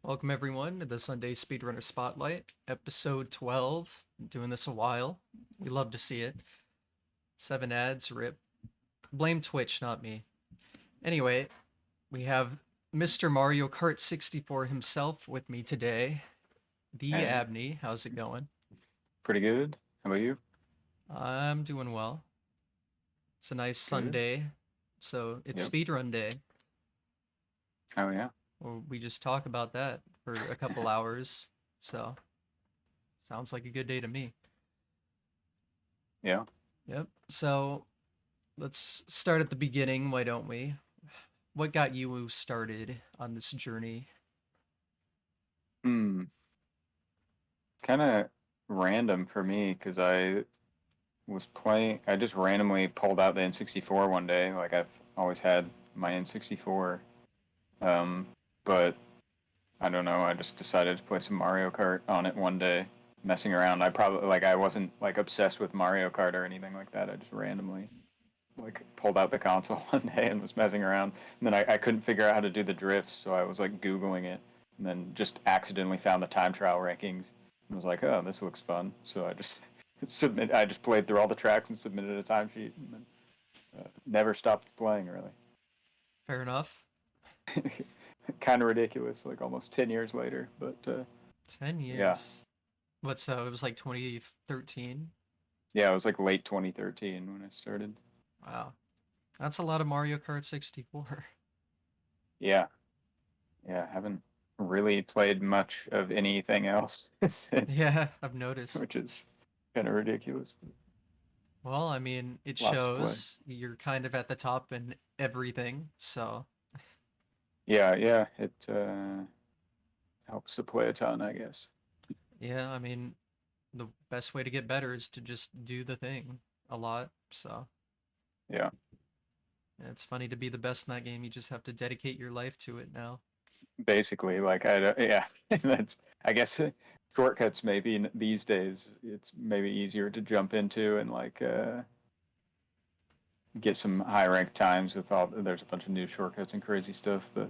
Welcome everyone to the Sunday Speedrunner Spotlight, episode 12. Doing this a while. We love to see it. 7 ads, rip. Blame Twitch, not me. Anyway, we have Mr. Mario Kart 64 himself with me today. The Hey, ABNEY, how's it going? pretty good. How about you? I'm doing well. It's a nice Good. Sunday, so it's Yep. speedrun day. Oh yeah. Well, we just talk about that for a couple hours, so sounds like a good day to me. Yeah. Yep. So let's start at the beginning, why don't we? What got you started on this journey? Hmm. Kind of random for me because I was playing. I just randomly pulled out the N64 one day. Like I've always had my N64, um, but I don't know. I just decided to play some Mario Kart on it one day, messing around. I wasn't like obsessed with Mario Kart or anything like that. I just randomly like pulled out the console one day and was messing around. And then I couldn't figure out how to do the drifts, so I was like Googling it and then just accidentally found the time trial rankings and was like, oh, this looks fun. So I just I just played through all the tracks and submitted a timesheet and then never stopped playing really. Fair enough. Kind of ridiculous, like almost 10 years later, but 10 yeah. years. What, so it was like 2013? Yeah, it was like late 2013 when I started. Wow. That's a lot of Mario Kart 64. Yeah, yeah, haven't really played much of anything else since, Yeah, I've noticed. which is kind of ridiculous. But Well, I mean, it lots to play. shows you're kind of at the top in everything, so Yeah, yeah, it helps to play a ton, I guess. yeah, I mean, the best way to get better is to just do the thing a lot, so Yeah, yeah, it's funny to be the best in that game, you just have to dedicate your life to it now. basically, like yeah, that's I guess shortcuts maybe these days it's maybe easier to jump into and like get some high rank times with all. There's a bunch of new shortcuts and crazy stuff, but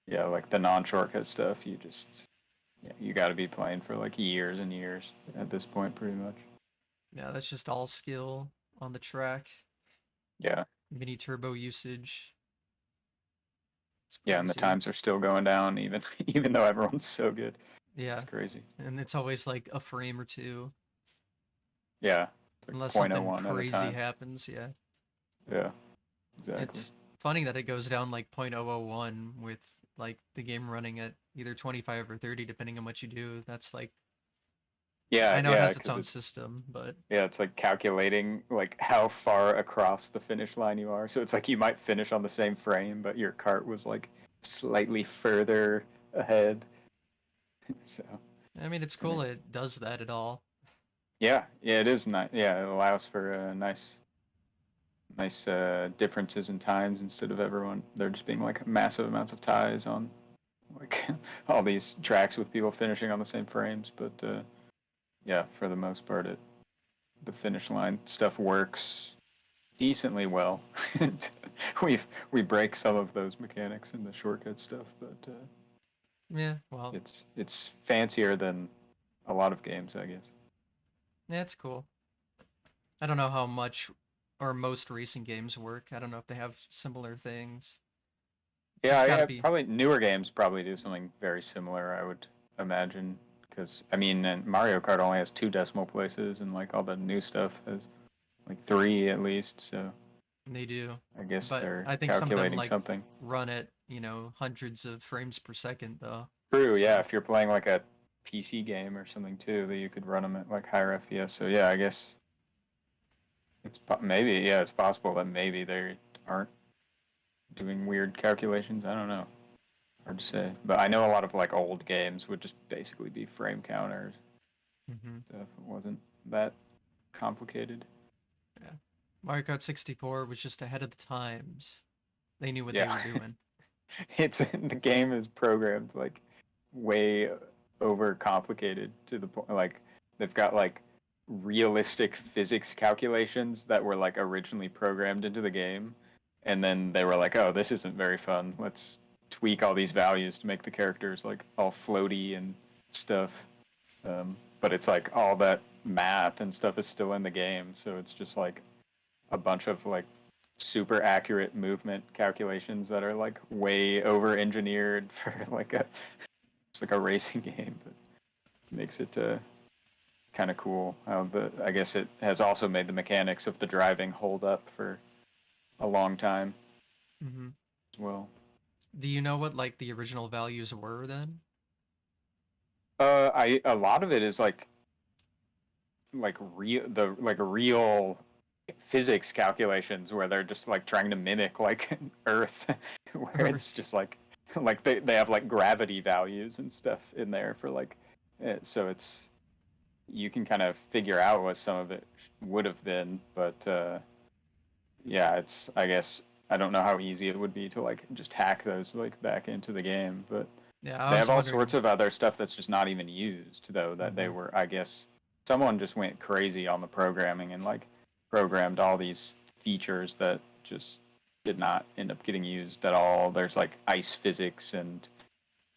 yeah, like the non shortcut stuff, you just yeah, you got to be playing for like years and years at this point, pretty much. Yeah, that's just all skill on the track, Yeah, mini turbo usage. It's yeah, and the crazy. times are still going down even even though everyone's so good. It's Yeah, crazy. and it's always like a frame or two, Yeah, it's like unless point oh something 0.01 at a crazy time. happens. Yeah, Yeah, exactly. it's funny that it goes down like 0.001 with like the game running at either 25 or 30, depending on what you do. That's like Yeah, I know it yeah, has its because own it's system, but yeah, it's like calculating like how far across the finish line you are. So it's like you might finish on the same frame, but your cart was like slightly further ahead. So I mean it's and cool it does that at all. yeah, yeah, it is nice. Yeah, it allows for nice differences in times instead of everyone there just being like massive amounts of ties on like all these tracks with people finishing on the same frames. But yeah, for the most part, the finish line stuff works decently well. we we break some of those mechanics in the shortcut stuff, but Yeah, well, it's fancier than a lot of games, I guess. yeah, it's cool. I don't know how much or most racing games work. I don't know if they have similar things. Yeah, Just got to yeah, be. probably newer games probably do something very similar, I would imagine. Because I mean, and Mario Kart only has two decimal places, and like all the new stuff has like three at least. So They do. I guess But they're I think some of them calculating like something. run at, hundreds of frames per second though. True, yeah. So, If you're playing like a PC game or something too, that you could run them at like higher FPS. So yeah, I guess maybe yeah, it's possible that maybe they aren't doing weird calculations. I don't know. Hard to say. But I know a lot of like old games would just basically be frame counters. hmm Stuff. It wasn't that complicated. yeah. Mario Kart 64 was just ahead of the times. They knew what they Yeah, were doing. it's the game is programmed like way over complicated to the point like they've got like realistic physics calculations that were like originally programmed into the game, and then they were like, oh, this isn't very fun. Let's tweak all these values to make the characters like all floaty and stuff. But it's like all that math and stuff is still in the game, so it's just like a bunch of like super accurate movement calculations that are like way over engineered for like it's like a racing game, but makes it kind of cool. I guess it has also made the mechanics of the driving hold up for a long time Mm-hmm. as well. Do you know what like the original values were then? A lot of it is real physics calculations where they're just like trying to mimic like Earth, where it's Earth. just like they have like gravity values and stuff in there for like, so it's you can kind of figure out what some of it would have been, but yeah, it's I guess I don't know how easy it would be to like just hack those like back into the game, but Yeah, I they was have all sorts wondering. of other stuff that's just not even used though that they Mm-hmm. were I guess someone just went crazy on the programming and like programmed all these features that just did not end up getting used at all. There's like ice physics and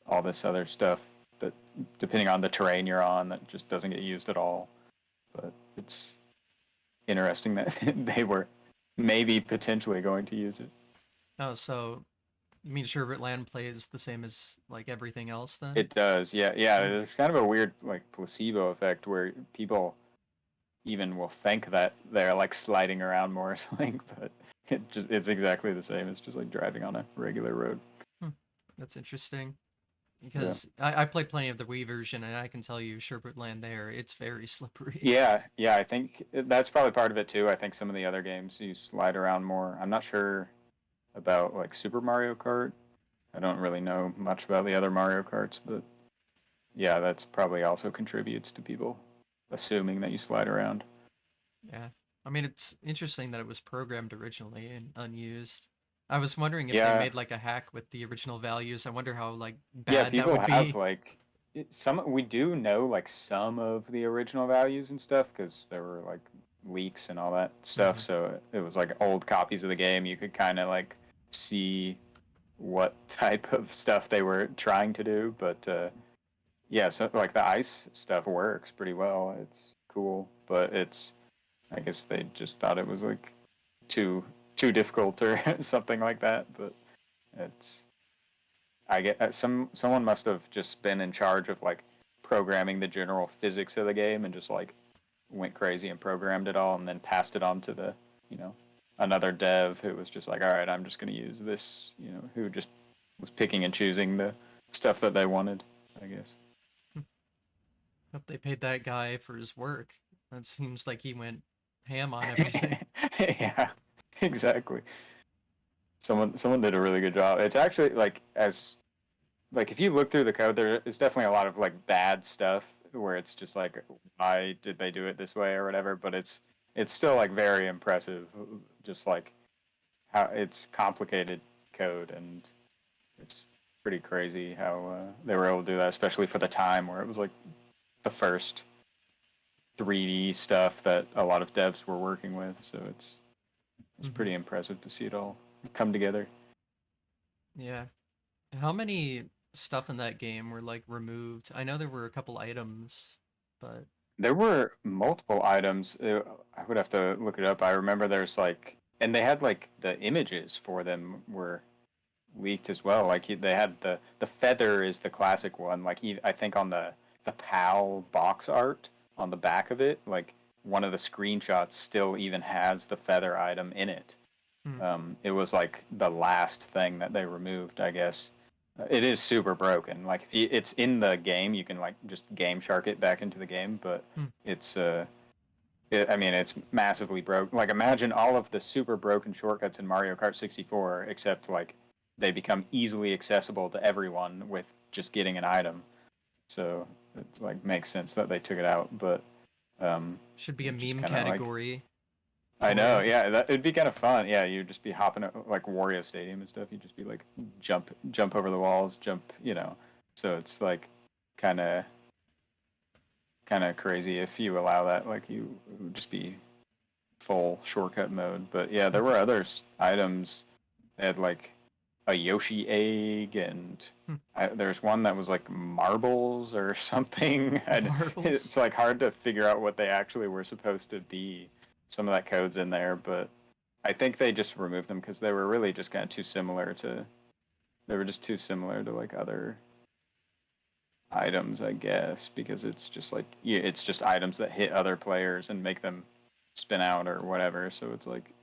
all this other stuff that depending on the terrain you're on that just doesn't get used at all. But it's interesting that they were maybe potentially going to use it. Oh, so you mean Sherbert Land plays the same as like everything else then? It does, yeah, yeah. Hmm. There's kind of a weird like placebo effect where people even will think that they're like sliding around more or something, but it's exactly the same. It's just like driving on a regular road. Hmm. That's interesting Yeah, because I played plenty of the Wii version and I can tell you Sherbert Land there, it's very slippery. yeah, yeah. I think that's probably part of it too. I think some of the other games you slide around more. I'm not sure about like Super Mario Kart. I don't really know much about the other Mario Karts, but yeah, that's probably also contributes to people assuming that you slide around. Yeah. I mean, it's interesting that it was programmed originally and unused. I was wondering if they Yeah, made like a hack with the original values. I wonder how like yeah. bad that People would have be. like some. We do know like some of the original values and stuff because there were like leaks and all that stuff. Hmm. So it was like old copies of the game. You could kind of like see what type of stuff they were trying to do. But yeah, so like the ice stuff works pretty well. It's cool, but it's I guess they just thought it was like too difficult or something like that. But it's I get someone must have just been in charge of like programming the general physics of the game and just like went crazy and programmed it all and then passed it on to the you know another dev who was just like all right I'm just going to use this who just was picking and choosing the stuff that they wanted I guess. Hope they paid that guy for his work. That seems like he went ham on everything. Yeah, exactly. Someone did a really good job. It's actually like if you look through the code, there is definitely a lot of like bad stuff where it's just like why did they do it this way or whatever. But it's still like very impressive, just like how it's complicated code and it's pretty crazy how they were able to do that, especially for the time where it was like the first 3D stuff that a lot of devs were working with. So it's Hmm. pretty impressive to see it all come together. Yeah. How many stuff in that game were like removed? I know there were a couple items, but There were multiple items. I would have to look it up. I remember there's like, and they had like the images for them were leaked as well. Like they had the feather is the classic one. Like I think on the PAL box art on the back of it, like one of the screenshots still even has the feather item in it. hmm, It was like the last thing that they removed, I guess. It is super broken. Like if it's in the game, you can like just Game Shark it back into the game, but hmm. it's I mean, it's massively broken. Like imagine all of the super broken shortcuts in Mario Kart 64, except like they become easily accessible to everyone with just getting an item. So it's like makes sense that they took it out, but Should be a just meme kind of like category I for know, it. yeah, it'd be kind of fun. Yeah, you'd just be hopping like Wario Stadium and stuff. You'd just be like jump over the walls, jump. So it's like kind of kind of crazy if you allow that. Like you it would just be full shortcut mode. But yeah, there were other items. They had like a Yoshi egg, and Hmm. there's one that was like marbles or something. Marbles. It's like hard to figure out what they actually were supposed to be. Some of that code's in there, but I think they just removed them because they were really just kind of too similar to. They were just too similar to like other items, I guess, because it's just like it's just items that hit other players and make them spin out or whatever. So it's like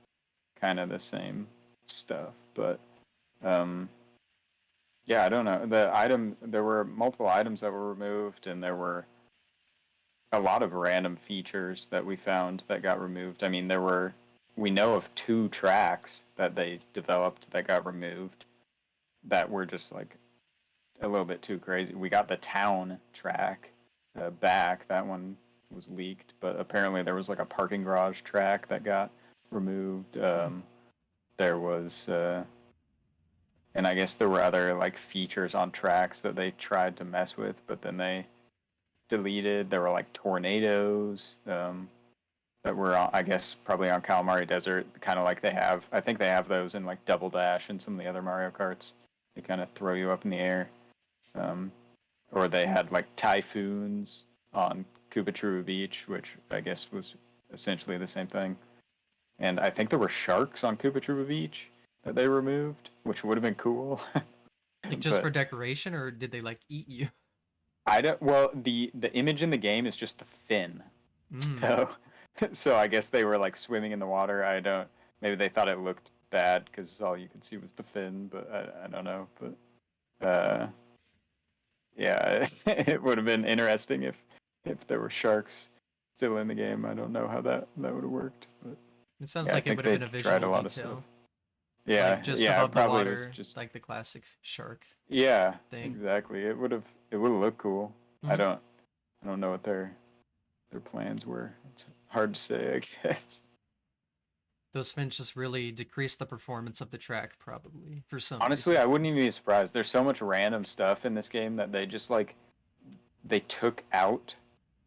kind of the same stuff, but yeah, I don't know. There were multiple items that were removed, and there were a lot of random features that we found that got removed. I mean, we know of 2 tracks that they developed that got removed that were just like a little bit too crazy. We got the town track back. That one was leaked, but apparently there was like a parking garage track that got removed. There was, and I guess there were other like features on tracks that they tried to mess with, but then they deleted. There were like tornadoes that were, I guess, probably on Calamari Desert, kind of like they have. I think they have those in like Double Dash and some of the other Mario Karts. They kind of throw you up in the air. Um, or they had like typhoons on Kubachuru Beach, which I guess was essentially the same thing. And I think there were sharks on Kubachuru Beach that they removed, which would have been cool. Like just But for decoration, or did they like eat you? I don't. Well, the image in the game is just the fin, Mm. so so I guess they were like swimming in the water. I don't. Maybe they thought it looked bad because all you could see was the fin, but I don't know. But yeah, it would have been interesting if there were sharks still in the game. I don't know how that would have worked, but It sounds yeah, I like it think would have they been a tried visual a lot of stuff. detail, like Yeah, just yeah, it above the probably was water, just like the classic shark yeah, thing. exactly. It would have looked cool. I Hmm. don't I don't know what their plans were. It's hard to say, I guess. Those fins just really decrease the performance of the track, probably for some Honestly, reason. I wouldn't even be surprised. There's so much random stuff in this game that they just like they took out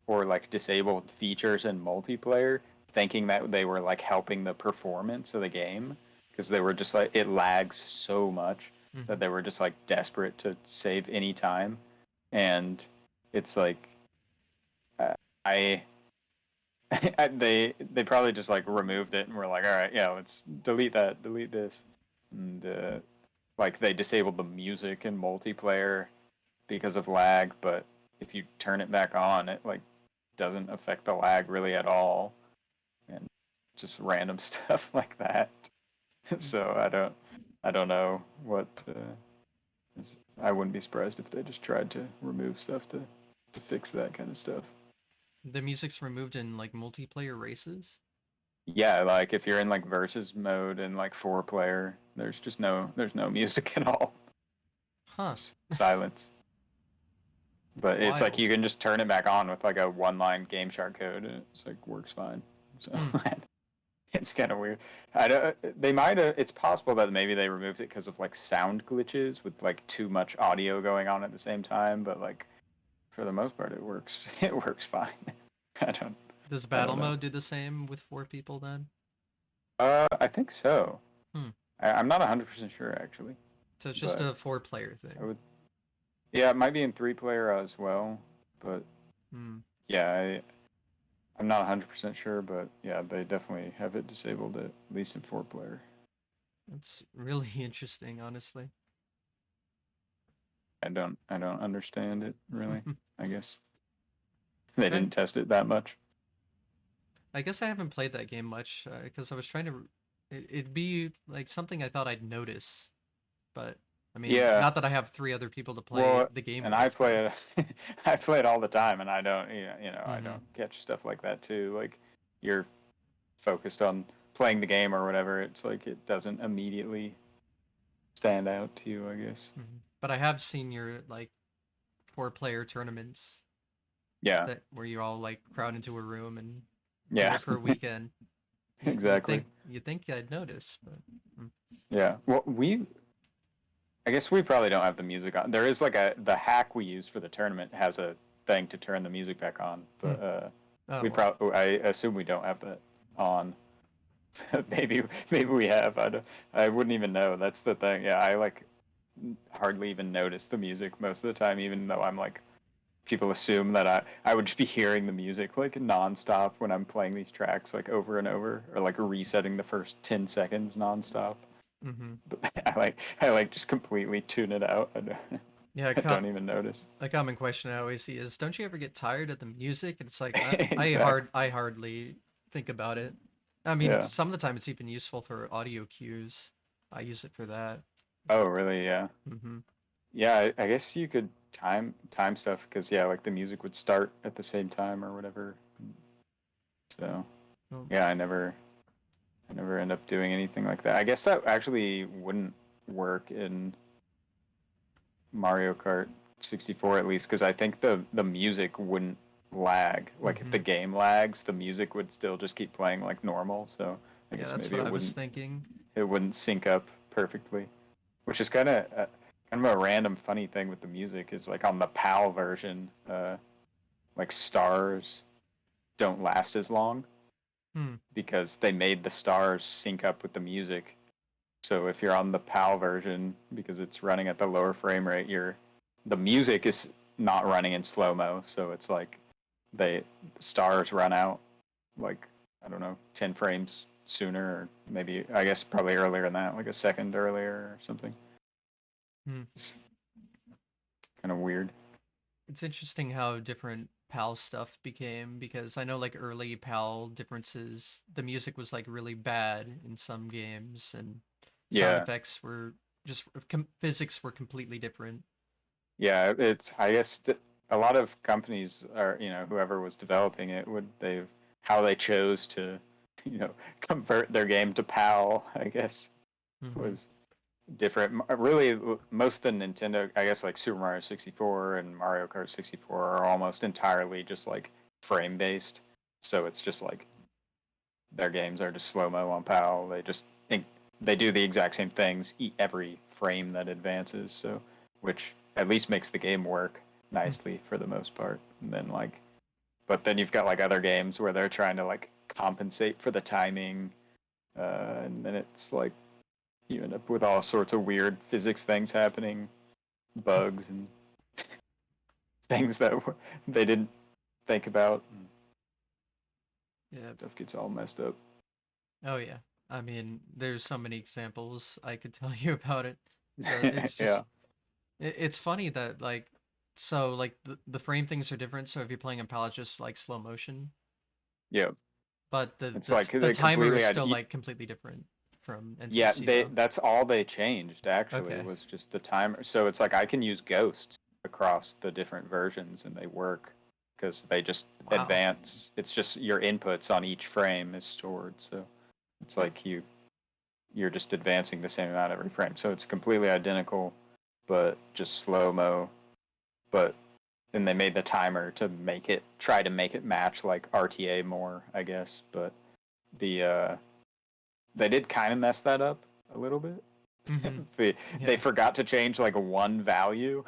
or like disabled features in multiplayer, thinking that they were like helping the performance of the game because they were just like it lags so much that Hmm. they were just like desperate to save any time, and it's like uh, I they probably just like removed it and were like, all right, yeah, let's delete that, delete this, and like they disabled the music in multiplayer because of lag, but if you turn it back on, it like doesn't affect the lag really at all, and just random stuff like that. So I don't know what. I wouldn't be surprised if they just tried to remove stuff to fix that kind of stuff. The music's removed in like multiplayer races. Yeah, like if you're in like versus mode and like 4 player, there's no music at all. Huh. Just silence. But it's like Wild. you can just turn it back on with like a 1-line Game Shark code, and it's like works fine. So Hmm. it's kind of weird. I don't. They might have. It's possible that maybe they removed it because of like sound glitches with like too much audio going on at the same time. But like for the most part, it works. It works fine. I don't. Does I battle don't know. mode do the same with 4 people then? I think so. Hmm. I'm not 100% sure actually, So it's just but a 4 player I thing. would. Yeah, it might be in 3 player as well, but Hmm. yeah, I'm not 100% sure, but yeah, they definitely have it disabled at least in 4 player. That's really interesting, honestly. I don't understand it really. I guess they Trying. didn't test it that much. I guess I haven't played that game much because I was trying to. It'd be like something I thought I'd notice, but I mean, Yeah, not that I have 3 other people to play well, the game and I with, but. play it. I play it all the time, and I don't, I Hmm. don't catch stuff like that too. Like you're focused on playing the game or whatever. It's like it doesn't immediately stand out to you, I guess. Hmm. But I have seen your like 4 player tournaments Yeah, that where you all like crowd into a room and do yeah, it for a weekend. You exactly. think I'd notice, but mm, Yeah. Well, I guess we probably don't have the music on. There is like the hack we use for the tournament has a thing to turn the music back on, hmm. but Oh we well. probably I assume we don't have that on. maybe we have. I wouldn't even know. That's the thing. Yeah, I like hardly even notice the music most of the time, even though I'm like, people assume that I would just be hearing the music like nonstop when I'm playing these tracks like over and over, or like resetting the first 10 seconds nonstop. Mm-hmm. But I like just completely tune it out. Yeah, I don't even notice. a common question I always see is, don't you ever get tired of the music? And it's like Exactly. I hardly think about it. I mean, Yeah. some of the time it's even useful for audio cues. I use it for that. Oh, really? Yeah. Mm-hmm. Yeah. I guess you could time stuff because yeah, like the music would start at the same time or whatever. So Well, yeah, I never end up doing anything like that. I guess that actually wouldn't work in Mario Kart 64 at least, because I think the music wouldn't lag. Like if the mm-hmm. game lags, the music would still just keep playing like normal. So I Yeah, guess that's maybe what I was thinking. it wouldn't sync up perfectly, which is kind of a random funny thing with the music is like on the PAL version, like stars don't last as long Hmm. because they made the stars sync up with the music. So if you're on the PAL version, because it's running at the lower frame rate, the music is not running in slow mo. So it's like the stars run out like I don't know 10 frames sooner, or maybe I guess probably earlier than that, like a second earlier or something. Hmm. It's kind of weird. It's interesting how different PAL stuff became, because I know like early PAL differences, the music was like really bad in some games, and sound Yeah, effects were just physics were completely different. yeah. It's I guess a lot of companies are whoever was developing it would they how they chose to convert their game to PAL. I guess Mm-hmm. was different. Really, most of the Nintendo, I guess, like Super Mario 64 and Mario Kart 64 are almost entirely just like frame based. So it's just like their games are just slow mo on PAL. They just think they do the exact same things every frame that advances. So, which at least makes the game work nicely for the most part. And then but then you've got like other games where they're trying to like compensate for the timing, and then it's like you end up with all sorts of weird physics things happening, bugs and things that they didn't think about. And Yeah. stuff gets all messed up. Oh yeah. I mean, there's so many examples I could tell you about it. So it's just Yeah, it's funny that like, so like the frame things are different. So if you're playing in PAL, it's just like slow motion, yeah. but It's like the they timer is completely still like completely different from yeah. NTSC They though. that's all they changed actually Okay. was just the timer. So it's like I can use ghosts across the different versions and they work because they just Wow. advance. It's just your inputs on each frame is stored. So it's like you're just advancing the same amount every frame. So it's completely identical, but just slow mo. But then they made the timer to try to make it match like RTA more, I guess. But the they did kind of mess that up a little bit. Mm-hmm. They Yeah. forgot to change like one value.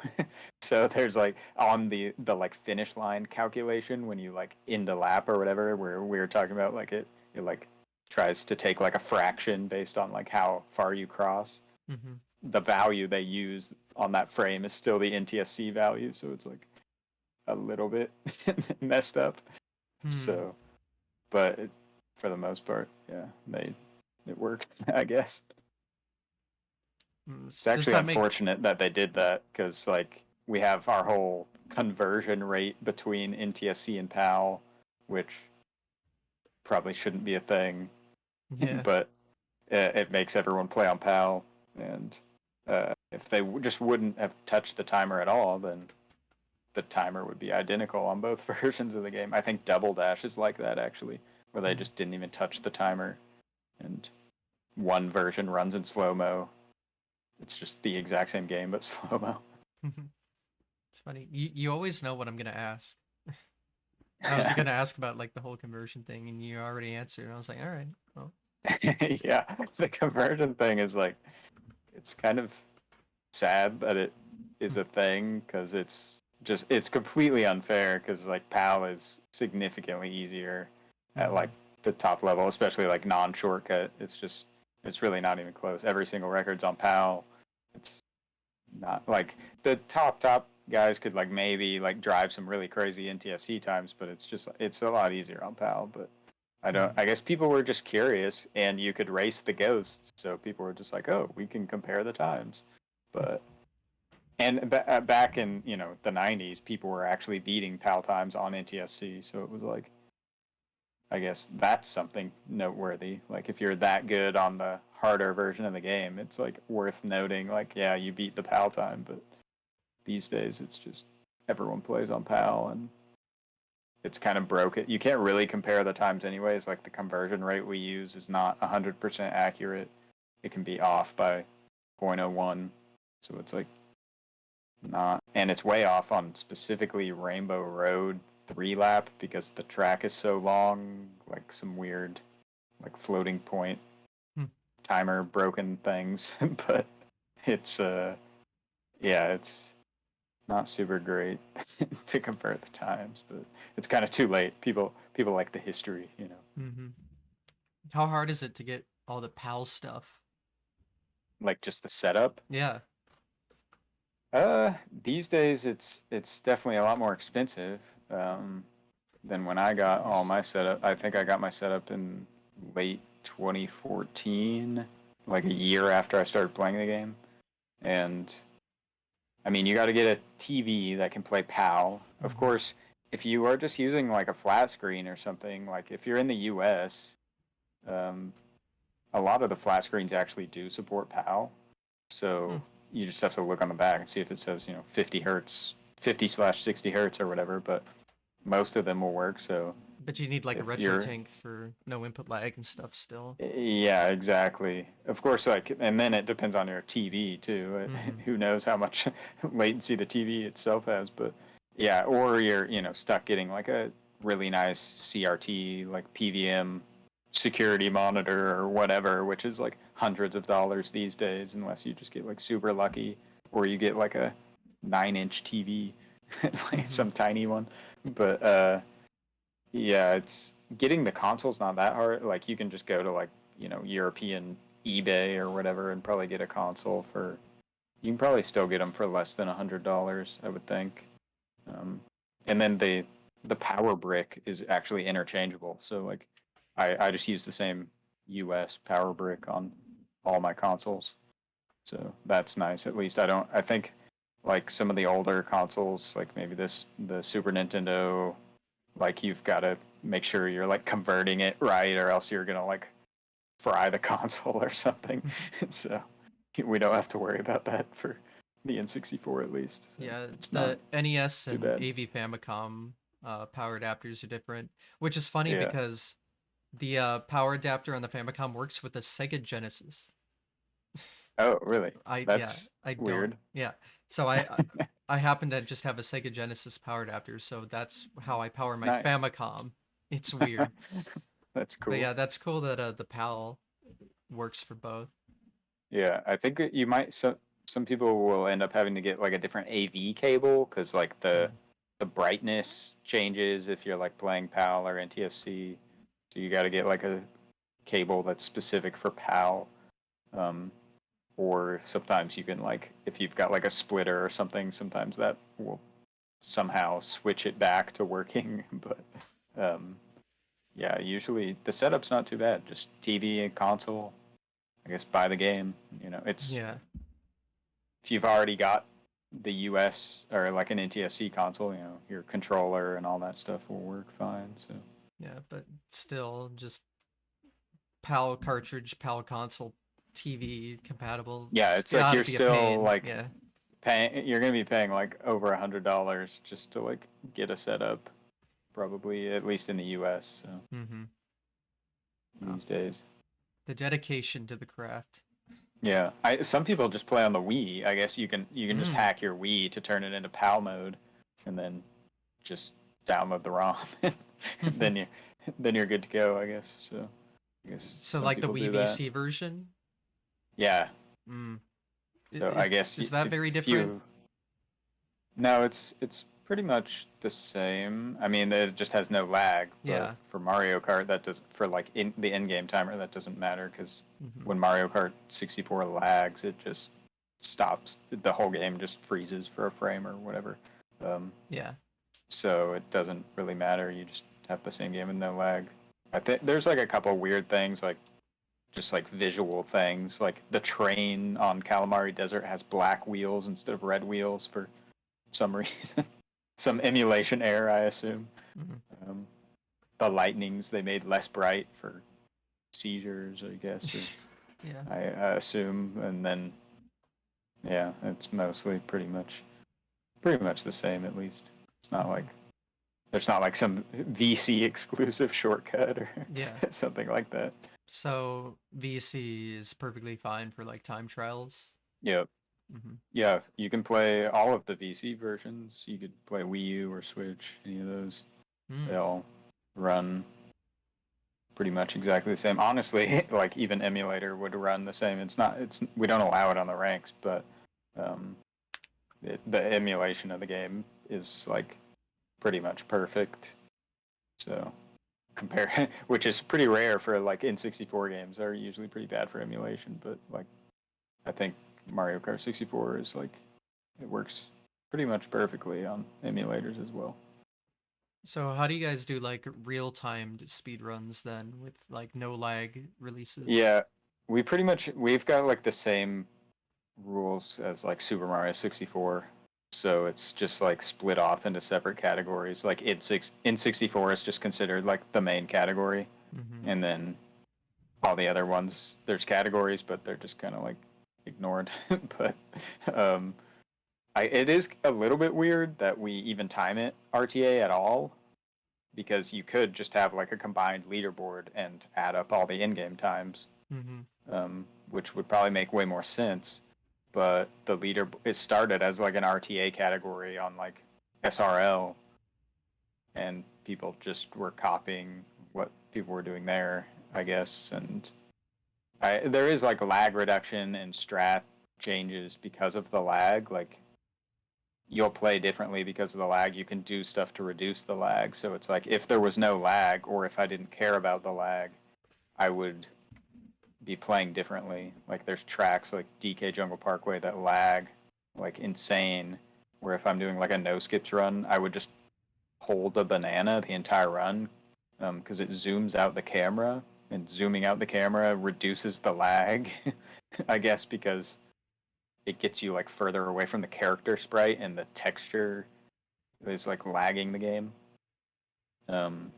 So there's like on the like finish line calculation when you like into lap or whatever, where we were talking about like it like tries to take like a fraction based on like how far you cross. Mm-hmm. The value they use on that frame is still the NTSC value, so it's like a little bit messed up. Hmm. So, but for the most part, yeah, it worked, I guess. It's Does actually that make unfortunate that they did that because like we have our whole conversion rate between NTSC and PAL, which probably shouldn't be a thing, yeah. but it makes everyone play on PAL. And if they just wouldn't have touched the timer at all, then the timer would be identical on both versions of the game. I think Double Dash is like that actually, where they Hmm. just didn't even touch the timer, and one version runs in slow mo. It's just the exact same game but slow mo. It's funny. You always know what I'm gonna ask. I was gonna ask about like the whole conversion thing, and you already answered. And I was like, all right. Well. Yeah, the conversion thing is like it's kind of sad that it is a thing because it's completely unfair because like PAL is significantly easier at Mm-hmm. like the top level, especially like non-shortcut. It's really not even close. Every single record's on PAL. It's not like the top guys could like maybe like drive some really crazy NTSC times, but it's a lot easier on PAL. But I guess people were just curious, and you could race the ghosts, so people were just like, oh, we can compare the times. But and back in the '90s, people were actually beating PAL times on NTSC, so it was like, I guess that's something noteworthy. Like if you're that good on the harder version of the game, it's like worth noting. Like, yeah, you beat the PAL time, but these days it's just everyone plays on PAL, and it's kind of broke it. You can't really compare the times anyways. Like the conversion rate we use is not 100% accurate. It can be off by 0.01. So it's like not, and it's way off on specifically Rainbow Road 3-lap because the track is so long, like some weird like floating point timer broken things. But it's yeah, it's not super great to compare the times, but it's kind of too late. People like the history. Mm-hmm. How hard is it to get all the PAL stuff? Like just the setup. Yeah. These days it's definitely a lot more expensive than when I got all my setup. I think I got my setup in late 2014, like a year after I started playing the game. And I mean, you got to get a TV that can play PAL. Of course, if you are just using like a flat screen or something, like if you're in the US, a lot of the flat screens actually do support PAL. So you just have to look on the back and see if it says 50 hertz, 50/60 hertz or whatever. But most of them will work. So but you need like a if retro you're tank for no input lag and stuff still. yeah, exactly. Of course, like, and then it depends on your TV too. Who knows how much latency the TV itself has, but yeah, or you're stuck getting like a really nice CRT like PVM security monitor or whatever, which is like hundreds of dollars these days, unless you just get like super lucky, or you get like a 9-inch TV, like some tiny one. But yeah, it's getting the console's not that hard. Like you can just go to like, European eBay or whatever and probably get a console for you can probably still get them for less than $100, I would think. And then the power brick is actually interchangeable. So like I just use the same US power brick on all my consoles. So that's nice. At least I think like some of the older consoles, like maybe the Super Nintendo, like you've got to make sure you're like converting it right, or else you're gonna like fry the console or something. So we don't have to worry about that for the N64 at least. So Yeah, it's not the NES too and bad. AV Famicom power adapters are different, which is funny Yeah. because the power adapter on the Famicom works with the Sega Genesis. Oh, really? Yeah, That's I don't. weird. Yeah, so I happen to just have a Sega Genesis power adapter, so that's how I power my Nice. Famicom. It's weird, That's but cool. yeah, that's cool that the PAL works for both. Yeah, I think you might. Some people will end up having to get like a different AV cable because like the brightness changes if you're like playing PAL or NTSC. So you got to get like a cable that's specific for PAL. Um, or sometimes you can like if you've got like a splitter or something, sometimes that will somehow switch it back to working. But um, yeah, usually the setup's not too bad. Just TV and console. I guess buy the game. It's Yeah, if you've already got the US or like an NTSC console, your controller and all that stuff will work fine. So yeah, but still, just PAL cartridge, PAL console, TV compatible. yeah, It's it's like gotta you're be a still pain. like Yeah. paying. You're gonna be paying like over $100 just to like get a setup, probably at least in the US. So Mm-hmm. Oh, these days. the dedication to the craft. Yeah, some people just play on the Wii. I guess you can just Mm. hack your Wii to turn it into PAL mode, and then just download the ROM, and then you're good to go. I guess so. I guess So some like the people Wii do that. VC version. Yeah. Mm. So I guess Is that if very different? you no, it's pretty much the same. I mean, it just has no lag. But Yeah. for Mario Kart, that does for like in the in-game timer that doesn't matter because Mm-hmm. when Mario Kart 64 lags, it just stops. The whole game just freezes for a frame or whatever. Yeah. So it doesn't really matter. You just have the same game with no lag. I think there's like a couple weird things, like just like visual things. Like the train on Calamari Desert has black wheels instead of red wheels for some reason. Some emulation error, I assume. Mm-hmm. The lightnings they made less bright for seizures, I guess. Yeah. I assume, and then yeah, it's mostly pretty much the same. At least it's not like there's not like some VC exclusive shortcut or Yeah. something like that. So VC is perfectly fine for like time trials. Yep. Mm-hmm. Yeah, you can play all of the VC versions. You could play Wii U or Switch, any of those. They all run pretty much exactly the same. Honestly, like even emulator would run the same. It's we don't allow it on the ranks, but um, the emulation of the game is like pretty much perfect. So compare, which is pretty rare for like N64 games. They're usually pretty bad for emulation, but like I think Mario Kart 64 is like it works pretty much perfectly on emulators as well. So how do you guys do like real-timed speed runs then with like no lag releases? Yeah, we've got like the same rules as like Super Mario 64. So it's just like split off into separate categories. Like N64 is just considered like the main category, Mm-hmm. and then all the other ones there's categories, but they're just kind of like ignored. But um, it is a little bit weird that we even time it RTA at all, because you could just have like a combined leaderboard and add up all the in-game times, Mm-hmm. which would probably make way more sense. But the leader it started as like an RTA category on like SRL, and people just were copying what people were doing there, I guess. And there is like lag reduction and strat changes because of the lag. Like you'll play differently because of the lag. You can do stuff to reduce the lag. So it's like if there was no lag, or if I didn't care about the lag, I would be playing differently. Like there's tracks like DK Jungle Parkway that lag like insane, where if I'm doing like a no skips run, I would just hold a banana the entire run, because it zooms out the camera, and zooming out the camera reduces the lag. I guess because it gets you like further away from the character sprite, and the texture is like lagging the game. Um,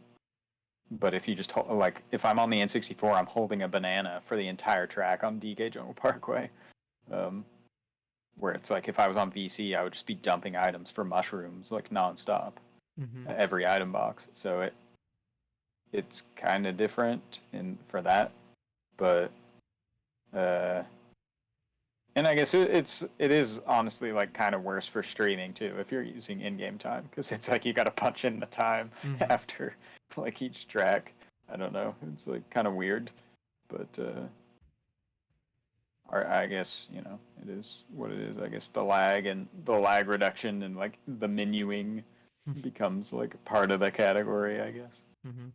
but if you just like if I'm on the N64, I'm holding a banana for the entire track on DK Jungle Parkway. Um, where it's like if I was on VC, I would just be dumping items for mushrooms like nonstop, Mm-hmm. every item box. So it's kind of different for that, but uh, and I guess it is honestly like kind of worse for streaming too if you're using in-game time, because it's like you got to punch in the time Mm-hmm. after like each track. I don't know. It's like kind of weird, but or I guess it is what it is. I guess the lag reduction and like the menuing becomes like part of the category, I guess. Mm-hmm.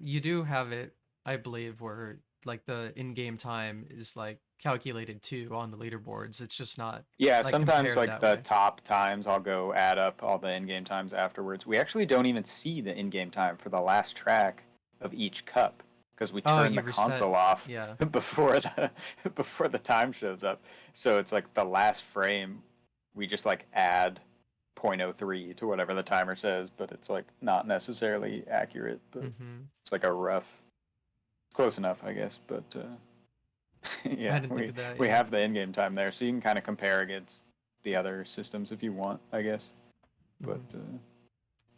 You do have it, I believe, where like the in-game time is like calculated too on the leaderboards. It's just not Yeah, like sometimes compared like that the way. top times I'll go add up all the in-game times afterwards. We actually don't even see the in-game time for the last track of each cup, because we Oh, turn you the reset. console off Yeah. before the time shows up. So it's like the last frame we just like add 0.03 to whatever the timer says, but it's like not necessarily accurate, but Mm-hmm. it's like a rough close enough, I guess, but I yeah, didn't think we of that. we Yeah. have the in-game time there, so you can kind of compare against the other systems if you want, I guess. But Mm-hmm.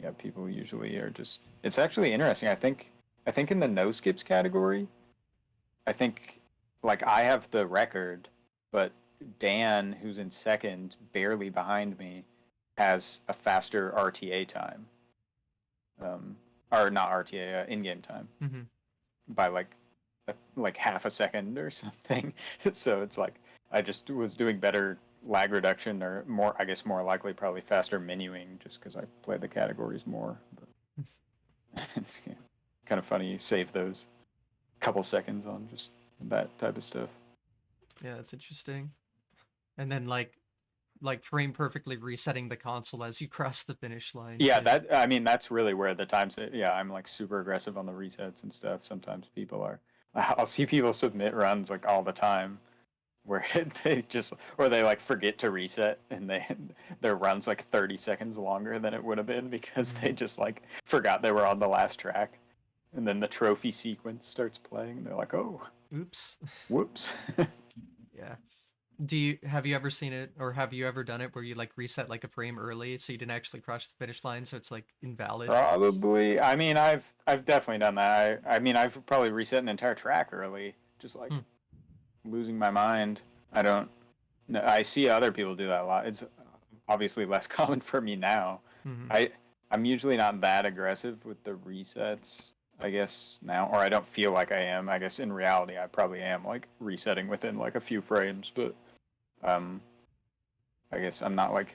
yeah, people usually are just. It's actually interesting. I think in the no skips category, I think like I have the record, but Dan, who's in second, barely behind me, has a faster RTA time, or not RTA, in-game time Mm-hmm. by like half a second or something. So it's like I just was doing better lag reduction, or more, I guess more likely probably faster menuing, just because I played the categories more. But it's kind of funny you save those couple seconds on just that type of stuff. Yeah, that's interesting. And then like frame perfectly resetting the console as you cross the finish line Yeah, too. I mean, that's really where the times. Yeah, I'm like super aggressive on the resets and stuff. Sometimes people are. I'll see people submit runs like all the time where they just or they like forget to reset and their runs like 30 seconds longer than it would have been because they Mm. just like forgot they were on the last track, and then the trophy sequence starts playing and they're like, oh, Oops. whoops. Yeah. Have you ever seen it, or have you ever done it where you like reset like a frame early so you didn't actually cross the finish line, so it's like invalid? Probably. I mean, I've definitely done that. I mean, I've probably reset an entire track early, just like Hmm. losing my mind. I don't. No, I see other people do that a lot. It's obviously less common for me now. Mm-hmm. I I'm usually not that aggressive with the resets, I guess now, or I don't feel like I am. I guess in reality, I probably am like resetting within like a few frames, but um, I guess I'm not like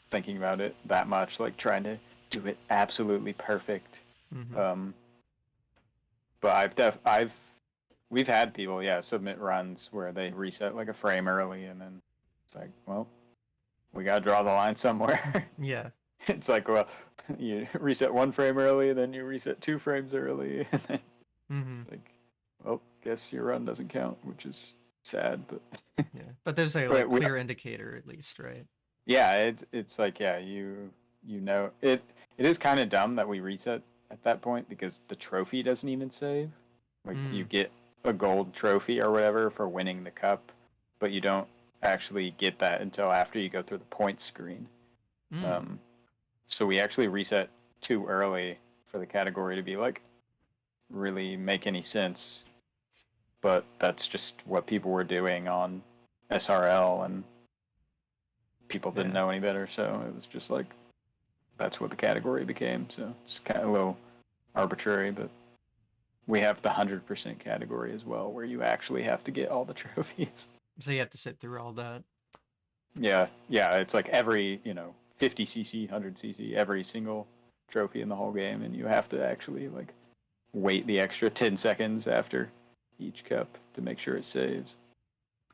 thinking about it that much, like trying to do it absolutely perfect. Mm-hmm. Um, but we've had people, yeah, submit runs where they reset like a frame early, and then it's like, well, we gotta draw the line somewhere. Yeah. It's like, well, you reset one frame early, then you reset 2 frames early, and then Mm-hmm. it's like, well, guess your run doesn't count, which is sad, but Yeah. But there's a like but we, clear indicator at least, right? yeah, it's like, yeah, you know it. It is kind of dumb that we reset at that point because the trophy doesn't even save. Like you Mm. get a gold trophy or whatever for winning the cup, but you don't actually get that until after you go through the points screen. Mm. Um, so we actually reset too early for the category to be like really make any sense. But that's just what people were doing on SRL, and people didn't Yeah. know any better. So it was just like that's what the category became. So it's kind of a little arbitrary, but we have the 100% category as well, where you actually have to get all the trophies. So you have to sit through all that. Yeah, yeah, it's like every 50cc, 100cc, every single trophy in the whole game, and you have to actually like wait the extra 10 seconds after each cup to make sure it saves.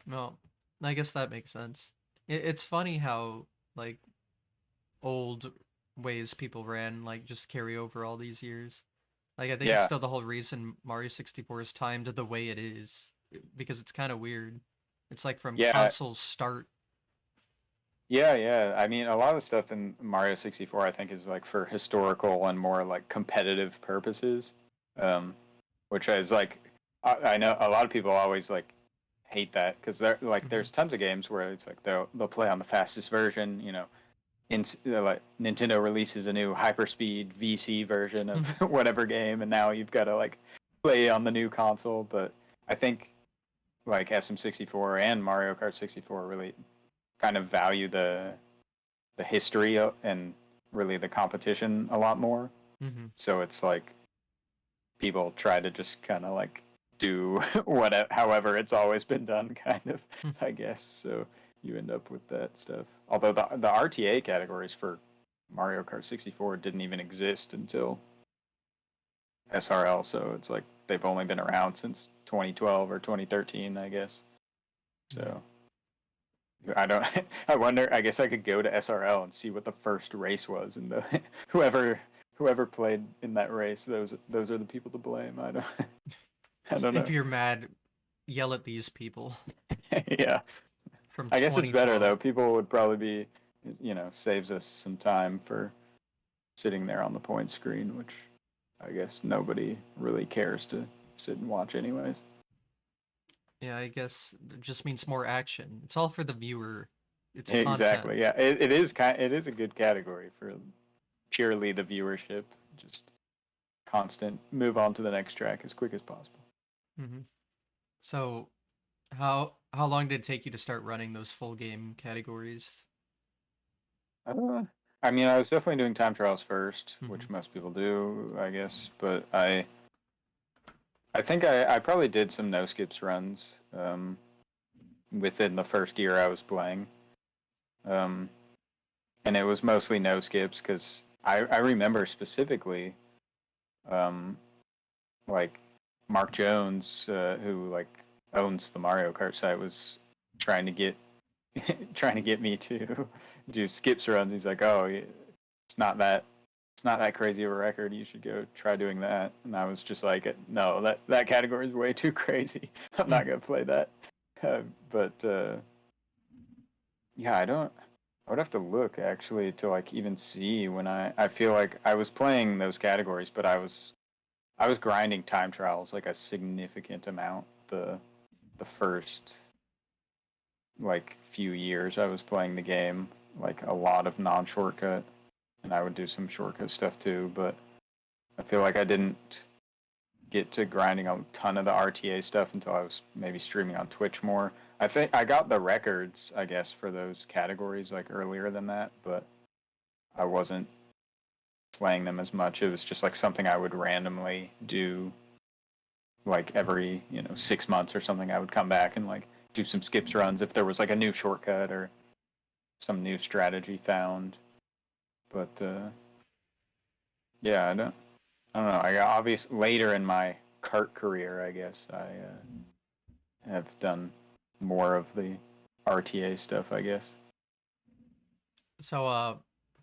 Well, I guess that makes sense. It's funny how like old ways people ran like just carry over all these years. Like I think it's Yeah, still the whole reason Mario 64 is timed the way it is because it's kind of weird. It's like from yeah, console start. yeah. I mean, a lot of the stuff in Mario 64, I think, is like for historical and more like competitive purposes, um, which is like I know a lot of people always like hate that because Hmm. there's tons of games where it's like they'll play on the fastest version, like Nintendo releases a new hyperspeed VC version of whatever game, and now you've got to like play on the new console. But I think like SM64 and Mario Kart 64 really kind of value the history and really the competition a lot more. Hmm. So it's like people try to just kind of like do whatever, however it's always been done, kind of, I guess. So you end up with that stuff. Although the RTA categories for Mario Kart 64 didn't even exist until SRL, so it's like they've only been around since 2012 or 2013, I guess. Yeah. So I don't. I wonder. I guess I could go to SRL and see what the first race was, and the whoever played in that race, those are the people to blame. I don't. I don't If know. you're mad, yell at these people Yeah. from I guess it's better 2012. though. People would probably be, saves us some time for sitting there on the point screen, which I guess nobody really cares to sit and watch anyways. Yeah, I guess it just means more action. It's all for the viewer. It's content. Exactly. Yeah. It is a good category for purely the viewership. Just constant move on to the next track as quick as possible. Hmm. So, how long did it take you to start running those full game categories? Uh, I mean, I was definitely doing time trials first, Hmm. which most people do, I guess. But I think I probably did some no skips runs within the first year I was playing, um, and it was mostly no skips because I remember specifically, um, like Mark Jones, who like owns the Mario Kart site, was trying to get trying to get me to do skips runs. He's like, "Oh, it's not that crazy of a record. You should go try doing that." And I was just like, "No, that category is way too crazy. I'm not gonna play that." But yeah, I don't. I would have to look actually to like even see when I feel like I was playing those categories, but I was grinding time trials like a significant amount the first like few years I was playing the game, like a lot of non-shortcut, and I would do some shortcut stuff too, but I feel like I didn't get to grinding a ton of the RTA stuff until I was maybe streaming on Twitch more. I think I got the records, I guess, for those categories like earlier than that, but I wasn't playing them as much. It was just like something I would randomly do like every, 6 months or something. I would come back and like do some skips runs if there was like a new shortcut or some new strategy found. But yeah, I don't know. I obviously later in my kart career, I guess I have done more of the RTA stuff. I guess So,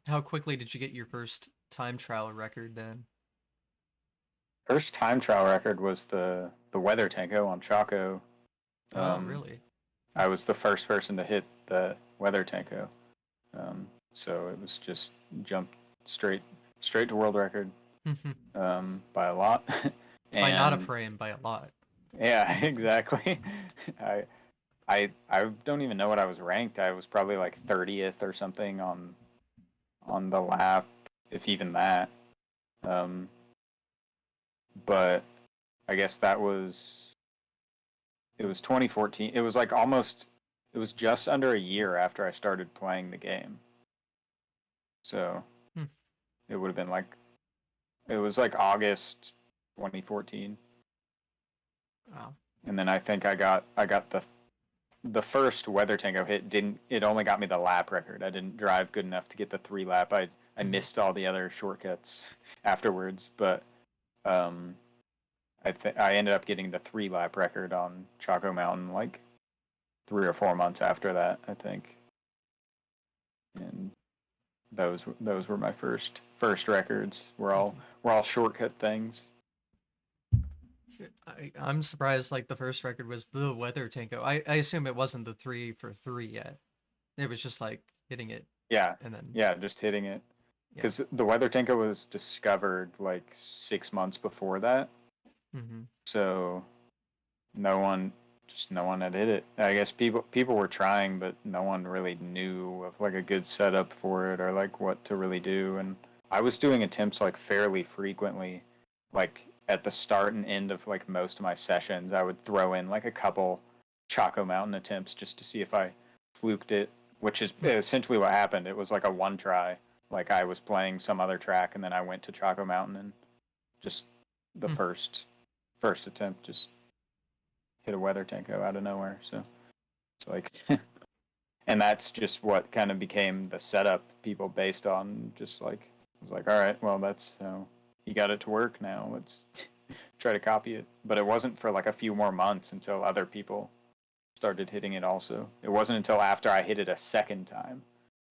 how quickly did you get your first time trial record then? first time trial record was the weather tanko on Chaco. Oh, Um, really? I was the first person to hit the weather tanko, so it was just jumped straight to world record by a lot. By not a And frame, by a lot. yeah, exactly. I I don't even know what I was ranked. I was probably like 30th or something on the lap, if even that. Um, but I guess it was 2014. It was like it was just under a year after I started playing the game. So Hmm. it would have been like it was like August 2014. Wow. And then I think I got the first weather tango hit. Didn't It only got me the lap record. I didn't drive good enough to get the 3 lap. I missed all the other shortcuts afterwards, but um, I ended up getting the 3 lap record on Chaco Mountain like 3 or 4 months after that, I think. And those were my first records. We're all shortcut things. I'm surprised. Like the first record was the weather tanko. I assume it wasn't the 3 for 3 yet. It was just like hitting it, Yeah, and then yeah, just hitting it. yeah. Because the weather tanko was discovered like 6 months before that, Mm-hmm. so no one had hit it. I guess people were trying, but no one really knew of like a good setup for it or like what to really do. And I was doing attempts like fairly frequently, like at the start and end of like most of my sessions. I would throw in like a couple Chaco Mountain attempts just to see if I fluked it, which is essentially what happened. It was like a one try. Like I was playing some other track and then I went to Chaco Mountain and just the first attempt just hit a weather tanko out of nowhere. So it's like, and that's just what kind of became the setup people based on. Just like I was like, all right, well that's he got it to work now. Let's try to copy it. But it wasn't for like a few more months until other people started hitting it. Also, it wasn't until after I hit it a second time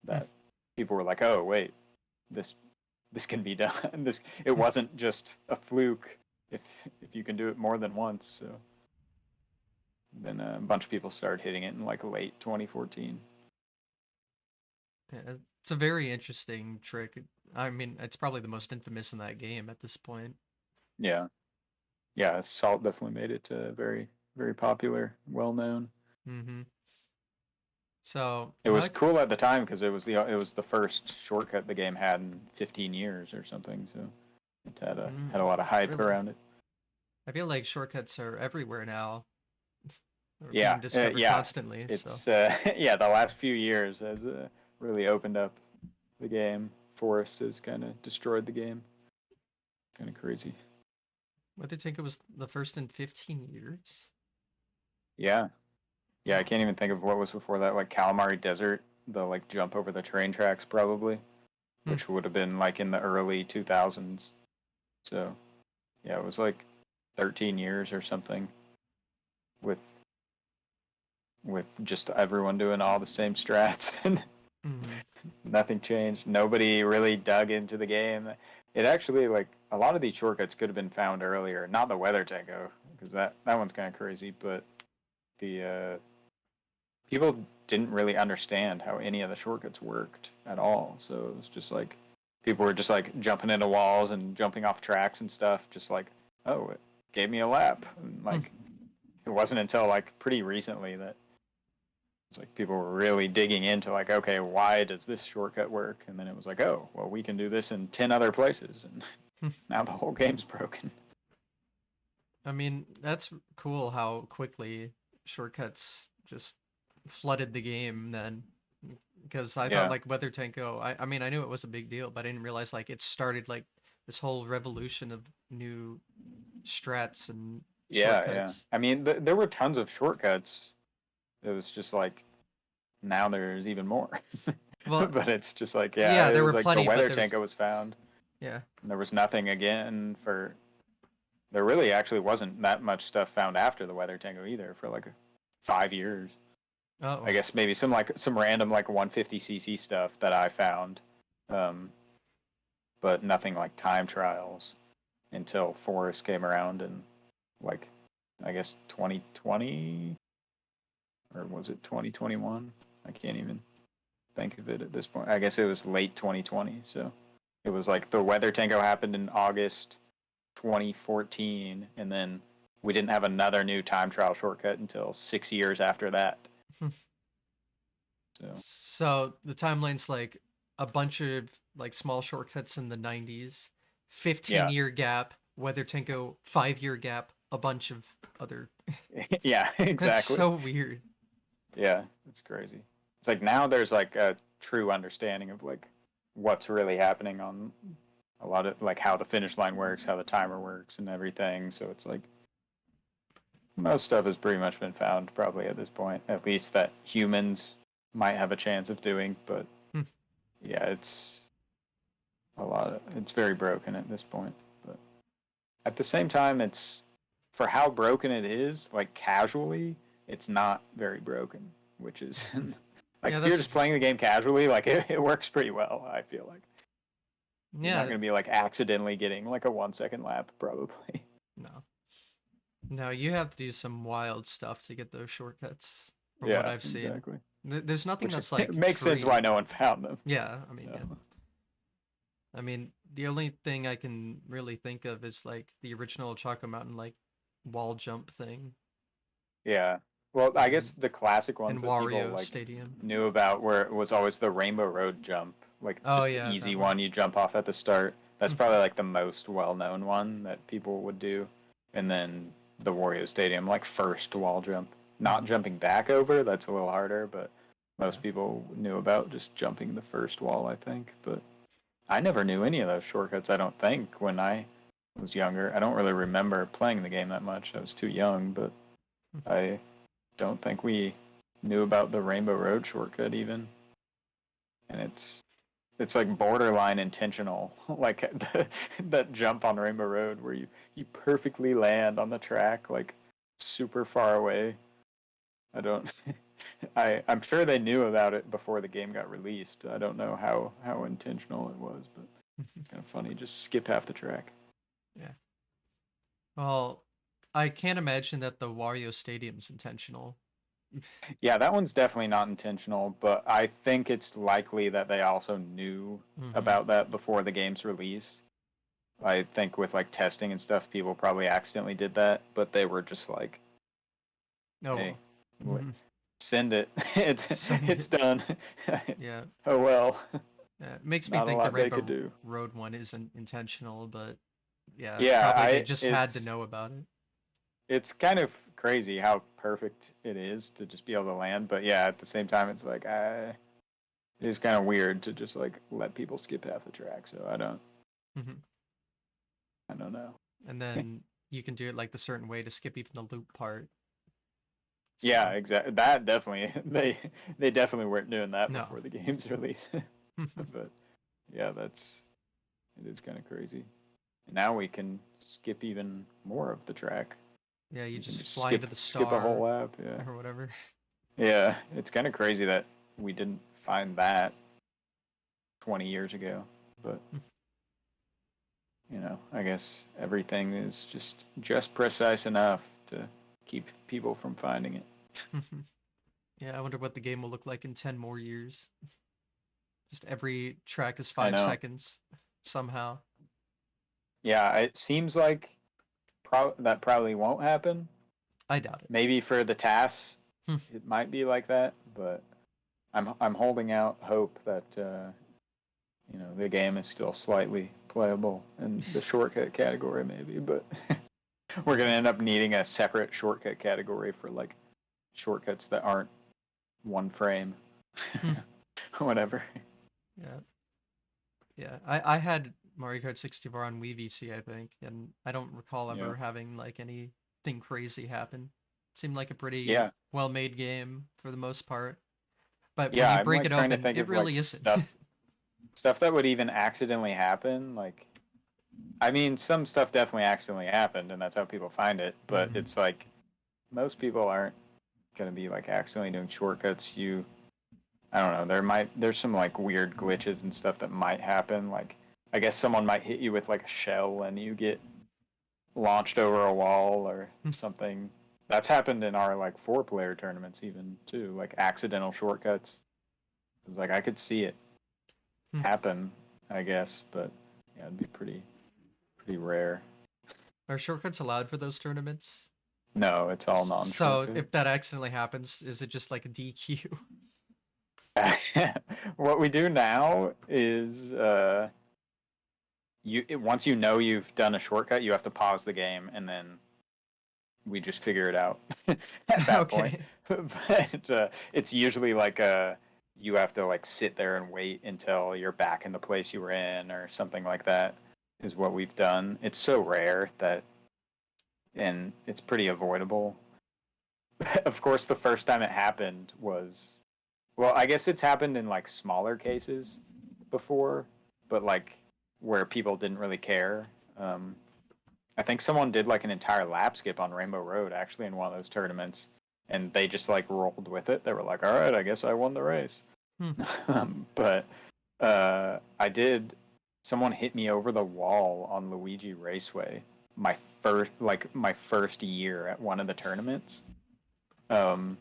that people were like, oh wait, this this can be done. This it wasn't just a fluke if you can do it more than once. So then a bunch of people started hitting it in like late 2014. Yeah, it's a very interesting trick. I mean, it's probably the most infamous in that game at this point. Yeah, yeah. Salt definitely made it very very popular, well known. Mm-hmm. So It how? was cool at the time because it was the first shortcut the game had in 15 years or something. So it had a lot of hype Really? around it. I feel like shortcuts are everywhere now. They're being Yeah, discovered yeah. constantly. So It's yeah. The last few years has really opened up the game. Forest has kind of destroyed the game. Kind of crazy. what did you think it was the first in 15 years? Yeah, yeah. I Wow. can't even think of what was before that. Like Calamari Desert, the like jump over the train tracks probably, Hmm. which would have been like in the early 2000s. So yeah, it was like 13 years or something with with just everyone doing all the same strats and Mhm. nothing changed. Nobody really dug into the game. It actually, like, a lot of these shortcuts could have been found earlier. Not the weather tango, because that one's kind of crazy, but the people didn't really understand how any of the shortcuts worked at all. So it was just like people were just like jumping into walls and jumping off tracks and stuff, just like, oh, it gave me a lap. And like it wasn't until like pretty recently that it's like people were really digging into like, okay, why does this shortcut work? And then it was like, oh, well, we can do this in 10 other places, and now the whole game's broken. I mean, that's cool how quickly shortcuts just flooded the game then. Because I thought Yeah, like Weather Tanko, I mean, I knew it was a big deal, but I didn't realize like it started like this whole revolution of new strats and yeah. shortcuts. I mean, there were tons of shortcuts. It was just like now there's even more. Well, But it's just like, yeah, yeah, it there was were like the plenty, but weather there's tanko was found, yeah. and there was nothing again for. There really actually wasn't that much stuff found after the weather tango either for like 5 years. Oh, I guess maybe some random like 150cc stuff that I found, um, but nothing like time trials until Forest came around in like I guess 2020 or was it 2021? I can't even think of it at this point. I guess it was late 2020. So it was like the weather tango happened in August 2014, and then we didn't have another new time trial shortcut until 6 years after that. So so the timeline's like a bunch of like small shortcuts in the 90s, 15 yeah, year gap, Weather Tanko 5 year gap, a bunch of other. yeah, That's exactly. so weird. Yeah, it's crazy. It's like now there's like a true understanding of like what's really happening on a lot of like how the finish line works, how the timer works, and everything. So it's like most stuff has pretty much been found probably at this point, at least that humans might have a chance of doing. But Hmm. yeah, it's very broken at this point. But at the same time, it's for how broken it is, like casually, it's not very broken, which is like Yeah, if you're that's just playing the interesting. game casually, like it works pretty well. I feel like you're not Yeah, going to be like accidentally getting like a 1 second lap, probably. no. No, you have to do some wild stuff to get those shortcuts from what Yeah, I've seen. exactly. There's nothing Which that's like makes sense why free. no one found them. Yeah, I mean, So yeah. I mean, the only thing I can really think of is like the original Choco Mountain like wall jump thing yeah, well, I guess and the classic ones that people Wario like Stadium. knew about were it was always the Rainbow Road jump, like Oh just the yeah, easy that one. one you jump off at the start. That's probably like the most well-known one that people would do, and then the Wario Stadium, like first wall jump, not Mhm. jumping back over. That's a little harder, but Yeah. most people knew about just jumping the first wall, I think. But I never knew any of those shortcuts. I don't think when I was younger. I don't really remember playing the game that much. I was too young, but I don't think we knew about the Rainbow Road shortcut even, and it's like borderline intentional, like that jump on Rainbow Road where you perfectly land on the track like super far away. I don't. I'm sure they knew about it before the game got released. I don't know how intentional it was, but kind of funny. Just skip half the track. Yeah. Well, I can't imagine that the Wario Stadium's intentional. Yeah, that one's definitely not intentional, but I think it's likely that they also knew Mm-hmm. about that before the game's release. I think with like testing and stuff, people probably accidentally did that, but they were just like, Oh "Hey, well. Mm-hmm. send it. it's Send it's it. done." Yeah. Oh well, It makes me not a think the lot they could Rainbow do. Road one isn't intentional, but yeah, Yeah, probably they I just had to it's know about it. it's kind of crazy how perfect it is to just be able to land, but yeah, at the same time, it's like it's kind of weird to just like let people skip half the track. So Hmm. I don't know. And then you can do it like the certain way to skip even the loop part. Yeah, So exactly. That definitely they definitely weren't doing that no. before the game's release. But yeah, it is kind of crazy. And now we can skip even more of the track. Yeah, you You can just just fly into the skip a whole star lap. Yeah, or whatever. Yeah, it's kind of crazy that we didn't find that 20 years ago. But, I guess everything is just precise enough to keep people from finding it. Yeah, I wonder what the game will look like in 10 more years. Just every track is I 5 know. seconds somehow. Yeah, it seems like that probably won't happen. I doubt it. Maybe for the tasks, it might be like that, but I'm holding out hope that the game is still slightly playable in the shortcut category, maybe. But we're gonna end up needing a separate shortcut category for like shortcuts that aren't one frame, whatever. Yeah. Yeah. I had Mario Kart 64 on Wii VC, I think, and I don't recall Yeah, ever having like anything crazy happen. Seemed like a pretty yeah, well-made game for the most part. But when yeah. you I'm break like it trying to open, think it of like really isn't. stuff that would even accidentally happen. Like, I mean, some stuff definitely accidentally happened, and that's how people find it. But Mhm. it's like most people aren't gonna be like accidentally doing shortcuts. I don't know. There's some like weird glitches and stuff that might happen. Like, I guess someone might hit you with like a shell and you get launched over a wall or something. That's happened in our like 4-player tournaments even too, like accidental shortcuts. It was like I could see it happen, I guess, but yeah, it'd be pretty rare. Are shortcuts allowed for those tournaments? No, it's all So non-shortcut. if that accidentally happens, is it just like a DQ? What we do now is once you know you've done a shortcut, you have to pause the game and then we just figure it out at that point. Okay. But it's usually like you have to like sit there and wait until you're back in the place you were in or something like that is what we've done. It's so rare that and it's pretty avoidable. Of course, the first time it happened was well, I guess it's happened in like smaller cases before, but like where people didn't really care. Um, I think someone did like an entire lap skip on Rainbow Road actually in one of those tournaments, and they just like rolled with it. They were like, "All right, I guess I won the race." But I did. Someone hit me over the wall on Luigi Raceway. My first year at one of the tournaments. Um,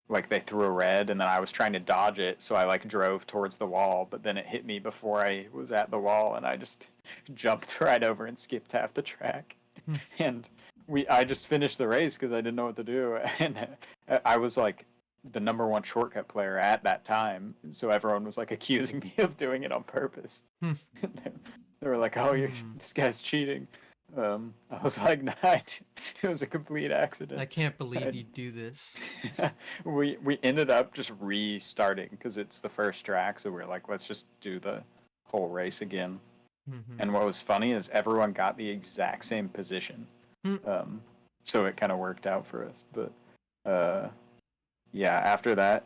like they threw a red and then I was trying to dodge it, so I like drove towards the wall, but then it hit me before I was at the wall and I just jumped right over and skipped half the track. And I just finished the race because I didn't know what to do, and I was like the number one shortcut player at that time, so everyone was like accusing me of doing it on purpose. They were like, "Oh, this guy's cheating." I was like, "Nah, it was a complete I accident." can't believe you do this. We ended up just restarting because it's the first track, so we're like, let's just do the whole race again. And what was funny is everyone got the exact same position, um, so it kind of worked out for us. But yeah, after that,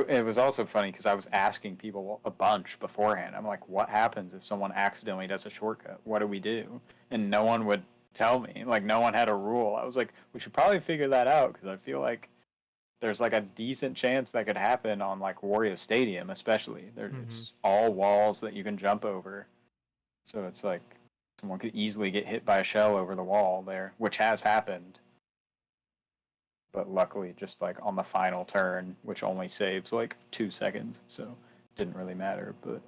it was also funny because I was asking people a bunch beforehand. I'm like, what happens if someone accidentally does a shortcut? What do we do? And no one would tell me. Like, no one had a rule. I was like, we should probably figure that out because I feel like there's like a decent chance that could happen on like Wario Stadium, especially. It's all walls that you can jump over, so it's like someone could easily get hit by a shell over the wall there, which has happened. But luckily, just like on the final turn, which only saves like 2 seconds, so it didn't really matter. But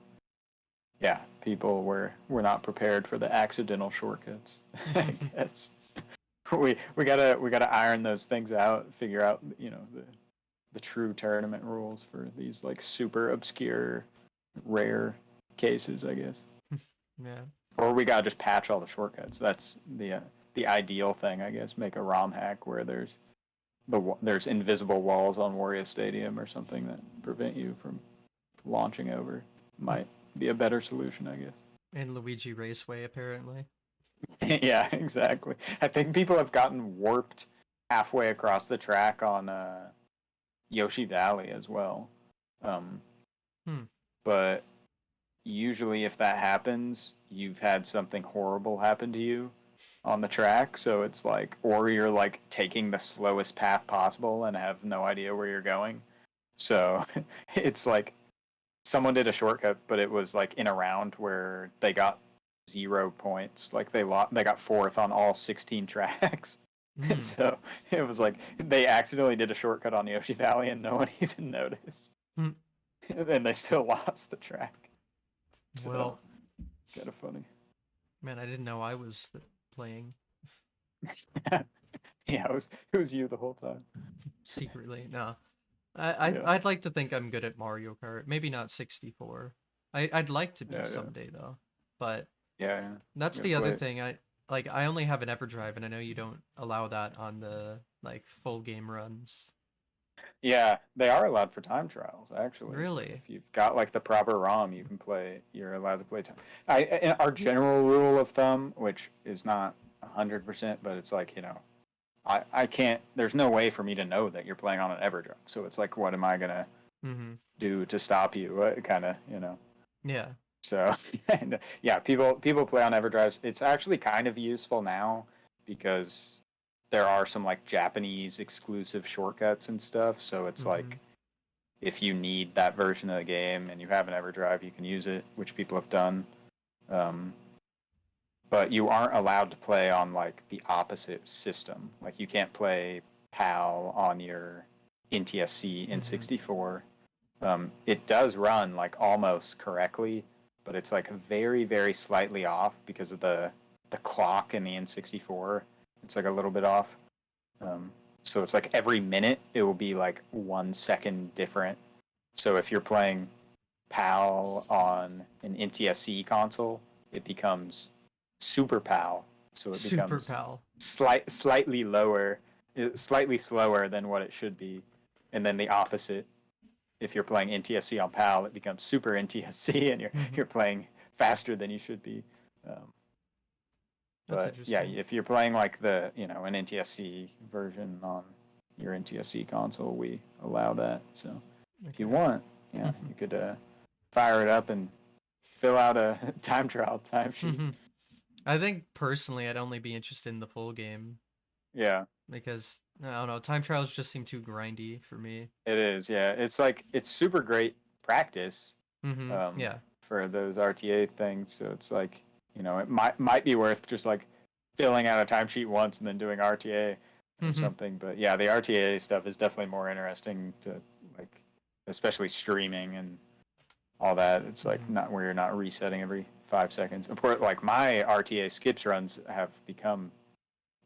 yeah, people were not prepared for the accidental shortcuts. I guess we gotta iron those things out, figure out the true tournament rules for these like super obscure, rare cases, I guess. Yeah. Or we gotta just patch all the shortcuts. That's the ideal thing, I guess. Make a ROM hack where there's invisible walls on Wario Stadium or something that prevent you from launching over. Might be a better solution, I guess. And Luigi Raceway, apparently. Yeah, exactly. I think people have gotten warped halfway across the track on Yoshi Valley as well. Um, but usually, if that happens, you've had something horrible happen to you. on the track, so it's like, or you're like taking the slowest path possible and have no idea where you're going. So it's like someone did a shortcut, but it was like in a round where they got 0 points. Like they got fourth on all 16 tracks. And Mm. so it was like they accidentally did a shortcut on Yoshi Valley and no one even noticed. Mm. And they still lost the track. So Well, kind of funny. man, I didn't know I was playing Yeah, it was you the whole time. secretly. No, Yeah, I'd like to think I'm good at Mario Kart. Maybe not 64. I'd like to be yeah, yeah, someday though. But yeah, yeah. that's You gotta the other play it. thing. I only have an EverDrive, and I know you don't allow that on the like full game runs. Yeah, they are allowed for time trials actually. Really? If you've got like the proper ROM, you can play. You're allowed to play time. Our general rule of thumb, which is not 100%, but it's like I can't. There's no way for me to know that you're playing on an EverDrive. So it's like, what am I gonna Mm-hmm. do to stop you? Kind of, Yeah. So and, yeah, people play on EverDrives. It's actually kind of useful now because there are some like Japanese exclusive shortcuts and stuff. So it's Mm-hmm. like if you need that version of the game and you have an EverDrive, you can use it, which people have done. Um, but you aren't allowed to play on like the opposite system. Like you can't play PAL on your NTSC Mm-hmm. N64. It does run like almost correctly, but it's like very, very slightly off because of the clock in the N64. It's like a little bit off. Um, so it's like every minute it will be like 1 second different. So if you're playing PAL on an NTSC console, it becomes Super PAL. So it Super becomes Pal. slightly slower than what it should be, and then the opposite if you're playing NTSC on PAL, it becomes Super NTSC, and you're Mm-hmm. you're playing faster than you should be. Um, That's but yeah, interesting. if you're playing like the an NTSC version on your NTSC console, we allow that. So if you Okay. want, yeah, you could fire it up and fill out a time trial timesheet. Mm-hmm. I think personally, I'd only be interested in the full game Yeah, because I don't know, time trials just seem too grindy for me. it is. Yeah, it's like it's super great practice Mm-hmm. Yeah. for those RTA things. So it's like it might be worth just like filling out a timesheet once and then doing RTA or Mm-hmm. something. But yeah, the RTA stuff is definitely more interesting to like, especially streaming and all that. It's like Mm-hmm. not where you're not resetting every 5 seconds. Of course, like my RTA skips runs have become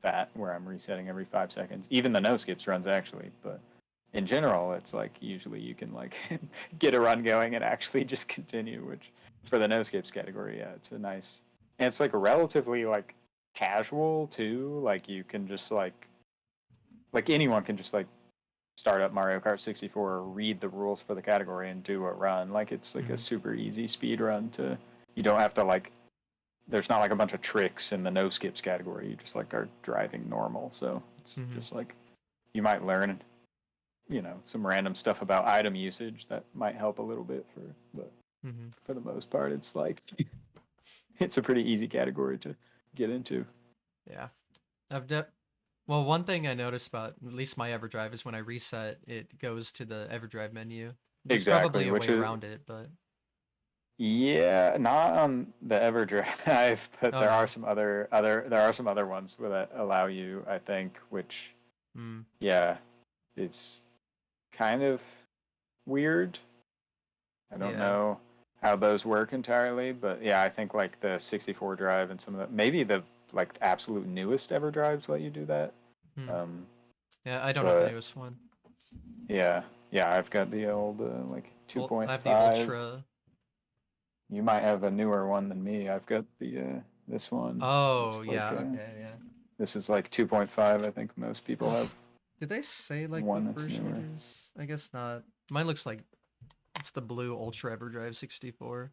that where I'm resetting every 5 seconds. Even the no skips runs actually, but in general, it's like usually you can like get a run going and actually just continue. Which for the no skips category, yeah, it's a nice and it's like relatively like casual too. Like you can just like anyone can just like start up Mario Kart 64, read the rules for the category, and do a run. Like it's like a Mm-hmm. super easy speed run to. You don't have to like. There's not like a bunch of tricks in the no skips category. You just like are driving normal, so it's Mm-hmm. just like you might learn some random stuff about item usage that might help a little bit but Mm-hmm. for the most part it's like it's a pretty easy category to get into. Yeah. I've de- well, one thing I noticed about at least my EverDrive is when I reset, it goes to the EverDrive menu. There's Exactly, probably a which way is around it, but yeah, not on the EverDrive, but oh there are no. some other ones that allow you, I think, which Mm. yeah, it's kind of weird. I don't Yeah. know how those work entirely, but yeah, I think like the 64 drive and some of the maybe the like absolute newest ever drives let you do that. Mm. Um, Yeah, I don't have the but newest one. yeah, yeah, I've got the old like I have the 2.5. Ultra. You might have a newer one than me. I've got the this one. Oh, It's like yeah, okay, yeah. this is like 2.5. I think most people have Did they say like one what that's version newer. it is? I guess not. Mine looks like it's the blue Ultra EverDrive 64.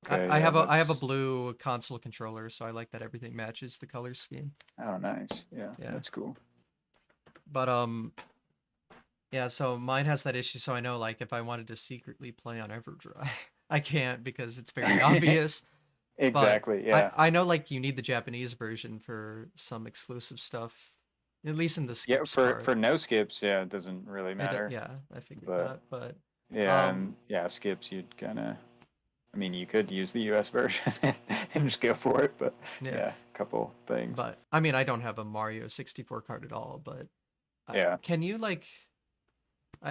Okay, yeah, I have a that's blue console controller, so I like that everything matches the color scheme. oh nice. Yeah, Yeah. that's cool. But yeah, so mine has that issue, so I know like if I wanted to secretly play on EverDrive, I can't because it's very obvious. But Exactly. I Yeah. I know like you need the Japanese version for some exclusive stuff, at least in the Yeah. skips For part. no skips, yeah, it doesn't really matter. Yeah, I figured But that, but yeah, um and yeah, skips you'd kind of. I mean, you could use the U.S. version and just go for it, but yeah, yeah, a couple things. but I mean I don't have a Mario 64 card at all, but Yeah. can you like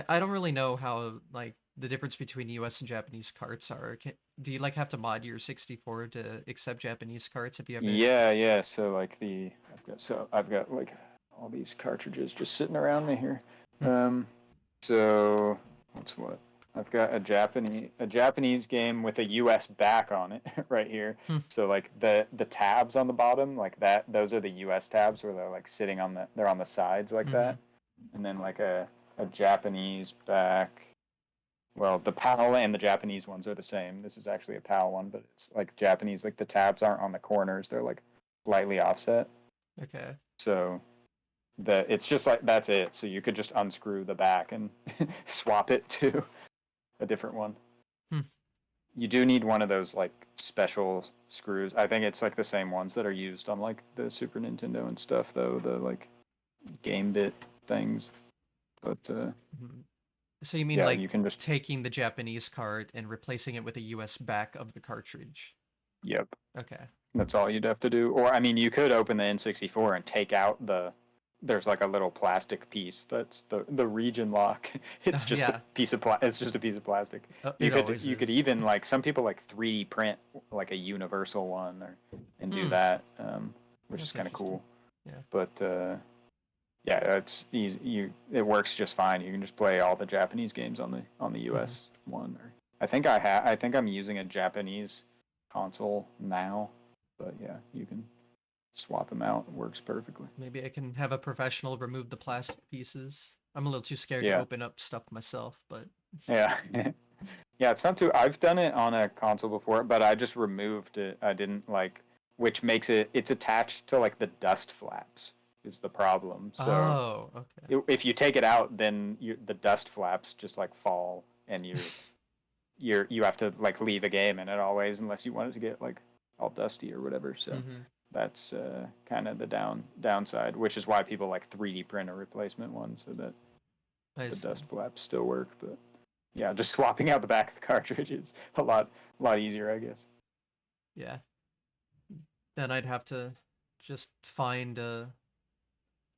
I don't really know how like the difference between US and Japanese carts are. Do you like have to mod your 64 to accept Japanese carts if you have a Yeah, yeah. So like I've got like all these cartridges just sitting around me here. Hmm, Um, so what's what? I've got a Japanese game with a US back on it right here. hmm, So like the tabs on the bottom, like that, those are the US tabs where they're like sitting on they're on the sides like mm-hmm. that. And then like a Japanese back. Well, the PAL and the Japanese ones are the same. This is actually a PAL one, but it's like Japanese. Like the tabs aren't on the corners; they're like slightly offset. Okay. So it's just like that's it. So you could just unscrew the back and swap it to a different one. Hmm. You do need one of those like special screws. I think it's like the same ones that are used on like the Super Nintendo and stuff, though. The like game bit things. But Mhm. So you mean yeah, like you can just taking the Japanese cart and replacing it with a US back of the cartridge? yep. Okay. That's all you'd have to do. Or I mean, you could open the N64 and take out there's like a little plastic piece that's the region lock. It's just a Yeah, piece of it's just a piece of plastic. You it could always you could is. even like some people like 3D print like a universal one and do Hmm, that, which is that's kind of interesting. cool. Yeah. But yeah, it's easy. It works just fine. You can just play all the Japanese games on the US Hmm. one. Or I think I'm using a Japanese console now, but yeah, you can swap them out. It works perfectly. Maybe I can have a professional remove the plastic pieces. I'm a little too scared to Yeah, open up stuff myself, but yeah, yeah. It's not too. I've done it on a console before, but I just removed it. I didn't like, which makes it's attached to like the dust flaps is the problem. So oh, okay. if you take it out, then the dust flaps just like fall, and you have to like leave a game in it always unless you want it to get like all dusty or whatever. So Hmm. that's kind of the downside, which is why people like 3D print a replacement one so that I the see. dust flaps still work. But yeah, just swapping out the back of the cartridge is a lot easier, I guess. Yeah. Then I'd have to just find a,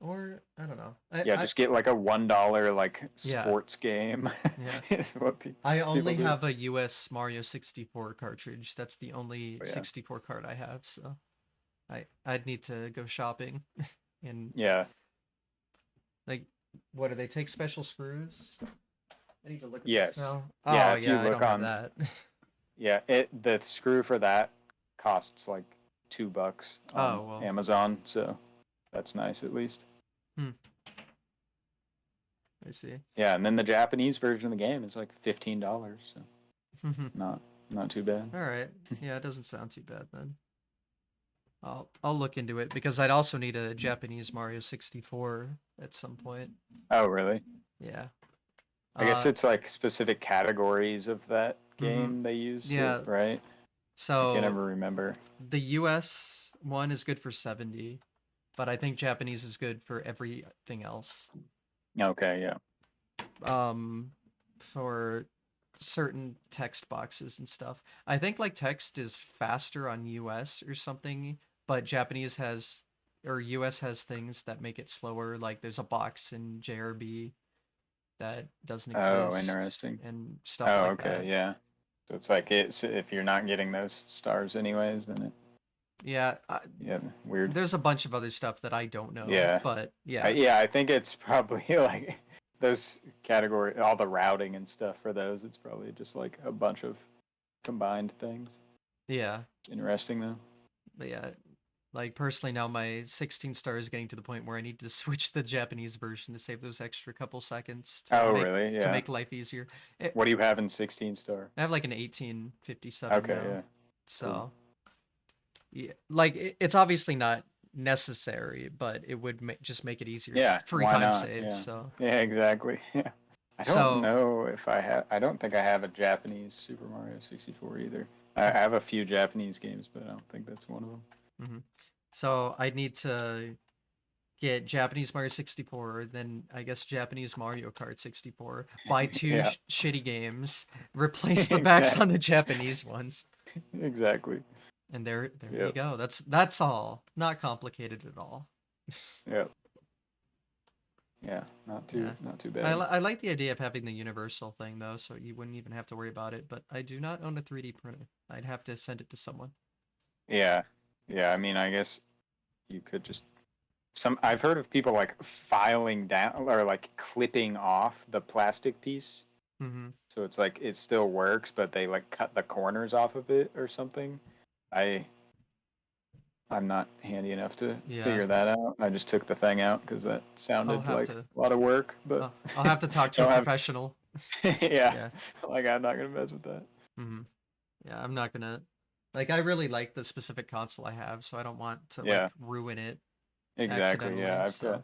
or I don't know. Yeah, just get like a $1 like Yeah, sports game. yeah. Is what I people only do. have a US Mario 64 cartridge. That's the only But yeah, 64 card I have, so I'd need to go shopping and yeah, like what do they take special screws? I need to look at this yes, now. yeah. Oh If you yeah, I look don't have on, that. yeah, the screw for that costs like $2 on Oh well. Amazon, so that's nice at least. Hmm, I see. Yeah, and then the Japanese version of the game is like $15, so not not too bad. All right. Yeah, it doesn't sound too bad then. I'll look into it because I'd also need a Japanese Mario 64 at some point. Oh, really? Yeah. I guess Uh it's like specific categories of that mhm. game they use it, Yeah. right? I can't So ever remember. the US one is good for 70, but I think Japanese is good for everything else. Okay, yeah. Um, for certain text boxes and stuff. I think like text is faster on US or something, but Japanese has or US has things that make it slower. Like there's a box in JRB that doesn't Oh, exist interesting. and stuff Oh, like okay, that. yeah. So it's like if you're not getting those stars anyways, then Yeah, yeah, weird. there's a bunch of other stuff that I don't know, Yeah. but yeah. Yeah, I think it's probably like those category all the routing and stuff for those, it's probably just like a bunch of combined things. Yeah. Interesting though. But yeah, like personally now my 16 star is getting to the point where I need to switch the Japanese version to save those extra couple seconds Oh, really? to Yeah. make life easier. It, What do you have in 16 star? I have like an 1857 Okay, now. yeah. Cool. So, yeah, like it's obviously not necessary, but it would just make it easier. Yeah, Free why time not? saves, Yeah. so. Yeah, exactly. Yeah. I don't So, know if I don't think I have a Japanese Super Mario 64 either. I have a few Japanese games, but I don't think that's one of them. Mm-hmm. So I need to get Japanese Mario 64, then I guess Japanese Mario Kart 64, buy two Yeah. shitty games, replace the backs on Exactly. the Japanese ones, Exactly. and there you Yep. go. That's all. Not complicated at all. Yep. Yeah. Not Yeah. too bad. I like the idea of having the universal thing though, so you wouldn't even have to worry about it, but I do not own a 3D printer. I'd have to send it to someone. Yeah. Yeah. I mean, I guess you could just I've heard of people like filing down or like clipping off the plastic piece. Mm-hmm. So it's like it still works, but they like cut the corners off of it or something. I I'm not handy enough to Yeah. figure that out. I just took the thing out because that I'll sounded have like to a lot of work. But I'll have to talk to a don't have. professional. Yeah, Yeah. like I'm not gonna mess with that. Mm-hmm. Yeah, I'm not gonna like I really like the specific console I have, so I don't want to like Yeah, ruin it exactly. accidentally. Yeah, I've got So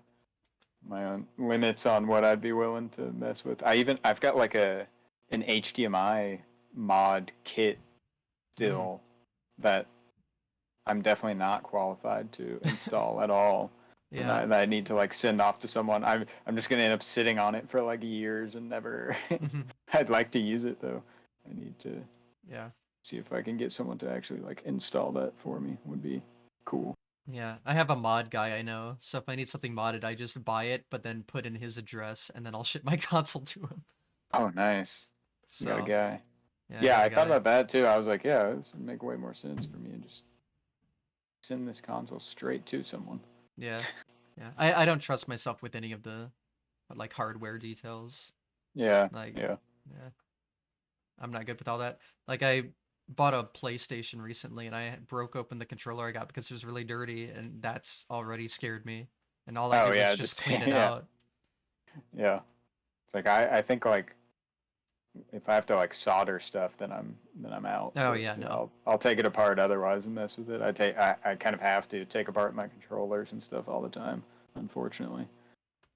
my own limits on what I'd be willing to mess with. I've got like an HDMI mod kit mm, still that I'm definitely not qualified to install at all. yeah. That I need to like send off to someone. I'm just gonna end up sitting on it for like years and never. Mhm. I'd like to use it though. I need to Yeah. see if I can get someone to actually like install that for me. Would be cool. Yeah. I have a mod guy I know, so if I need something modded, I just buy it, but then put in his address, and then I'll ship my console to him. Oh, nice. You got a So guy. yeah, I Yeah, got a I thought guy. about that too. I was like, yeah, this would make way more sense for me and just send this console straight to someone. Yeah. Yeah. I don't trust myself with any of the like hardware details. Yeah, Like yeah. yeah. I'm not good with all that. Like I bought a PlayStation recently and I broke open the controller I got because it was really dirty and that's already scared me. And all I Oh did was yeah, just just clean it yeah, out. yeah. It's like I think like if I have to like solder stuff, then I'm out. Oh But yeah, yeah, no. I'll take it apart otherwise and mess with it. I kind of have to take apart my controllers and stuff all the time, unfortunately.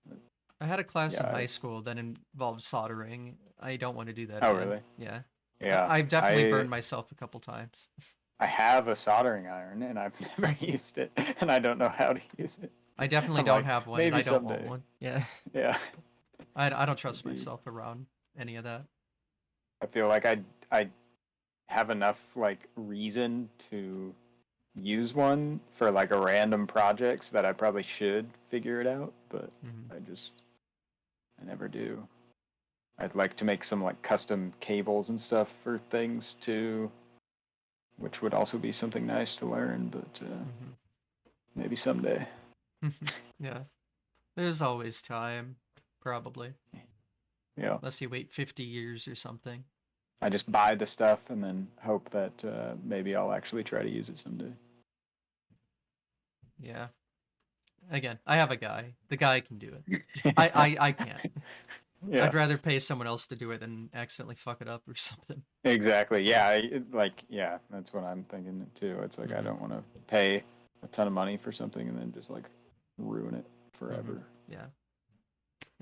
But, I had a class yeah. in high school that involved soldering. I don't want to do that Oh again. really? Yeah. Yeah. I've definitely burned myself a couple times. I have a soldering iron and I've never used it and I don't know how to use it. I definitely I'm don't like have one and maybe I don't want someday. one. Yeah. Yeah. I don't That'd trust be. myself around any of that. I feel like I have enough like reason to use one for like a random projects that I probably should figure it out, but Hmm. I never do. I'd like to make some like custom cables and stuff for things too, which would also be something nice to learn, but Hmm. maybe someday. Yeah. There's always time, probably. Yeah, Unless you wait 50 years or something. I just buy the stuff and then hope that maybe I'll actually try to use it someday. Yeah. Again, I have a guy. The guy can do it. I can't. Yeah, I'd rather pay someone else to do it than accidentally fuck it up or something. exactly. So, Yeah, yeah, that's what I'm thinking too. It's like I hmm don't want to pay a ton of money for something and then just like ruin it hmm forever. yeah.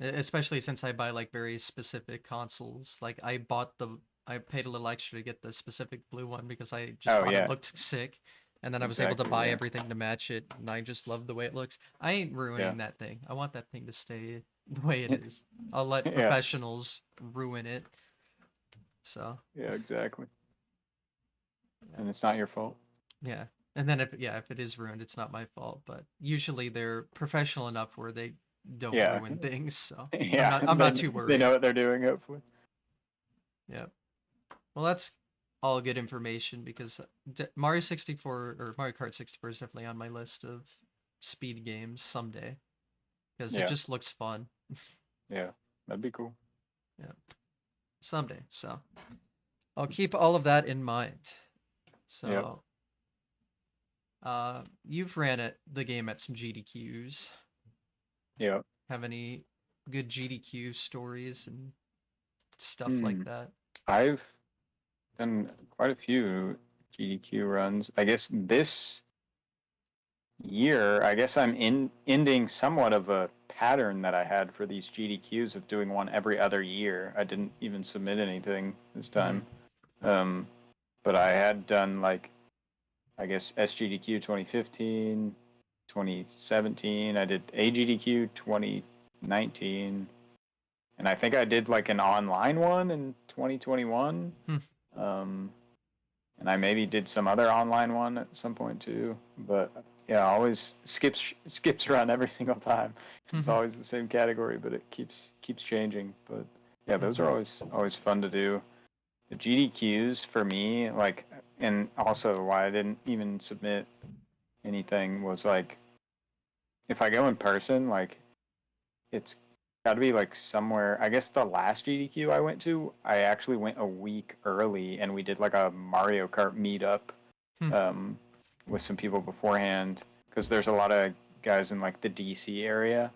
Especially since I buy like very specific consoles. Like I paid a little extra to get the specific blue one because I just Oh thought it yeah, looked sick. And then I was able to exactly. buy Yeah, everything to match it, and I just love the way it looks. I ain't yeah, ruining that thing. I want that thing to stay the way it is. I'll let yeah, professionals ruin it. So, yeah, exactly. yeah. And it's not your fault. Yeah. And then if it is ruined, it's not my fault, but usually they're professional enough where they don't Yeah, ruin things, so yeah. I'm not too They worried. know what they're doing. Hopefully. Yeah. Well, that's all good information because Mario 64 or Mario Kart 64 is definitely on my list of speed games someday because it Yeah, just looks fun. yeah. That'd be cool. Yeah. Someday. So, I'll keep all of that in mind. Yep. So, you've ran the game at some GDQs. Yep. Have any good GDQ stories and stuff like Hmm. that? I've done quite a few GDQ runs. I guess this year, I guess I'm ending somewhat of a pattern that I had for these GDQs of doing one every other year. I didn't even submit anything this Mm-hmm. time. Um, but I had done like, I guess SGDQ 2015, 2017. I did AGDQ 2019, and I think I did like an online one in 2021. Um, and I maybe did some other online one at some point too. But yeah, always skips run every single time. It's always the same category, but it keeps changing. But yeah, those are always fun to do. The GDQs for me, like, and also why I didn't even submit anything was like, if I go in person, like, it's got to be like somewhere. I guess the last GDQ I went to, I actually went a week early, and we did like a Mario Kart meetup um, with some people beforehand, because there's a lot of guys in like the DC area,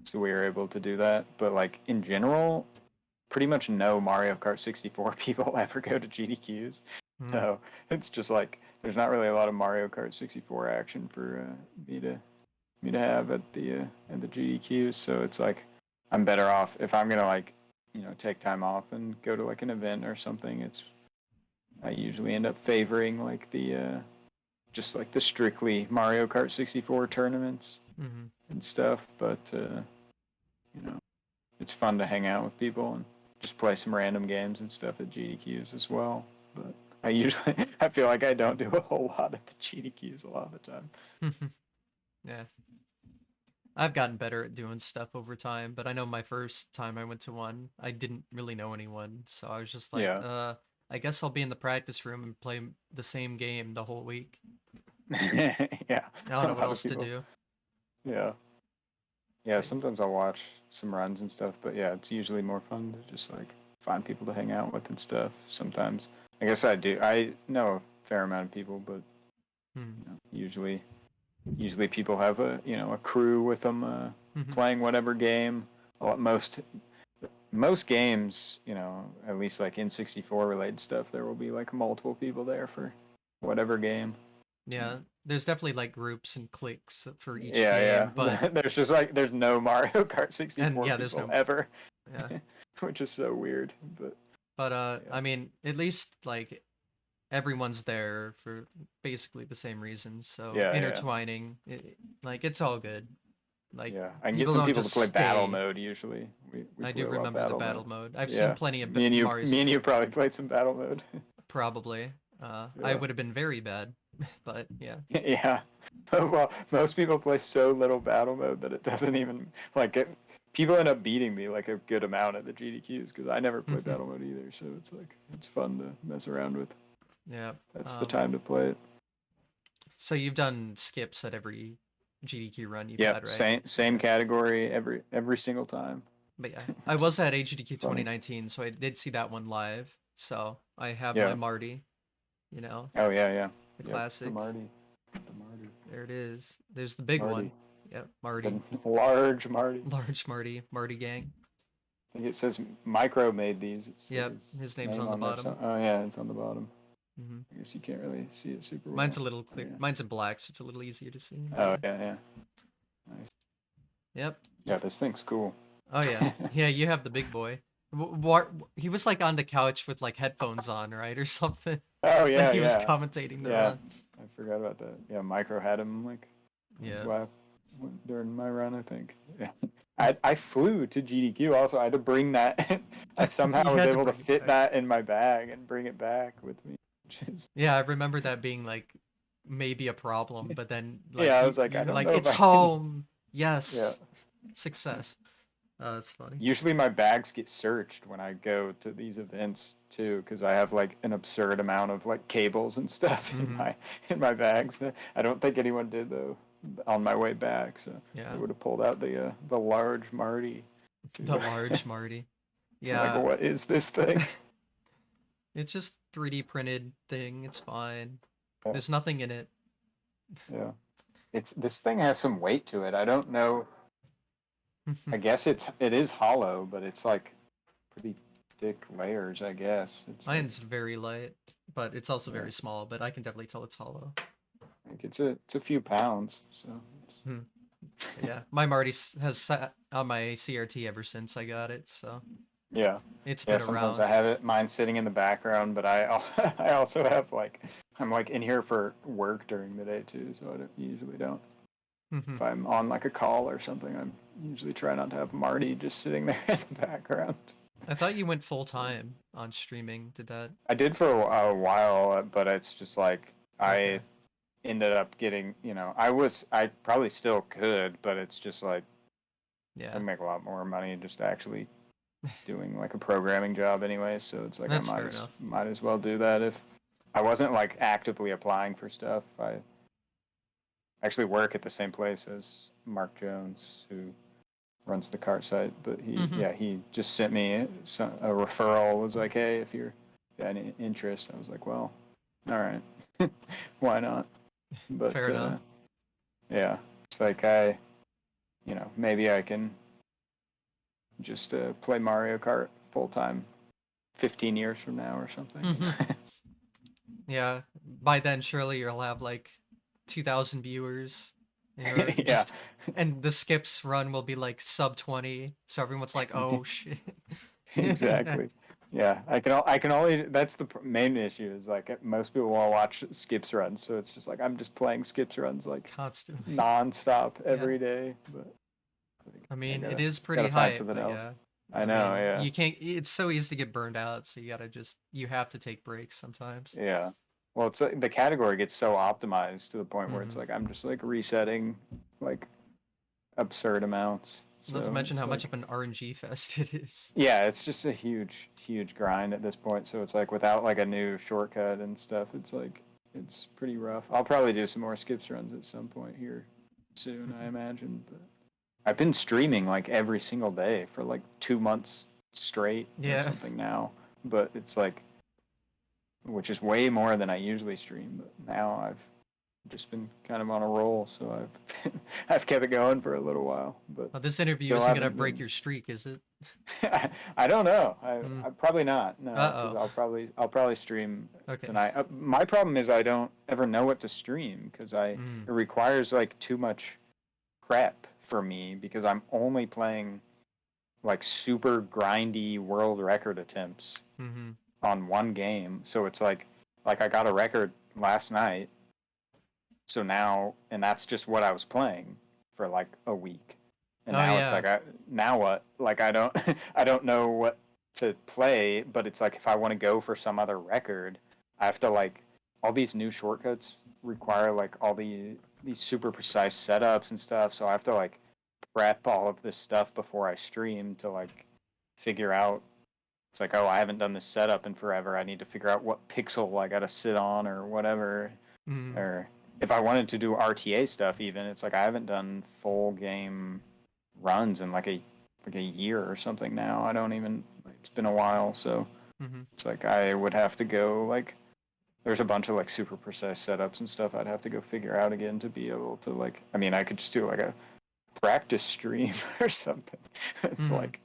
so we were able to do that. But like in general, pretty much no Mario Kart 64 people ever go to GDQs, so it's just like there's not really a lot of Mario Kart 64 action for me to have at the GDQs. So it's like I'm better off if I'm gonna like take time off and go to like an event or something. I usually end up favoring like the just like the strictly Mario Kart 64 tournaments and stuff. But it's fun to hang out with people and just play some random games and stuff at GDQs as well. But I feel like I don't do a whole lot at the GDQs a lot of the time. Yeah. I've gotten better at doing stuff over time, but I know my first time I went to one, I didn't really know anyone, so I was just like, Yeah. I guess I'll be in the practice room and play the same game the whole week. Yeah. I don't know what else to do. Yeah. Yeah, sometimes I'll watch some runs and stuff, but yeah, it's usually more fun to just like find people to hang out with and stuff. Sometimes, I guess I do. I know a fair amount of people, but usually people have a crew with them playing whatever game. Most games, at least like N64 related stuff, there will be like multiple people there for whatever game. Yeah, there's definitely like groups and cliques for each Yeah, game, but there's no Mario Kart 64 yeah, there's people no ever. yeah. Which is so weird, But yeah. I mean, at least like everyone's there for basically the same reasons, so Yeah. intertwining, like it's all good. Like Yeah, I can get people some don't people to just play battle stay. mode usually. We I play do a lot of remember the battle battle mode. mode. I've seen Yeah, plenty of me and Mario's. you probably played some battle mode. Probably. I Yeah. would have been very bad, but yeah. Yeah. Well, most people play so little battle mode that it doesn't even like it. People end up beating me like a good amount at the GDQs because I never play battle mode either. So it's like it's fun to mess around with. Yeah. That's the time to play it. So you've done skips at every GDQ run you've Yep, had, right? same category every single time. But yeah, I was at AGDQ Funny. 2019, so I did see that one live. So I have Yeah. my Marty, Oh yeah. the classic. The Marty. There it is. There's the big one. Yep, Marty. The large Marty. Large Marty gang. I think it says Micro made these. Yep, his name's on the bottom. Oh yeah, it's on the bottom. Mm-hmm. I guess you can't really see it super well. Mine's a little clear. Yeah. Mine's in black, so it's a little easier to see. Oh yeah. Nice. Yep. Yeah, this thing's cool. Oh yeah, yeah. You have the big boy. He was like on the couch with like headphones on, right, or something. Oh yeah, he was commentating the run. I forgot about that. Yeah, Micro had him like his lap during my run, I think. Yeah. I flew to GDQ also. I had to bring that. I somehow was able to fit that in my bag and bring it back with me. Yeah, I remember that being like maybe a problem, but then like I was like, I don't know it's home. Yes. Yeah. Success. Oh, that's funny. Usually my bags get searched when I go to these events too, because I have like an absurd amount of like cables and stuff in my bags. I don't think anyone did though on my way back, so I would have pulled out the large Marty. The large Marty. Yeah. Like, what is this thing? It's just 3D printed thing. It's fine. Yeah. There's nothing in it. Yeah. This thing has some weight to it. I don't know. I guess it is hollow, but it's like pretty thick layers, I guess. Mine's very light, but it's also very small, but I can definitely tell it's hollow. Like it's a few pounds, so yeah. My Marty has sat on my CRT ever since I got it, so Yeah. It's Yeah, been sometimes I around. have mine sitting in the background, but I also have like I'm like in here for work during the day too, so usually don't. Hmm. If I'm on like a call or something, I'm usually try not to have Marty just sitting there in the background. I thought you went full time on streaming. Did that? I did for a while, but it's just like Okay. I ended up getting, I probably still could, but it's just like I Yeah. make a lot more money just actually doing like a programming job anyway. So it's like I That's fair enough. might as well do that if I wasn't like actively applying for stuff. I actually work at the same place as Mark Jones, who runs the cart site, but Hmm. he just sent me a referral. Was like, hey, if you're got any interest, I was like, well, all right, why not? But Fair enough. yeah, it's like maybe I can just play Mario Kart full time 15 years from now or something. Hmm. Yeah. By then, surely you'll have like 2,000 viewers. Yeah, Just and the skips run will be like sub 20, so everyone's like, "Oh shit." exactly. Yeah, I can only. That's the main issue is like most people want to watch skips runs, so it's just like I'm just playing skips runs like Constantly. nonstop Yeah. every day. But like, I I mean, it gotta is pretty gotta find hype, something but else. yeah. I I know. mean, Yeah, you can't. It's so easy to get burned out, so you have to take breaks sometimes. yeah. Well, it's like the category gets so optimized to the point where it's Hmm. like I'm just like resetting like absurd amounts. Not to So mention it's how much like of an RNG fest it is. yeah, it's just a huge grind at this point. So it's like without like a new shortcut and stuff, it's like it's pretty rough. I'll probably do some more skips runs at some point here soon, I Mhm. imagine. But I've been streaming like every single day for like 2 months straight or Yeah. something now. But it's like, which is way more than I usually stream. But now I've just been kind of on a roll, so I've I've kept it going for a little while, but Well, this interview still isn't gonna haven't break been. your streak, is it? I don't know. Mm. I probably not. No, because Uh-oh. I'll probably stream Okay. tonight. My problem is I don't ever know what to stream because it Mm. requires like too much prep for me because I'm only playing like super grindy world record attempts Mm-hmm. on one game. So it's like I got a record last night. So now and that's just what I was playing for like a week. And Oh now it's yeah. like now what? Like I don't I don't know what to play, but it's like if I want to go for some other record, I have to like all these new shortcuts require like all these super precise setups and stuff, so I have to like prep all of this stuff before I stream to like figure out it's like, oh, I haven't done this setup in forever. I need to figure out what pixel I got to sit on or whatever. Mm. Or if I wanted to do RTA stuff, even it's like I haven't done full game runs in like a year or something now. I don't even. It's been a while, so Mm-hmm. it's like I would have to go like. There's a bunch of like super precise setups and stuff I'd have to go figure out again to be able to like. I mean, I could just do like a practice stream or something. It's Mm-hmm. like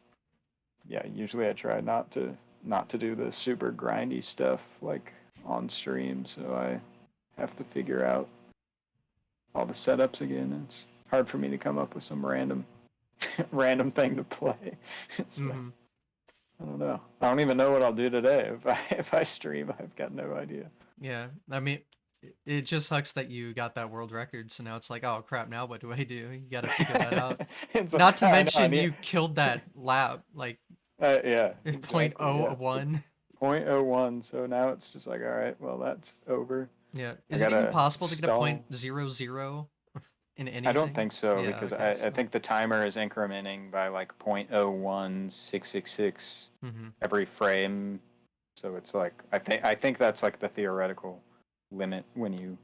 yeah, usually I try not to do the super grindy stuff like on stream, so I have to figure out all the setups again. It's hard for me to come up with some random thing to play. It's like Mm-hmm. I don't know. I don't even know what I'll do today if I stream. I've got no idea. Yeah. I mean, it just sucks that you got that world record, so now it's like, oh crap, now what do I do? You gotta figure that out. It's Not to I know I mention need you killed that lab like yeah, point exactly. oh Yeah. one. 0.01. So now it's just like all right, well that's over. Yeah. I Is it even gotta possible to get a stall. point zero zero in I don't anything? think so Yeah, because okay, I so think the timer is incrementing by like 0.01666 mm-hmm. every frame. So it's like I think that's like the theoretical limit when you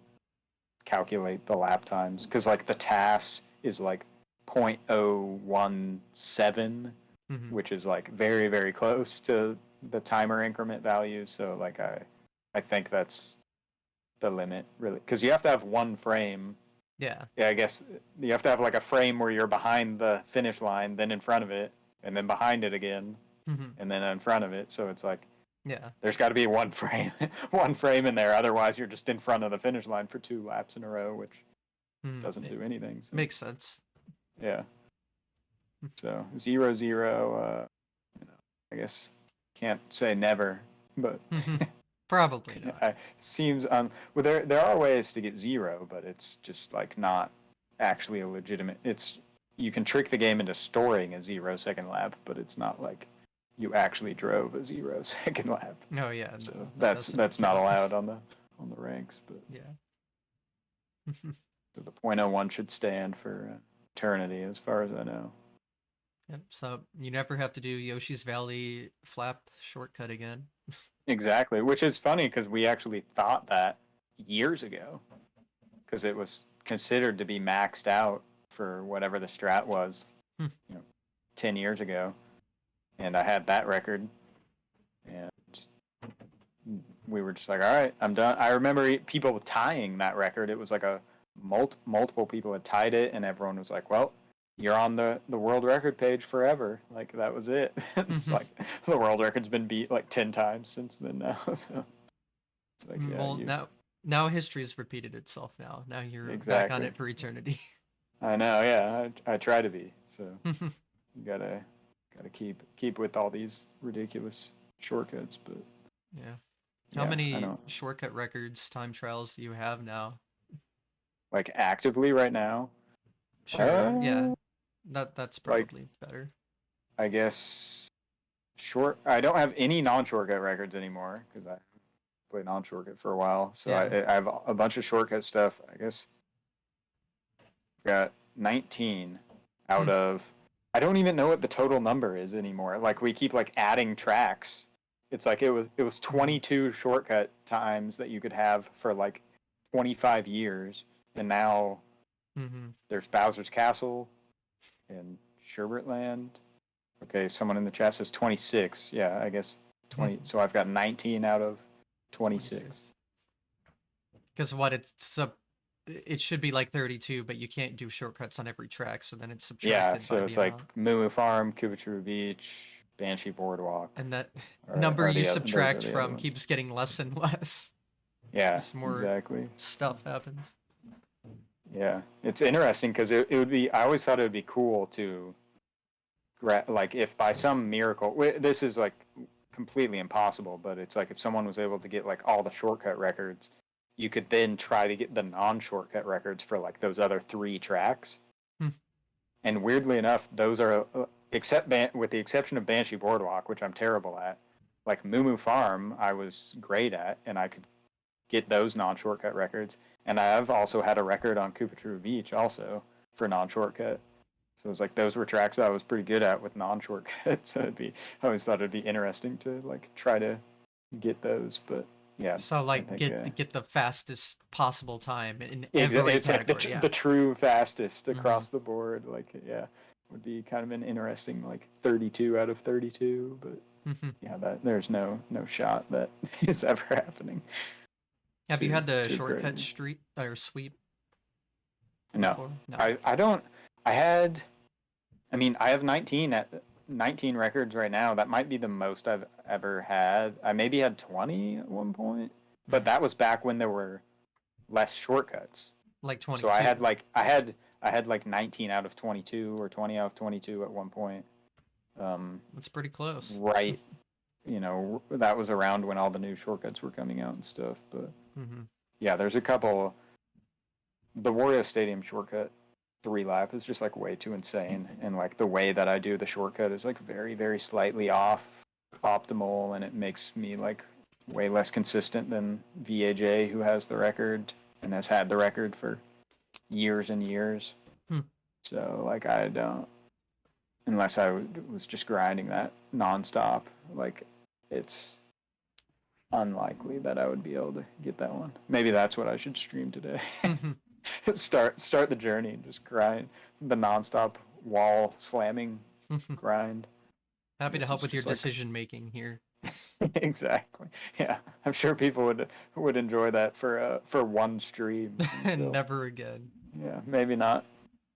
calculate the lap times because like the TAS is like 0.017, Mm-hmm. which is like very close to the timer increment value. So like I think that's the limit really because you have to have one frame. Yeah. Yeah, I guess you have to have like a frame where you're behind the finish line, then in front of it, and then behind it again, Mm-hmm. and then in front of it. So it's like Yeah. there's got to be one frame, one frame in there. Otherwise, you're just in front of the finish line for 2 laps in a row, which Mm-hmm. doesn't It do anything. So makes sense. yeah, so 0-0. I guess can't say never, but Probably not. it seems well there are ways to get 0, but it's just like not actually a legitimate. It's you can trick the game into storing a 0-second lap, but it's not like you actually drove a 0-second lap. Oh yeah, So that that's doesn't not count. allowed on the ranks. But Yeah. so the .01 should stand for eternity, as far as I know. Yep. So you never have to do Yoshi's Valley flap shortcut again. Exactly, which is funny because we actually thought that years ago, because it was considered to be maxed out for whatever the strat was, Hmm. 10 years ago, and I had that record, and we were just like, all right, I'm done. I remember people tying that record. It was like a multiple people had tied it, and everyone was like, well, you're on the world record page forever. Like that was it. It's like the world record's been beat like 10 times since then now. So it's like, yeah, Well, you now history's repeated itself. Now you're back on exactly. it for eternity. I know, yeah. I try to be. So you gotta keep with all these ridiculous shortcuts, but Yeah. How yeah, I many don't shortcut records, time trials do you have now? like actively right now. Sure. Yeah. That's Like probably better. I guess I don't have any non-shortcut records anymore because I played non-shortcut for a while. So Yeah. I have a bunch of shortcut stuff. I guess got 19 out of. I don't even know what the total number is anymore. Like we keep like adding tracks. It's like it was 22 shortcut times that you could have for like 25 years, and now there's Bowser's Castle and Sherbert Land. Okay, someone in the chat says 26. Yeah, I guess 20. So I've got 19 out of 26. Because it should be like 32, but you can't do shortcuts on every track, so then it's Yeah, subtracted by so the it's like amount. Moo Moo Farm, Kubaturu Beach, Banshee Boardwalk. And that number you Those are subtract the other from ones. keeps getting less and less Yeah, as more exactly. stuff happens. Yeah, it's interesting because it would be. I always thought it would be cool to, like, if by some miracle, this is like completely impossible, but it's like if someone was able to get like all the shortcut records, you could then try to get the non-shortcut records for like those other 3 tracks. And weirdly enough, those are with the exception of Banshee Boardwalk, which I'm terrible at. Like Moo Moo Farm, I was great at, and I could get those non-shortcut records. And I've also had a record on Kubaturu Beach also for non-shortcut. So it was like those were tracks I was pretty good at with non-shortcut. So I always thought it'd be interesting to like try to get those. But yeah, So I like think get the fastest possible time in every it's like category. Yeah. the true fastest across the board. Like yeah, would be kind of an interesting like 32 out of 32. But yeah, there's no shot that is ever happening. Have you had the Too shortcut crazy. street or sweep No, before? No. I don't. I had. I mean, I have 19 records right now. That might be the most I've ever had. I maybe had 20 at one point, but that was back when there were less shortcuts. Like So 22. I had like 19 out of 22 or 20 out of 22 at one point. That's pretty close. Right, that was around when all the new shortcuts were coming out and stuff. But yeah, there's a couple. The Wario Stadium shortcut 3 lap is just like way too insane, and like the way that I do the shortcut is like very very slightly off optimal, and it makes me like way less consistent than VAJ, who has the record and has had the record for years and years. So like I don't, unless I was just grinding that nonstop, like it's unlikely that I would be able to get that one. Maybe that's what I should stream today. start the journey and just grind the nonstop wall slamming grind. Happy to help with your decision making here. Exactly. Yeah, I'm sure people would enjoy that for one stream. Never again. Yeah, maybe not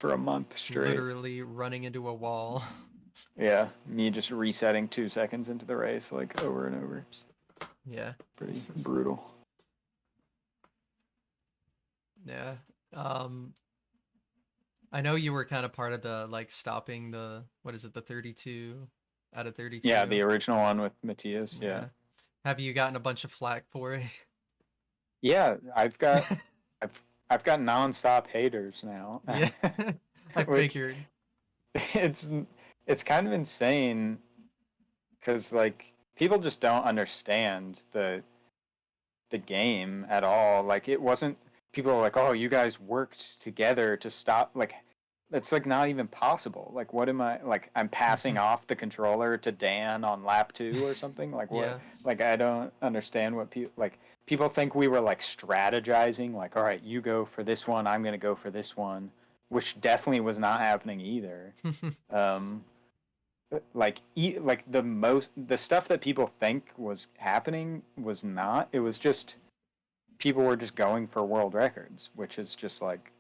for a month straight. Literally running into a wall. Yeah, me just resetting 2 seconds into the race like over and over. Yeah. Pretty brutal. Yeah. I know you were kind of part of the like stopping the, what is it, the 32 out of 32. Yeah, the original one with Matthias. Yeah. Yeah. Have you gotten a bunch of flack for it? Yeah, I've got nonstop haters now, Yeah, I which figured. it's it's kind of insane because like people just don't understand the game at all. Like it wasn't people are like, "Oh, you guys worked together to stop." Like it's like not even possible. Like what am I like? I'm passing off the controller to Dan on lap 2 or something. Like what? Yeah. Like I don't understand what people like. People think we were like strategizing. Like, all right, you go for this one. I'm gonna go for this one, which definitely was not happening either. Um, like the stuff that people think was happening was not. It was just people were just going for world records, which is just like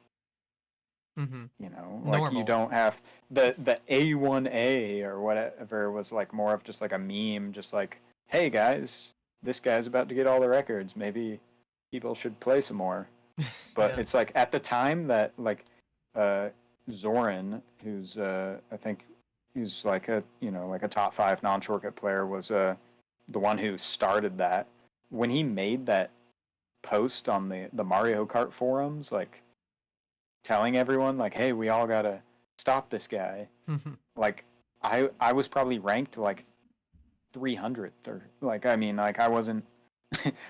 like you Normal. don't have the A1A or whatever was like more of just like a meme, just like, hey guys, this guy's about to get all the records. Maybe people should play some more. But Yeah. it's like at the time that like uh Zoran, who's I think who's like a like a top 5 non-shortcut player, was the one who started that. When he made that post on the Mario Kart forums, like telling everyone like, "Hey, we all gotta stop this guy." Like, I was probably ranked like 300th or like I mean like I wasn't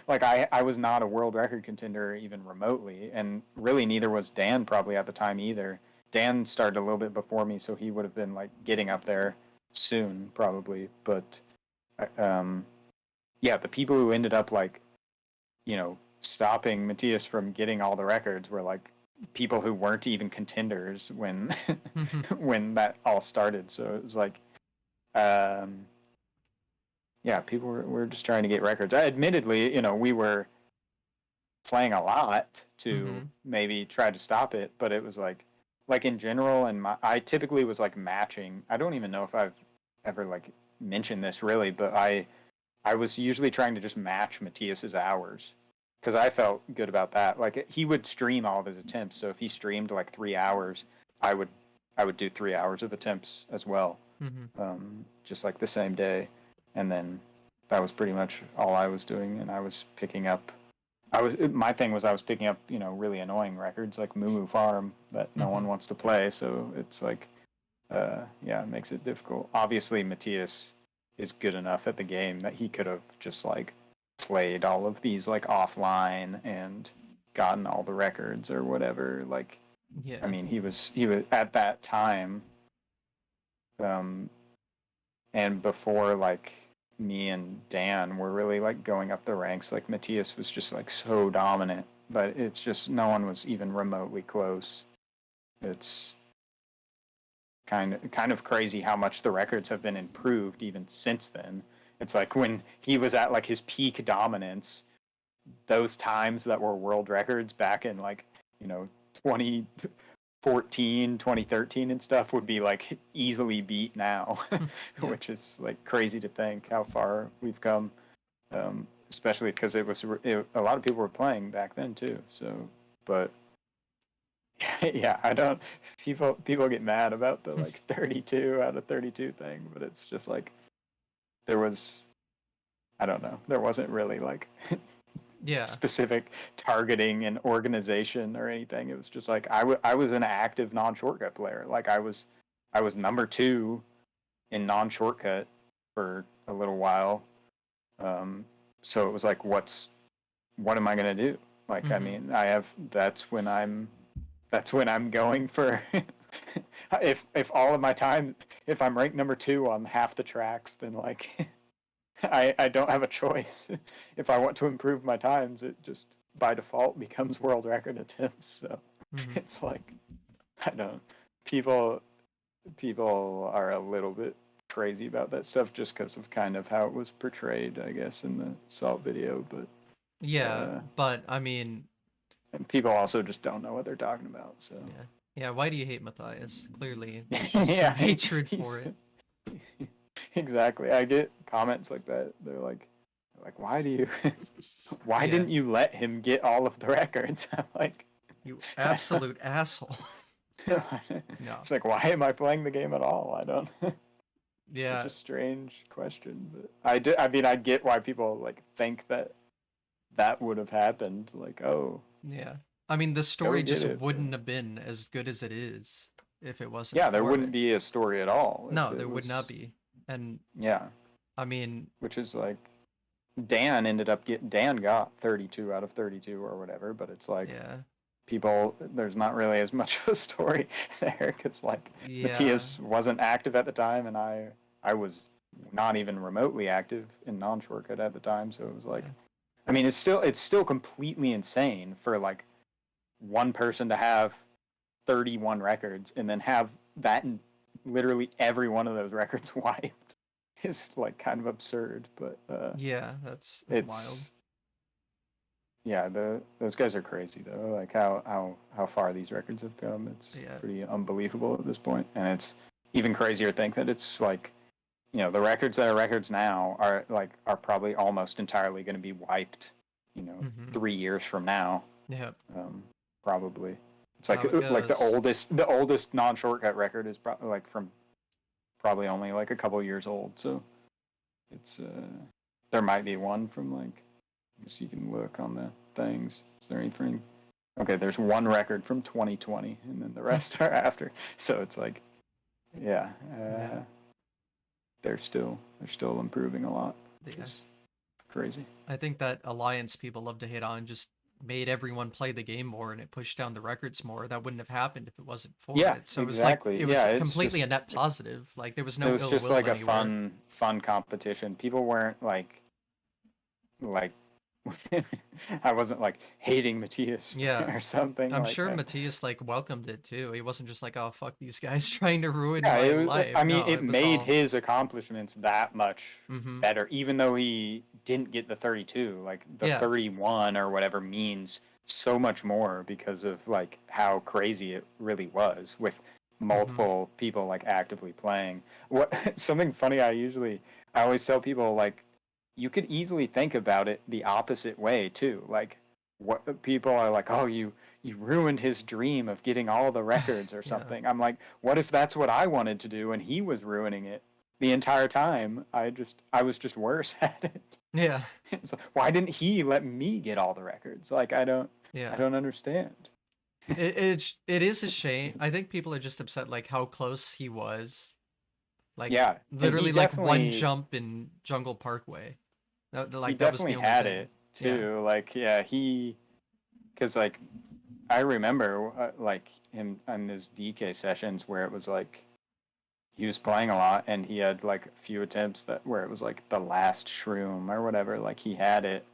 like I was not a world record contender even remotely, and really neither was Dan probably at the time either. Dan started a little bit before me, so he would have been like getting up there soon probably, but um yeah, the people who ended up like stopping Matthias from getting all the records were like people who weren't even contenders when when that all started. So it was like, um, yeah, people were just trying to get records. Admittedly, we were playing a lot to maybe try to stop it, but it was like in general, and I typically was like matching. I don't even know if I've ever like mentioned this really, but I was usually trying to just match Matthias's hours because I felt good about that. Like he would stream all of his attempts, so if he streamed like 3 hours, I would I would do 3 hours of attempts as well, just like the same day, and then that was pretty much all I was doing, and I was picking up. My thing was I was picking up really annoying records like Moo Moo Farm that no one wants to play, so it's like yeah, it makes it difficult. Obviously, Matthias is good enough at the game that he could have just like played all of these like offline and gotten all the records or whatever. Like, I Yeah. mean, he was at that time, um, and before like me and Dan were really like going up the ranks. Like Matthias was just like so dominant, but it's just no one was even remotely close. It's kind of crazy how much the records have been improved even since then. It's like when he was at like his peak dominance, those times that were world records back in like, 2014, 2013 and stuff would be like easily beat now, Yeah. which is like crazy to think how far we've come. Especially because a lot of people were playing back then too. So, but yeah, I don't. People get mad about the like 32 out of 32 thing, but it's just like there was. I don't know. There wasn't really like Yeah. specific targeting and organization or anything. It was just like I was an active non-shortcut player. Like I was number 2 in non-shortcut for a little while. So it was like, what am I gonna do? Like, I mean, that's when I'm going for if all of my time, if I'm ranked number 2 on half the tracks, then like I don't have a choice. If I want to improve my times, it just by default becomes world record attempts. So it's like I don't people people are a little bit crazy about that stuff just because of kind of how it was portrayed, I guess, in the Salt video. But Yeah, but I mean, and people also just don't know what they're talking about. So yeah. Yeah, why do you hate Matthias? Clearly, there's just some yeah, hatred for he's it. exactly. I get comments like that. They're like, why do you, why Yeah, didn't you let him get all of the records? I'm like, you absolute asshole. No. it's like, why am I playing the game at all? I don't. such Yeah, a strange question, but I mean, I get why people like think that that would have happened. Like, oh, yeah. I mean, the go story get just it. But wouldn't have been as good as it is if it wasn't yeah, there for wouldn't it. be a story at all if No, it there would not was. be. And Yeah, I mean, which is like Dan got 32 out of 32 or whatever, but it's like yeah, people there's not really as much of a story there because like yeah, Matthias wasn't active at the time and I was not even remotely active in non-shortcut at the time, so it was like yeah, I mean it's still completely insane for like one person to have 31 records and then have that in literally every one of those records wiped. It's like kind of absurd, but yeah. That's wild. it's yeah, those guys are crazy though. Like how far these records have come, it's Yeah. pretty unbelievable at this point. And it's even crazier to think that it's like, the records that are records now are probably almost entirely going to be wiped, Mm-hmm. 3 years from now, Yeah. um, probably. It's That's how it like goes. the oldest non-shortcut record is probably like from probably only like a couple years old. So it's there might be one from like I guess you can look on the things. Is there anything? Okay, there's one record from 2020, and then the rest are after. So it's like, yeah, Yeah. they're still improving a lot, which Yeah. is crazy. I think that Alliance people love to hit on just made everyone play the game more and it pushed down the records more. That wouldn't have happened if it wasn't for Yeah, it. So exactly. it was Yeah, it's completely a just net positive. Like there was it no was ill just will like a anywhere. fun competition. People weren't like I wasn't like hating Matthias Yeah. or something I'm like sure Matthias like welcomed it too. He wasn't just like, "Oh fuck these guys trying to ruin yeah, my it was. life." I mean, No, it it was made all his accomplishments that much mm-hmm. better, even though he didn't get the 32. Like the Yeah. 31 or whatever means so much more because of like how crazy it really was with Mm-hmm. multiple people like actively playing. What something funny I always tell people like you could easily think about it the opposite way too. Like what people are like, oh, you ruined his dream of getting all the records or Yeah. something. I'm like, what if that's what I wanted to do and he was ruining it the entire time? I was just worse at it. Yeah. It's like, why didn't he let me get all the records? Like I Yeah. don't understand. It is a It's shame. just, I think people are just upset like how close he was. Like yeah, and literally like one jump in Jungle Parkway. he That was the definitely only had thing. it Yeah. too. Like yeah, he because like I remember like him on his DK sessions where it was like he was playing a lot and he had like a few attempts that where it was like the last shroom or whatever, like he had it.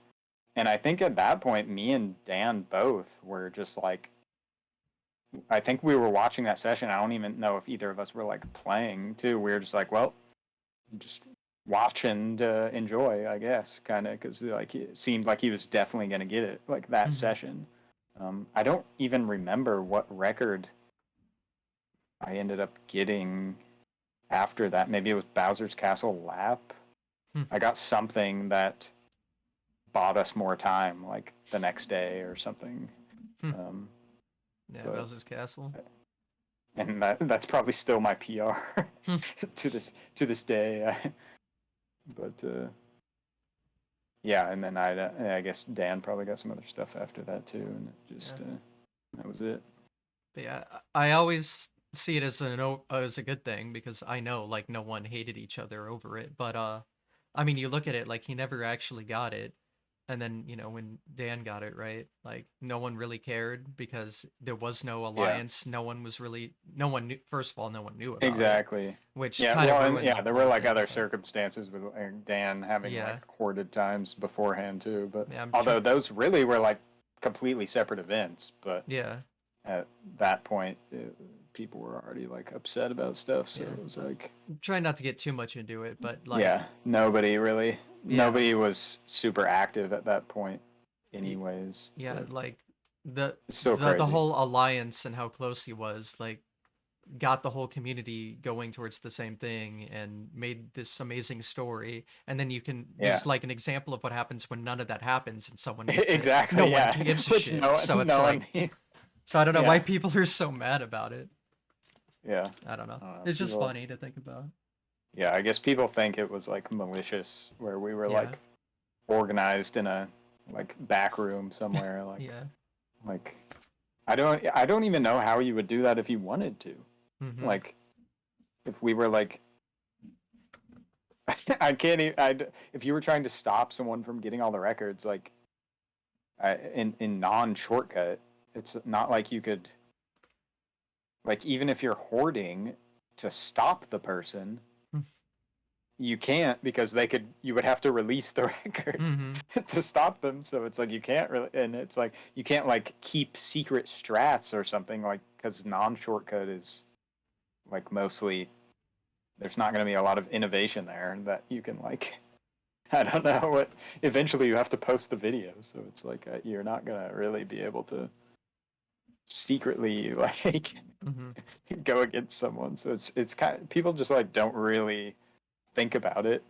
And I think at that point me and Dan both were just like I think we were watching that session. I don't even know if either of us were like playing too. We were just like, well, just watch and enjoy, I guess, kind of, because like it seemed like he was definitely going to get it like that Hmm. session. I don't even remember what record I ended up getting after that. Maybe it was Bowser's Castle Lap. Hmm. I got something that bought us more time, like the next day or something. Hmm. Um, Yeah, but Bowser's Castle. and that's probably still my PR Hmm. to this day. But yeah, and then I guess Dan probably got some other stuff after that too, and it just Yeah. that was it. But yeah, I always see it as as a good thing because I know like no one hated each other over it. But I mean, you look at it like he never actually got it, and then when Dan got it, right, like no one really cared because there was no Yeah, alliance. No one knew. First of all, no one knew about it, exactly. which Yeah, kind of well, and ruined the yeah, there were whole like thing. other But circumstances with Dan having yeah, like hoarded times beforehand too. But yeah, I'm although trying. those really were like completely separate events, but Yeah, at that point, people were already like upset about stuff, so yeah. it was like I'm trying not to get too much into it, but like, yeah, yeah, nobody was super active at that point, y- anyways. yeah, But like the it's still the crazy. whole alliance and how close he was, like got the whole community going towards the same thing and made this amazing story. And then Yeah, there's like an example of what happens when none of that happens and someone gets it. No exactly. one Yeah, gives a which shit. So it's no one. like, so I don't know why Yeah, people are so mad about it. yeah. I don't know. I don't know. It's just People. funny to think about. Yeah, I guess people think it was like malicious, where we were Yeah. like organized in a like back room somewhere. Yeah. Like I don't even know how you would do that if you wanted to. Mm-hmm. Like if we were like I can't even, if you were trying to stop someone from getting all the records, like in non shortcut, it's not like you could, like, even if you're hoarding to stop the person, you can't, because you would have to release the record Mm-hmm. to stop them. So it's like you can't really, and it's like you can't like keep secret strats or something, like, because non shortcut is like mostly, there's not going to be a lot of innovation there that you can like I don't know what. Eventually, you have to post the video, so it's like you're not gonna really be able to secretly like Mm-hmm. go against someone. So it's kind of, people just like don't really think about it.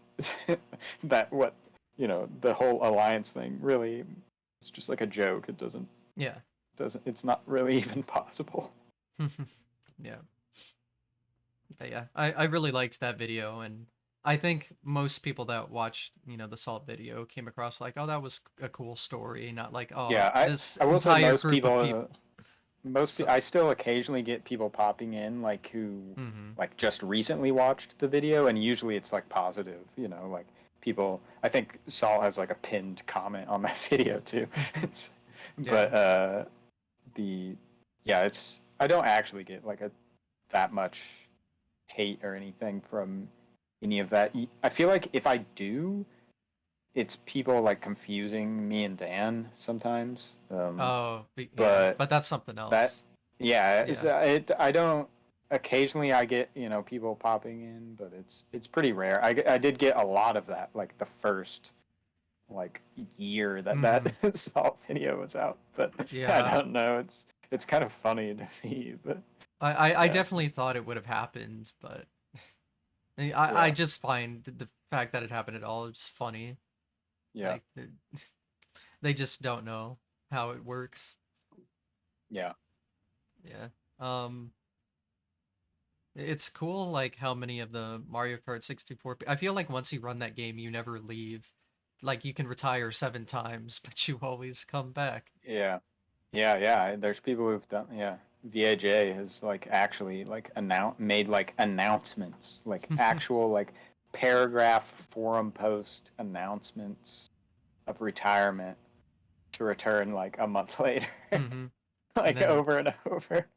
That what the whole alliance thing really, it's just like a joke. It Yeah. doesn't it's not really even possible. Yeah. But yeah, I really liked that video, and I think most people that watched, the Salt video came across like, oh, that was a cool story, not like, oh, Yeah, this I will say entire most group of people people. So, I still occasionally get people popping in like who mm-hmm. like just recently watched the video, and usually it's like positive, like people. I think Saul has like a pinned comment on that video too. It's, Yeah. but the yeah, it's I don't actually get like a that much hate or anything from any of that. I feel like if I do, it's people like confusing me and Dan sometimes. Oh, yeah, But but that's something that else. yeah, Yeah. I don't. Occasionally, I get people popping in, but it's pretty rare. I did get a lot of that, like the first like year that Mm-hmm. Salt video was out. But I Yeah. don't know. It's kind of funny to me, but I yeah, definitely thought it would have happened, but I yeah, just find the fact that it happened at all just funny. yeah, Like, they just don't know how it works. yeah. Yeah. Um, it's cool, like, how many of the Mario Kart 64. I feel like once you run that game, you never leave. Like, you can retire 7 times, but you always come back. Yeah, yeah. There's people who've done. Yeah, VAJ has like actually like made like announcements, like actual like paragraph forum post announcements of retirement to return like a month later, hmm And like then over and over.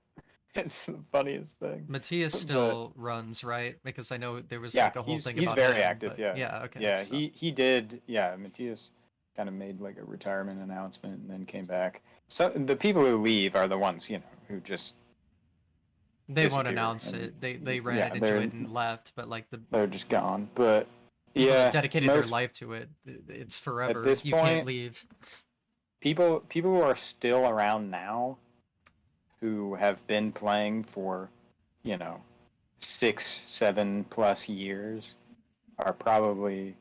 It's the funniest thing. Matthias But still runs, right? Because I know there was yeah, like a whole thing he's about very him, active. but Yeah, yeah, okay, yeah. so He did. Yeah, Matthias kind of made like a retirement announcement and then came back. So the people who leave are the ones who just they won't disappear, announce and it. They ran yeah, it into it and left, but like the they're just gone. But people that yeah, dedicated their most life to it, it's at forever. this You can't point, leave. people who are still around now who have been playing for you know 6, 7+ years are probably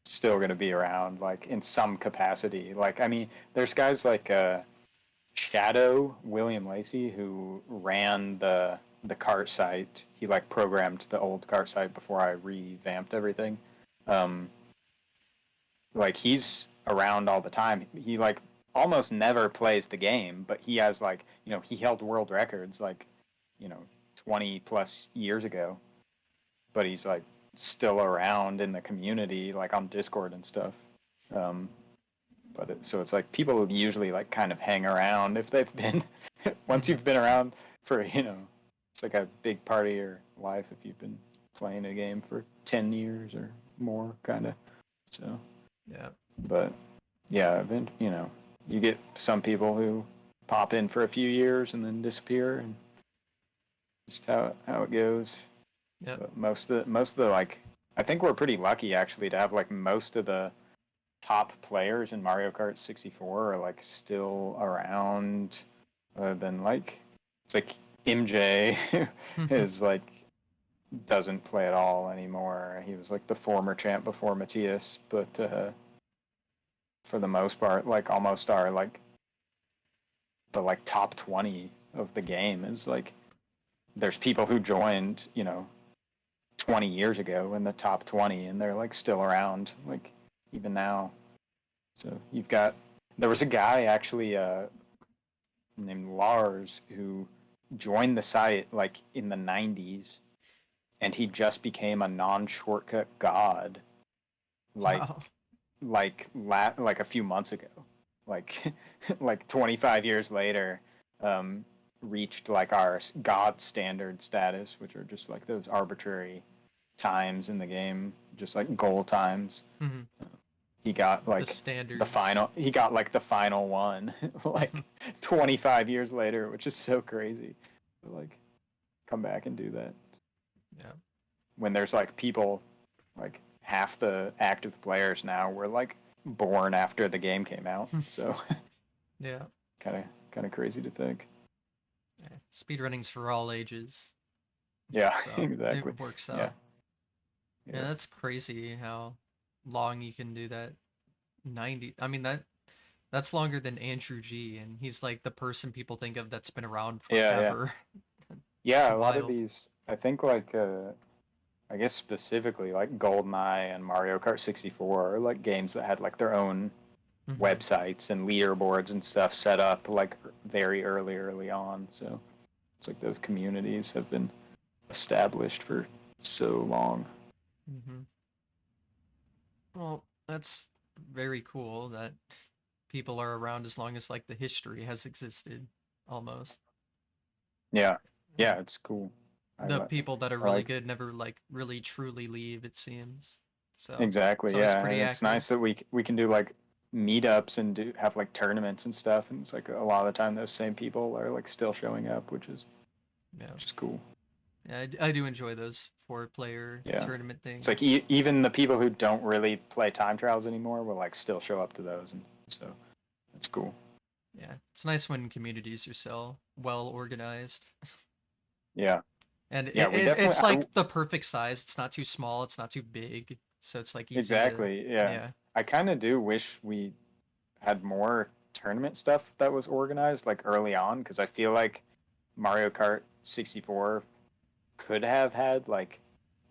still going to be around, like in some capacity. Like, I mean, there's guys like Shadow William Lacey, who ran the cart site. He like programmed the old cart site before I revamped everything. Um, like he's around all the time. He like almost never plays the game, but he has like he held world records like you know 20+ years ago. But he's like still around in the community, like on Discord and stuff. Um, so it's like people would usually like kind of hang around if they've been once hmm you've been around for it's like a big part of your life if you've been playing a game for 10 years or more, kind of. So Yeah. but yeah, I've been you get some people who pop in for a few years and then disappear, and just how it goes. Yep. But most of the like, I think we're pretty lucky actually to have like most of the top players in Mario Kart 64 are like still around. Other than like, it's like MJ is like doesn't play at all anymore. He was like the former champ before Matthias, but for the most part, like almost our like the like top 20 of the game is like there's people who joined 20 years ago in the top 20, and they're like still around, like even now. So there was a guy actually named Lars who joined the site like in the 90s, and he just became a non-shortcut god like Wow. like a few months ago, like like 25 years later, reached like our god standard status, which are just like those arbitrary times in the game, just like goal times. Hmm. He got The like standards. he got like the final one like 25 years later, which is so crazy to like come back and do that Yeah. when there's like people, like half the active players now were like born after the game came out, so Yeah. kind of crazy to think. Yeah. Speedrunning's for all ages, Yeah. so Exactly. it works Yeah. out. Yeah, Yeah. that's crazy how long you can do that. 90. I mean that's longer than Andrew G, and he's like the person people think of that's been around Yeah. Yeah. forever. It's Yeah, a lot of wild. these, I think, like I guess specifically like GoldenEye and Mario Kart 64 are like games that had like their own Hmm. websites and leaderboards and stuff set up like very early on. So it's like those communities have been established for so long. Hmm. Well, that's very cool that people are around as long as like the history has existed, almost. Yeah. And Yeah, it's cool. the people that are I really like good never like really truly leave, it seems. So it's exactly. always Yeah, pretty and it's accurate. nice that we can do like meetups and have like tournaments and stuff, and it's like a lot of the time those same people are like still showing up, Yeah. which is cool. Yeah, I do enjoy those 4-player Yeah. tournament It's like things. even the people who don't really play time trials anymore will like still show up to those, and so that's cool. Yeah, it's nice when communities are so well organized. Yeah. And Yeah, we it's definitely like the perfect size. It's not too small, it's not too big. So it's like easy to, exactly. Yeah. yeah. I kind of do wish we had more tournament stuff that was organized like early on, because I feel like Mario Kart 64 could have had like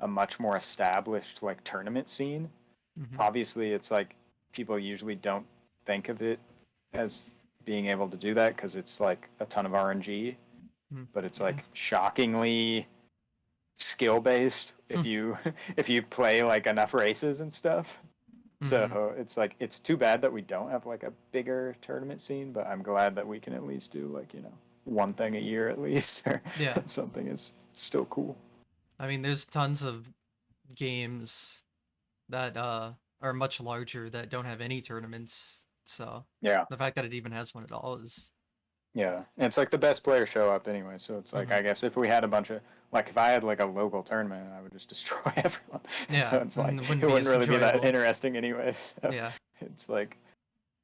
a much more established like tournament scene. Hmm. Obviously, it's like people usually don't think of it as being able to do that because it's like a ton of RNG, but it's like shockingly skill based if you if you play like enough races and stuff. Hmm. So it's like it's too bad that we don't have like a bigger tournament scene, but I'm glad that we can at least do like, one thing a year at least or Yeah. something is still cool. I mean, there's tons of games that are much larger that don't have any tournaments. So Yeah. the fact that it even has one at all is. Yeah. And it's like the best players show up anyway, so it's like Hmm. I guess if we had a bunch of like if I had like a local tournament, I would just destroy everyone. So Yeah, it's like and it wouldn't it be wouldn't as really be that enjoyable. interesting anyway. So Yeah. it's like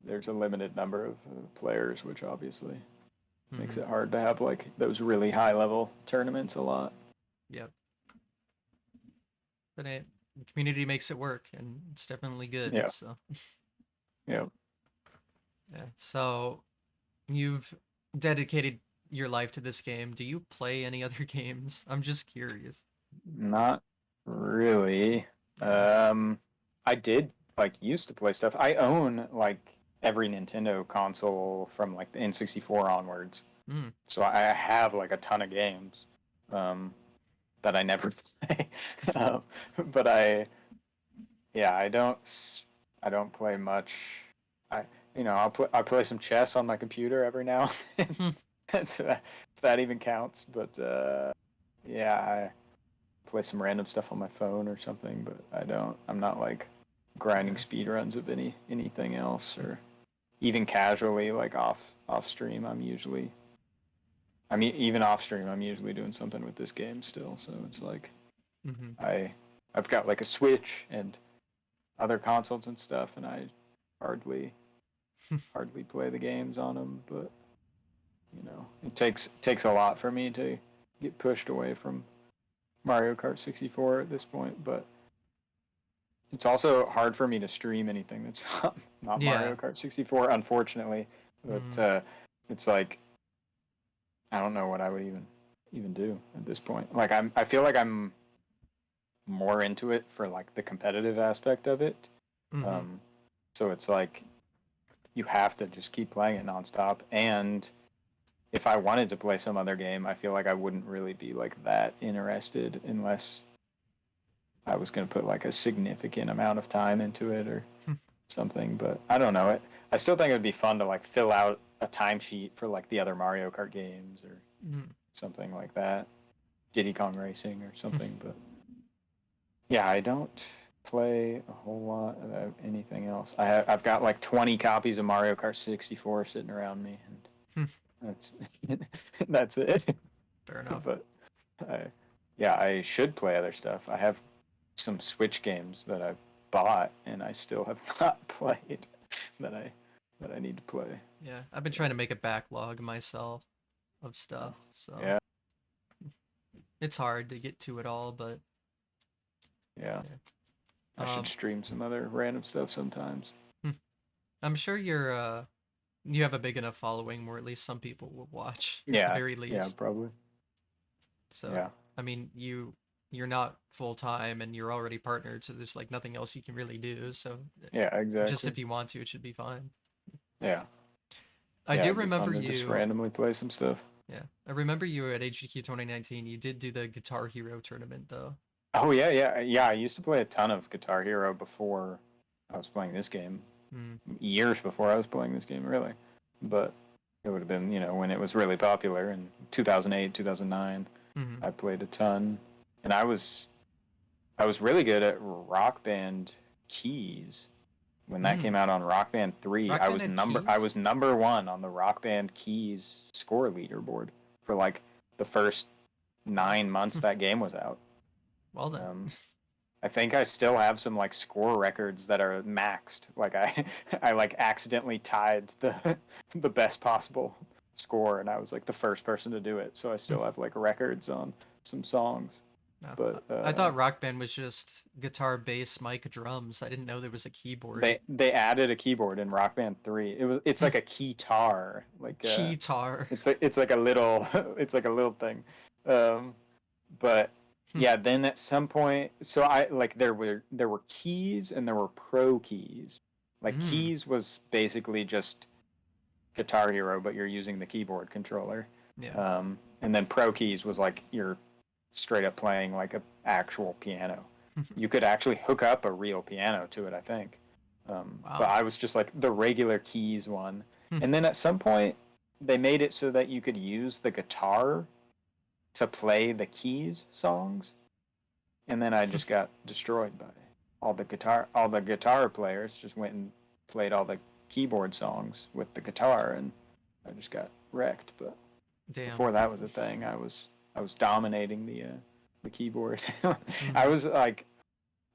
there's a limited number of players, which obviously makes Hmm. it hard to have like those really high level tournaments a lot. Yep. But the community makes it work, and it's definitely good. Yeah. So Yeah. yeah. So you've dedicated your life to this game. Do you play any other games? I'm just curious. Not really. Yeah. I did like used to play stuff. I own like every Nintendo console from like the N64 onwards. Mm. So I have like a ton of games um, that I never play. um, but yeah, I don't play much. I, I play some chess on my computer every now and then. If that even counts. But yeah, I play some random stuff on my phone or something. But I'm not like grinding Yeah. speed runs of anything else, or even casually like off stream. I mean, even off stream, I'm usually doing something with this game still. So it's like Hmm. I I've got like a Switch and other consoles and stuff, and I hardly hardly play the games on them. But it takes a lot for me to get pushed away from Mario Kart 64 at this point. But it's also hard for me to stream anything that's not Yeah. Mario Kart 64, unfortunately. But Mm. it's like I don't know what I would even do at this point. Like I feel like I'm more into it for like the competitive aspect of it. Mm-hmm. So it's like you have to just keep playing it nonstop. And if I wanted to play some other game, I feel like I wouldn't really be like that interested unless I was going to put like a significant amount of time into it or something. But I don't know. I still think it would be fun to like fill out a timesheet for like the other Mario Kart games or something like that, Diddy Kong Racing or something. But yeah, I don't play a whole lot of anything else. I've got like 20 copies of Mario Kart 64 sitting around me, and that's that's it. Fair enough. But I, yeah, I should play other stuff. I have some Switch games that I bought and I still have not played that I need to play. Yeah, I've been trying to make a backlog myself of stuff, so Yeah, it's hard to get to it all, but yeah. yeah. I should Um, stream some other random stuff sometimes. I'm sure you have a big enough following where at least some people will watch at the Yeah, very yeah, least. probably. So, Yeah, I mean, you're not full time and you're already partnered, so there's like nothing else you can really do. So, yeah, just exactly. if you want to, it should be fine. Yeah, I yeah. do It'd be remember fun to just you. randomly play some stuff. Yeah, I remember you at HGQ 2019. You did do the Guitar Hero tournament though. Oh yeah, yeah, yeah. I used to play a ton of Guitar Hero before I was playing this game. Hmm. Years before I was playing this game, really. But it would have been, when it was really popular in 2008, 2009. Hmm. I played a ton, and I was really good at Rock Band keys. When that came Hmm. out on Rock Band 3, Rock I Band was had number I keys. was number 1 on the Rock Band keys score leaderboard for like the first Wow. 9 months that game was out. Well then. Um, I think I still have some like score records that are maxed. Like I I like accidentally tied the best possible score, and I was like the first person to do it. So I still have like records on some songs. No, But I thought Rock Band was just guitar, bass, mic, drums. I didn't know there was a keyboard. they added a keyboard in Rock Band 3. It's like a keytar, like Keytar. it's like a little it's like a little thing. Um, but yeah, then at some point, so I like there were keys and there were pro keys. Like Mm. keys was basically just Guitar Hero, but you're using the keyboard controller. Yeah. And then pro keys was like you're straight up playing like a actual piano. You could actually hook up a real piano to it, I think. But Wow. I was just like the regular keys one. And then at some point, they made it so that you could use the guitar to play the keys songs, and then I just got destroyed by all the guitar players just went and played all the keyboard songs with the guitar, and I just got wrecked. But Damn. before that was a thing, I was dominating the keyboard. I Hmm. was like,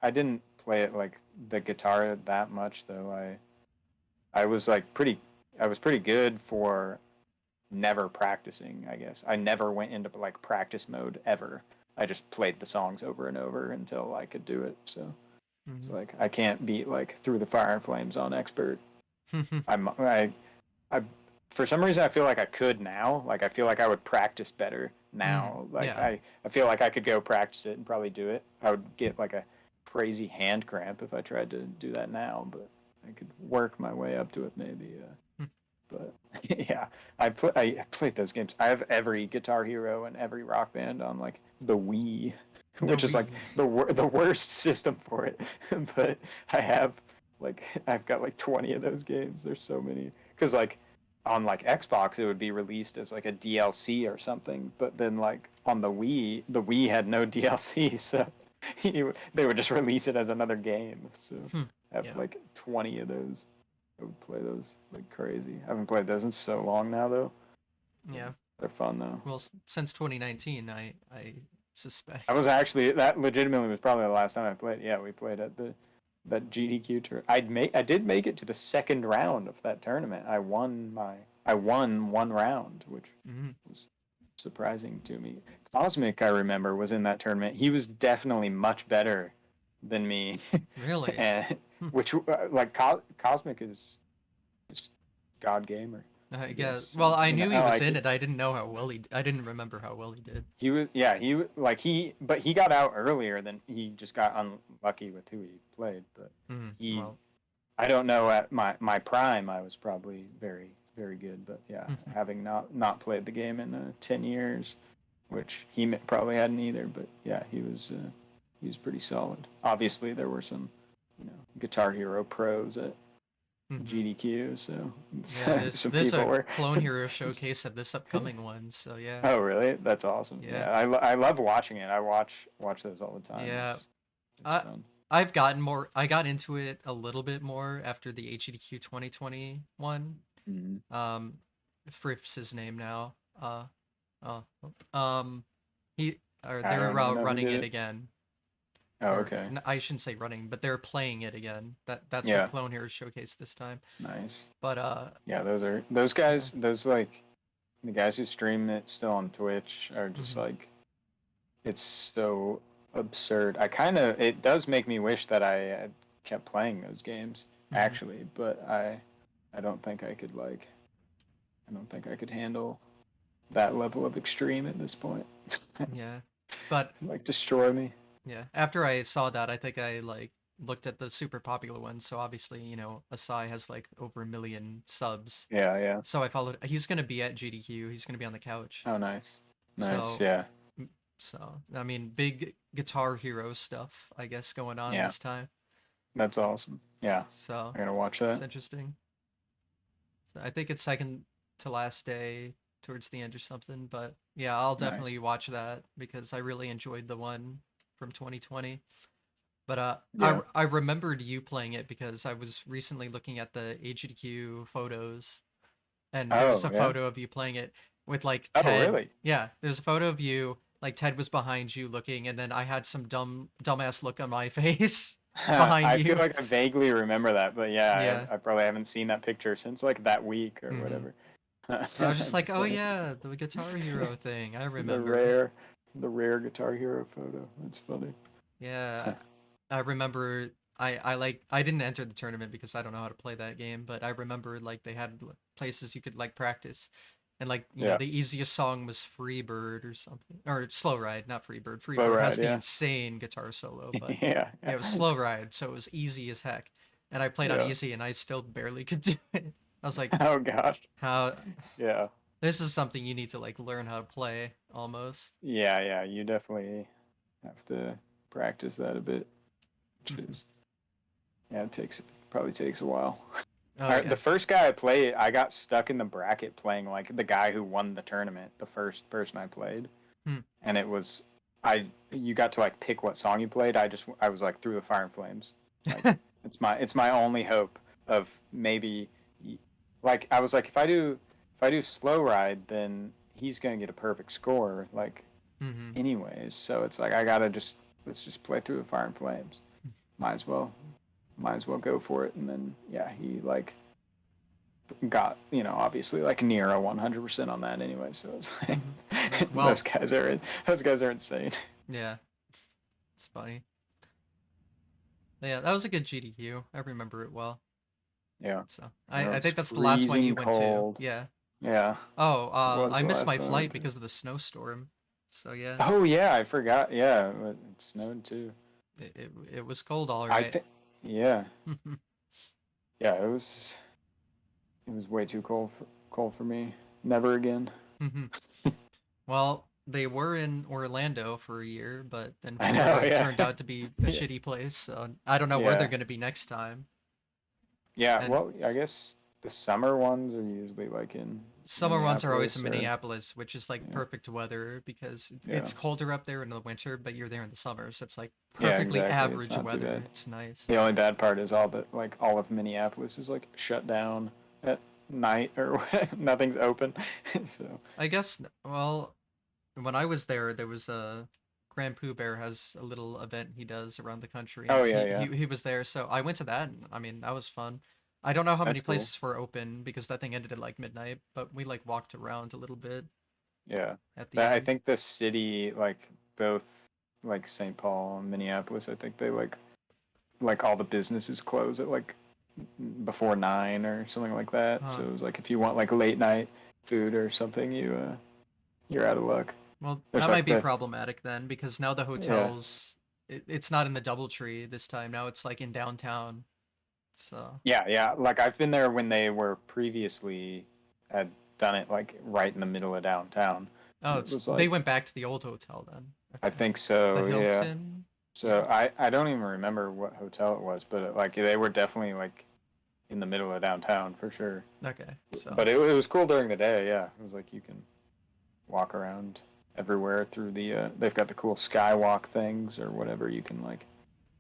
I didn't play it like the guitar that much though. I was like pretty good for never practicing, I guess. I never went into like practice mode ever. I just played the songs over and over until I could do it. So it's Hmm. like I can't beat like Through the Fire and Flames on expert. I for some reason I feel like I could now. Like I feel like I would practice better Hmm. now. Like Yeah. I feel like I could go practice it and probably do it. I would get like a crazy hand cramp if I tried to do that now, but I could work my way up to it maybe. But yeah, I played those games. I have every Guitar Hero and every Rock Band on like the Wii, The which is like Wii. the worst system for it. But I've got like 20 of those games. There's so many because like on like Xbox it would be released as like a DLC or something, but then like on the Wii had no DLC, so they would just release it as another game. So I have Yeah. like 20 of those. I would play those like crazy. I haven't played those in so long now though. Yeah. They're fun though. Well, since 2019, I I suspect. was actually that legitimately was probably the last time I played. Yeah, we played at the that GDQ tour. I did make it to the second round of that tournament. I won one round, which Hmm. was surprising to me. Cosmic, I remember, was in that tournament. He was definitely much better than me, Really? and Hmm. which like Cosmic is just God gamer. I I guess. guess. Well, I You know, knew he was like in it. I didn't know how well he. I didn't remember how well he did. he was, yeah, but he got out earlier than he just got unlucky with who he played. But he, Well. I don't know, at my prime, I was probably very, very good. But yeah, having not played the game in 10 years, which he probably hadn't either. But yeah, he was pretty solid. Obviously, there were some, Guitar Hero pros at GDQ, so Yeah, some there's people a were. Clone Hero showcase at this upcoming one. So yeah. Oh, really? That's awesome. Yeah. Yeah, I love watching it. I watch those all the time. Yeah. It's I fun. I've gotten more. I got into it a little bit more after the HEDQ 2021. Hmm. Um, Frith's his name now. Uh, um, he or I they're don't even know who running did it it. again. Oh, Or okay. I shouldn't say running, but they're playing it again. That's the Yeah, Clone Hero showcase this time. nice. But Yeah, those yeah. guys. Those like the guys who stream it still on Twitch are just Hmm. like it's so absurd. It does make me wish that I had kept playing those games Hmm. actually, but I don't think I could I don't think I could handle that level of extreme at this point. Yeah. But Like destroy me. yeah, after I saw that, I think I like looked at the super popular ones. So obviously, Asai has like over 1 million subs. Yeah, yeah. So I followed. He's gonna be at GDQ. He's gonna be on the couch. Oh, nice, nice. So, Yeah, I mean, big Guitar Hero stuff, I guess, going on yeah. this time. That's awesome. Yeah, So I'm gonna watch it's that. interesting. So I think it's second to last day towards the end or something. But yeah, I'll Nice. definitely watch that because I really enjoyed the one from 2020. But Yeah. I remembered you playing it because I was recently looking at the HDQ photos, and there was Oh, a yeah. photo of you playing it with like Oh, Ted. really? Yeah, there's a photo of you like Ted was behind you looking, and then I had some dumbass look on my face behind I feel you. like I vaguely remember that, but yeah, Yeah. I probably haven't seen that picture since like that week or Hmm. whatever. I was just That's like, oh funny. yeah, the Guitar Hero thing. I The remember. rare, the rare Guitar Hero photo. That's funny. Yeah, I remember. I didn't enter the tournament because I don't know how to play that game, but I remember like they had places you could like practice, and like Yeah. the easiest song was Freebird or something, or Slow Ride, not Freebird. Slow Freebird has ride. the Yeah. insane guitar solo, but Yeah. yeah, it was Yeah. Slow Ride, so it was easy as heck. And I played on Yeah. easy, and I still barely could do it. I was like, Oh gosh. how? Yeah. This is something you need to like learn how to play almost. Yeah. Yeah. You definitely have to practice that a bit, which is yeah, probably takes a while. Oh All right, the yeah. first guy I played, I got stuck in the bracket playing like the guy who won the tournament, the first person I played, Hmm. and it was you got to like pick what song you played. I was like through the fire and flames. Like it's my only hope of maybe like I was like if I do slow ride then he's gonna get a perfect score like Hmm. anyways. So it's like I gotta just let's just play through the fire and flames. Might as well might as well go for it. And then yeah, he like got obviously like near a 100% on that anyway. So it's like Hmm. those Well, guys are those guys are insane. yeah, it's, it's funny. Yeah, that was a good GDQ. I remember it well. Yeah, So it I was think that's the last one you freezing went to. cold. Yeah. Yeah, Oh, it was I the missed last my one I flight went to. because of the snowstorm. So yeah, Oh yeah, I forgot. Yeah, it snowed too. it was cold, all I right. think yeah, yeah. It was way too cold for me. Never again. Well, they were in Orlando for a year, but then I know. Florida Yeah, turned out to be a yeah, shitty place. So I don't know where they're yeah. going to be next time. Yeah, And well, I guess the summer ones are usually like in summer ones are always in Minneapolis or Minneapolis, which is like yeah, perfect weather because yeah, it's colder up there in the winter, but you're there in the summer, so it's like yeah, perfectly exactly. It's average not too weather. bad. It's nice. The only bad part is all of Minneapolis is like shut down at night or nothing's open. So I guess, well, when I was there, there was a Grand Pooh Bear has a little event he does around the country, oh and yeah, yeah, he was there, so I went to that, and I mean that was fun. I don't know how many that's cool. places were open because that thing ended at like midnight, but we like walked around a little bit Yeah, at the that I end. think the city like both like St. Paul and Minneapolis. I think they like all the businesses close at like before 9 or something like that. Huh. So it was like if you want like late night food or something, you're out of luck. Well, There's that might like be the problematic then, because now the yeah hotels, it's not in the DoubleTree this time. Now it's like in downtown. So, yeah like I've been there when they were previously had done it like right in the middle of downtown. oh, It was they like went back to the old hotel then. I Okay. think The so, yeah. Hilton. So Yeah. I don't even remember what hotel it was, but like they were definitely like in the middle of downtown for sure. Okay. So, But it was cool during the day. Yeah, it was like you can walk around everywhere through the. They've got the cool skywalk things or whatever. You can like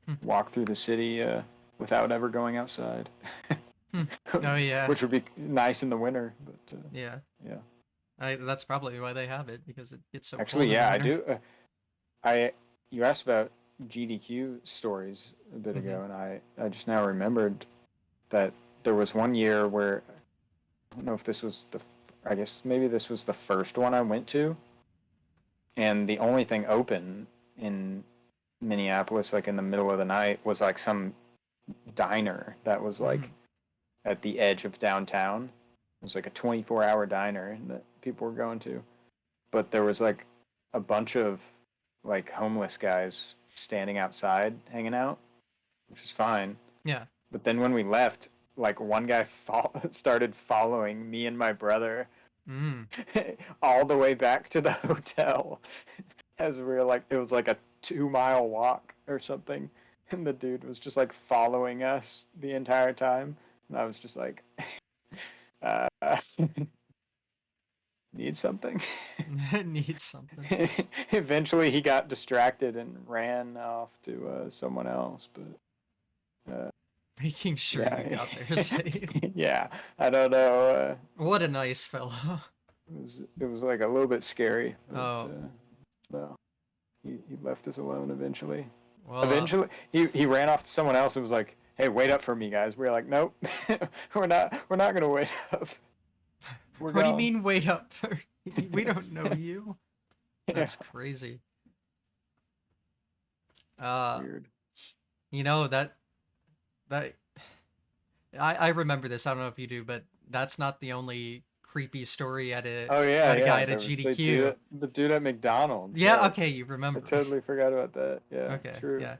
hmm, walk through the city without ever going outside, hmm. Oh yeah. which would be nice in the winter. But Yeah. yeah, That's probably why they have it, because it gets so actually, cold in the yeah, I winter. do. I You asked about GDQ stories a bit Hmm. ago, and I just now remembered that there was one year where I don't know if this was I guess maybe this was the first one I went to, and the only thing open in Minneapolis, like in the middle of the night, was like some diner that was like Hmm. at the edge of downtown. It was like a 24-hour diner that people were going to, but there was like a bunch of like homeless guys standing outside hanging out, which is fine. Yeah. But then when we left, like one guy started following me and my brother Mm. all the way back to the hotel as we were like it was like a 2 mile walk or something, and the dude was just like following us the entire time, and I was just like uh, need something. Needs something. Eventually he got distracted and ran off to someone else, but Making sure you yeah. got there safe. Yeah, I don't know, What a nice fellow. it was like a little bit scary, but Oh, no, he left us alone eventually. well, Eventually, he ran off to someone else and was like, "Hey, wait up for me, guys." We were like, "Nope, we're not gonna wait up. We're what do you gone." mean wait up? We don't know you. Yeah, That's crazy. Uh, weird. you know that I remember this. I don't know if you do, but that's not the only creepy story Oh yeah, at a guy yeah. at a There was GDQ. the dude at McDonald's. Yeah, Yeah, okay, you I remember. totally forgot about that. Yeah, Okay, true. yeah.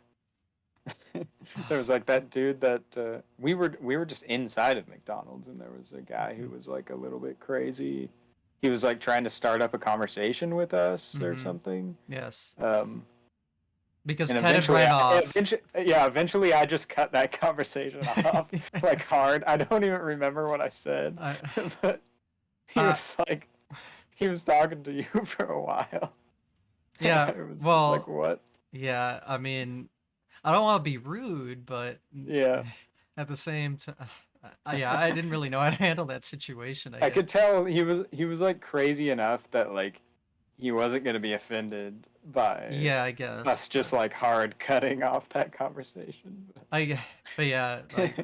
There was like that dude that we were just inside of McDonald's, and there was a guy who was like a little bit crazy. He was like trying to start up a conversation with us or Mm-hmm. something. Yes. Um, Because and Ted had ran off. eventually I just cut that conversation off like hard. I don't even remember what I said, I, but he uh, was like he was talking to you for a while. And yeah, I was just like, well, what? yeah, I mean, I don't want to be rude, but Yeah. at the same time, yeah, I didn't really know how to handle that situation, I I guess. could tell he was like crazy enough that like he wasn't gonna be offended by Yeah, I guess, us just but like hard cutting off that conversation. I, but yeah, like,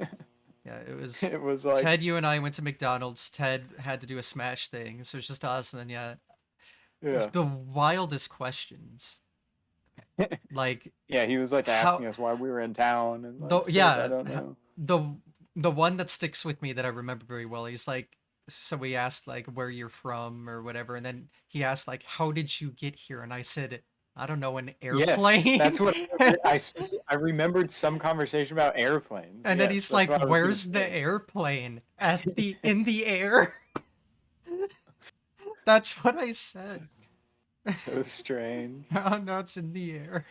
yeah, it was It was like, Ted, you and I went to McDonald's. Ted had to do a smash thing, so it's just us, and then yeah, yeah. the wildest questions, like Yeah, he was like how asking us why we were in town and the like stuff. I yeah don't know. the the one that sticks with me that I remember very well. He's like, so we asked like where you're from or whatever, and then he asked like, how did you get here? And I said, I don't know, an Yes, that's airplane. what I remembered some conversation about airplanes. And then Yes, he's that's like, what I was gonna where's the say. airplane? At the in the air. That's what I said. So strange. Oh no, it's in the air.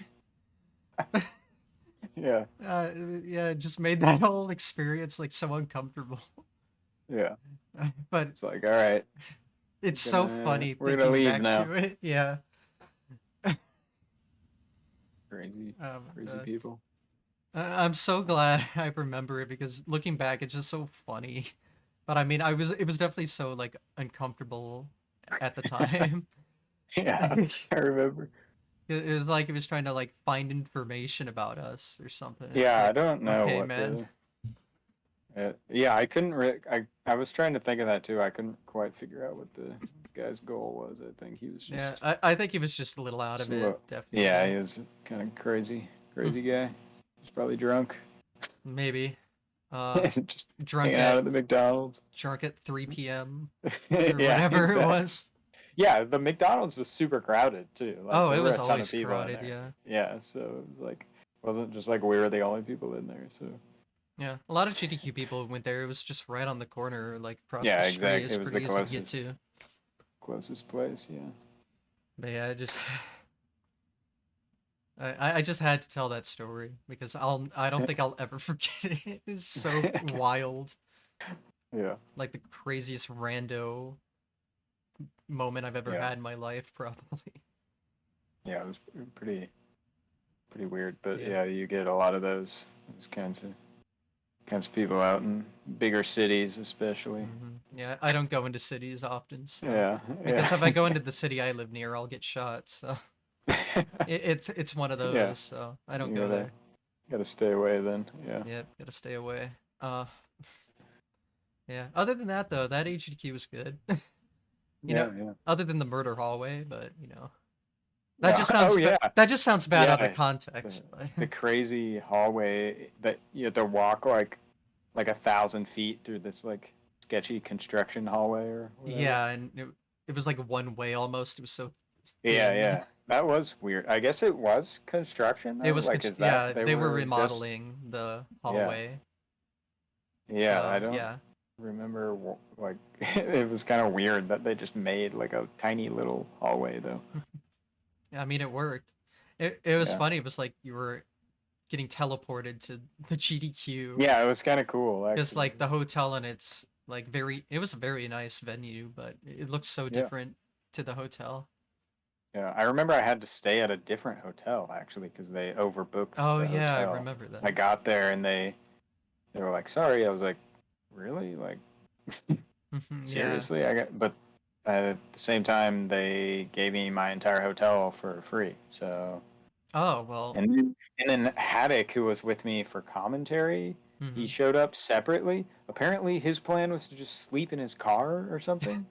Yeah, Uh, yeah, it just made that whole experience like so uncomfortable. yeah. But It's like, all right, it's so funny we're gonna thinking leave back now. to it. Yeah. Crazy, Oh my crazy god. people. I'm so glad I remember it, because looking back, it's just so funny. But I mean, it was definitely so like uncomfortable at the time. Yeah, I remember. It was like he was trying to like find information about us or something. It's Yeah, I like, don't know okay, what man. the. Yeah, I couldn't. I was trying to think of that too. I couldn't quite figure out what the guy's goal was. I think he was Yeah, just I think he was just a little out of it, slow. Yeah, definitely. he was kind of crazy, Hmm, crazy guy. He's probably drunk. maybe. Just drunk hanging out at at the McDonald's. 3 p.m. or Yeah, whatever it exactly. was. Yeah, the McDonald's was super crowded too. Like Oh, it there were was a ton of always people in crowded, there. yeah. Yeah, so it was like wasn't just like we were the only people in there. So Yeah. A lot of GDQ people went there. It was just right on the corner, like across the yeah, street. It exactly. was It was pretty the easy to get to. closest place. Yeah. But yeah, I just I just had to tell that story because I don't think I'll ever forget it. It's so wild. Yeah. Like the craziest rando moment I've ever Yeah. had in my life, probably. Yeah. It was pretty weird, but Yeah. yeah, you get a lot of those kinds of people out in bigger cities, especially. Yeah, I don't go into cities often, so Yeah. because if I Yeah. go into the city I live near, I'll get shot. So it's one of Yeah. those. So I don't You go there. gotta stay away then. Yeah. Yep, gotta stay away. Uh, yeah. Other than that, though, that HDQ was good. You know, Yeah. Yeah. other than the murder hallway, but Yeah. Oh yeah. that just sounds bad out of Yeah. context. The, the crazy hallway that you have to walk like 1,000 feet through this like sketchy construction hallway or whatever. Yeah, and it was like one way almost. It was so Yeah, thin. yeah. That was weird. I guess it was construction It though. was Like, is that yeah, they they were were just remodeling the yeah, hallway. yeah. I So, don't yeah. remember like it was kind of weird that they just made like a tiny little hallway though. I mean, it worked. It was Yeah, funny. It was like you were getting teleported to the GDQ yeah. It was kind of cool because actually. like the hotel and it's like it was a very nice venue, but it looks so Yeah, different to the hotel. yeah. I remember I had to stay at a different hotel actually because they overbooked Oh the yeah, I hotel. remember I that. got there and they were like, "Sorry." I was like, "Really?" Like, Yeah. seriously? But at the same time, they gave me my entire hotel for free. So, Oh well. and then Haddock, who was with me for commentary, he hmm showed up separately. Apparently, his plan was to just sleep in his car or something.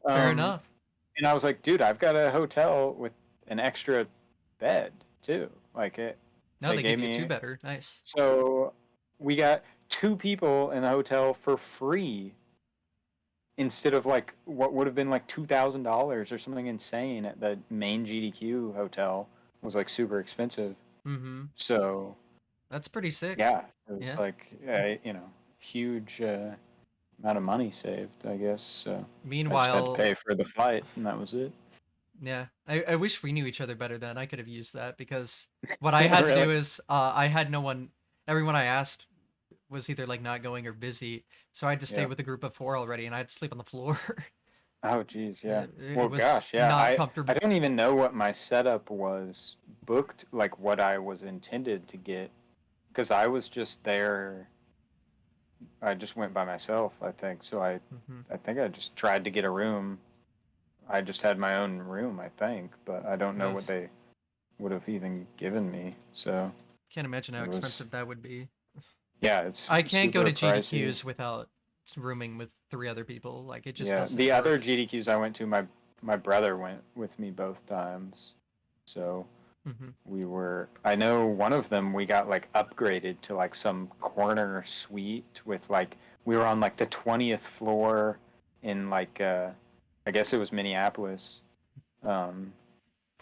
Fair Um, enough. and I was like, dude, I've got a hotel with an extra bed too. Like No, they they gave give you two me. better. Nice. So we got two people in the hotel for free instead of like what would have been like $2,000 or something insane at the main GDQ hotel was like super expensive. Mm-hmm. So That's pretty sick. yeah, it was Yeah. like huge amount of money saved, I guess. So I just had to Meanwhile, pay for the flight, and that was it. yeah, I wish we knew each other better then. I could have used that because what I had to Really? do is I had no one. Everyone I asked was either like not going or busy, so I had to stay Yeah. with a group of four already, and I had to sleep on the floor. Oh, geez, yeah. It Well, was gosh, yeah. not I comfortable. don't even know what my setup was booked, like what I was intended to get, because I was just there. I just went by myself, I think. So hmm I think I just tried to get a room. I just had my own room, I think, but I don't know Ugh, what they would have even given me. So can't imagine how it was, expensive that would be. yeah, it's I can't go super to pricey. GDQs without rooming with three other people. Like it just Yeah, doesn't the other work. GDQs I went to, my brother went with me both times. So hmm I know one of them we got like upgraded to like some corner suite with like we were on like the 20th floor in like I guess it was Minneapolis. um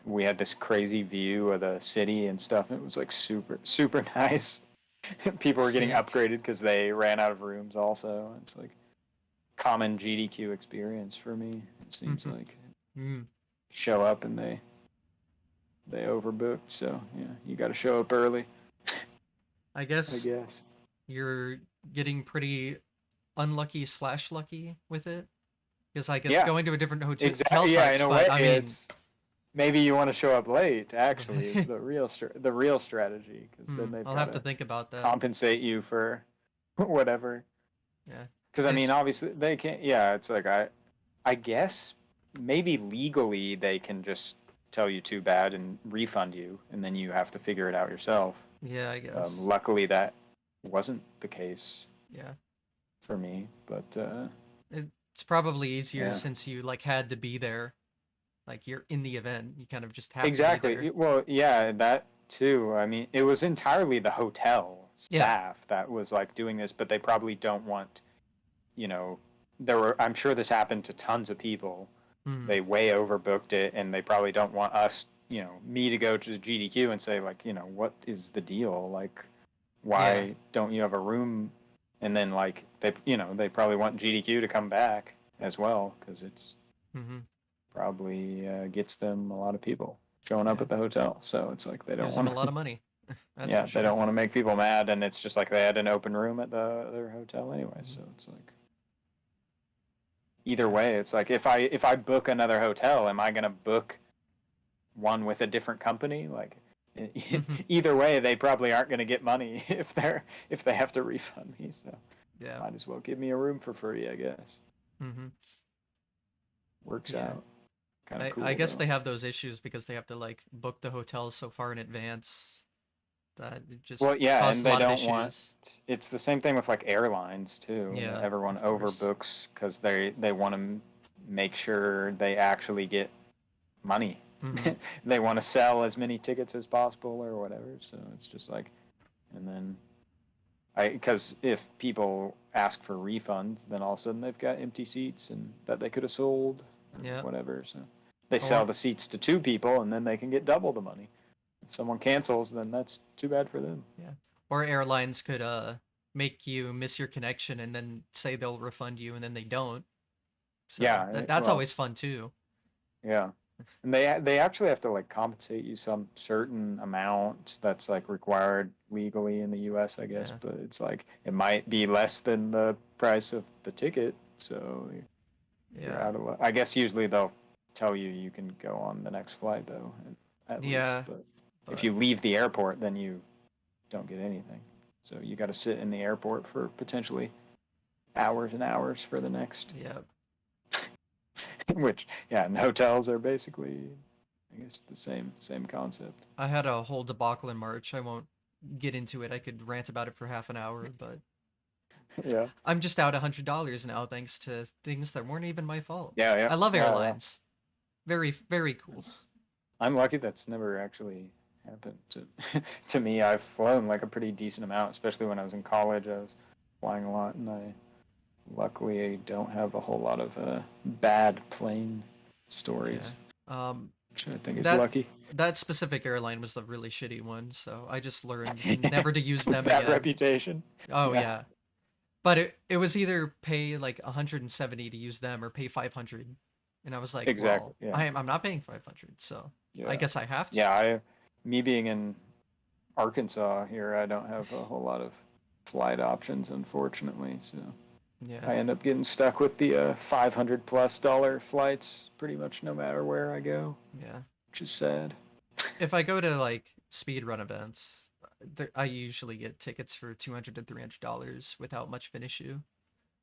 we had this crazy view of the city and stuff. It was like super nice. People were getting Sick. upgraded because they ran out of rooms also. It's like common GDQ experience for me, it seems hmm like. Mm. Show up and they overbooked, so yeah, you got to show up early, I I guess guess. you're getting pretty unlucky slash lucky with it. Because I guess Yeah, going to a different hotel exactly. Yeah, in sucks, a but way, I mean, it's maybe you want to show up late. Actually, is the real strategy because then they've I'll got have to to think about that. compensate you for whatever. Yeah, Because I mean, because obviously they can't. Yeah, it's like I guess maybe legally they can just tell you too bad and refund you, and then you have to figure it out yourself. yeah, I guess Luckily, that wasn't the case yeah, for me, but it's probably easier yeah, since you like had to be there. Like you're in the event, you kind of just have to be exactly. there. Well, yeah, that too. I mean, it was entirely the hotel, Yeah. staff that was like doing this, but they probably don't want, I'm sure this happened to tons of people. Mm. They way overbooked it, and they probably don't want us, me to go to the GDQ and say like, what is the deal? Like, Yeah. why don't you have a room? And then like they probably want GDQ to come back as well, because it's Mm-hmm. probably gets them a lot of people showing up Yeah. at the hotel. So it's like they don't Gives them a want lot to. of money. That's for Yeah, they sure. don't want to make people mad, and it's just like they had an open room at their hotel anyway. Mm-hmm. So it's like either Yeah. way, it's like if I book another hotel, am I gonna book one with a different company? Like Mm-hmm. either way, they probably aren't gonna get money if they have to refund me. So Yeah. might as well give me a room for free, I guess. Mm-hmm. Works Yeah. out. Kind of I cool guess though. they have those issues because they have to like book the hotels so far in advance that it just Well, yeah, causes and a they lot of don't want. issues. It's the same thing with like airlines too. Yeah, Everyone of course. overbooks because they want to make sure they actually get money. Mm-hmm. They want to sell as many tickets as possible or whatever. So it's just like, and then because if people ask for refunds, then all of a sudden they've got empty seats and that they could have sold or Yeah. whatever. So they sell Or the seats to two people, and then they can get double the money. If someone cancels, then that's too bad for them. yeah. Or airlines could make you miss your connection and then say they'll refund you and then they don't. So Yeah, that's well, always fun too. yeah. And they actually have to like compensate you some certain amount that's like required legally in the US, I guess, Yeah. but it's like it might be less than the price of the ticket, so you're Yeah. out of luck. I guess usually they'll tell you you can go on the next flight though, at least, Yeah. but if But you leave the airport, then you don't get anything. So you got to sit in the airport for potentially hours and hours for the next. yeah. Which, yeah, and hotels are basically, I guess, the same concept. I had a whole debacle in March. I won't get into it. I could rant about it for half an hour, but Yeah, I'm just out $100 now thanks to things that weren't even my fault. yeah, yeah, I love yeah, yeah. airlines. Very, very cool. I'm lucky that's never actually happened to to me. I've flown like a pretty decent amount, especially when I was in college. I was flying a lot, and I luckily don't have a whole lot of bad plane stories, Yeah. Um, which I think is that lucky. that specific airline was the really shitty one, so I just learned never to use them Bad again. reputation. Oh Yeah, yeah. But it was either pay like 170 to use them or pay 500. And I was like, exactly. well, Yeah, I'm not paying 500, so I yeah, guess I have to. yeah. Me being in Arkansas here, I don't have a whole lot of flight options, unfortunately. So Yeah. I end up getting stuck with the $500+ flights pretty much no matter where I go, Yeah. which is sad. If I go to like speed run events, I usually get tickets for $200 to $300 without much of an issue. Oh,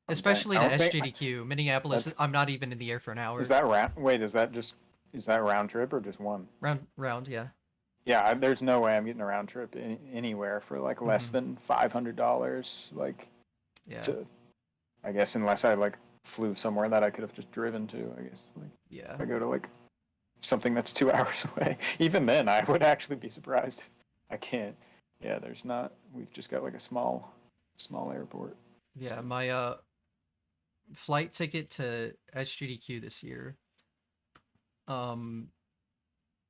dang. Especially I to don't think SGDQ, Minneapolis. that's I'm not even in the air for an is hour. that round. Wait, is that round trip or just one? Round, yeah. Yeah, there's no way I'm getting a round trip anywhere for like less Hmm. than $500. Like Yeah. to, I guess unless I like flew somewhere that I could have just driven to. I guess like Yeah. if I go to like something that's 2 hours away. Even then, I would actually be surprised. I can't. Yeah, there's not. We've just got like a small airport. So Yeah. My flight ticket to SGDQ this year. Um,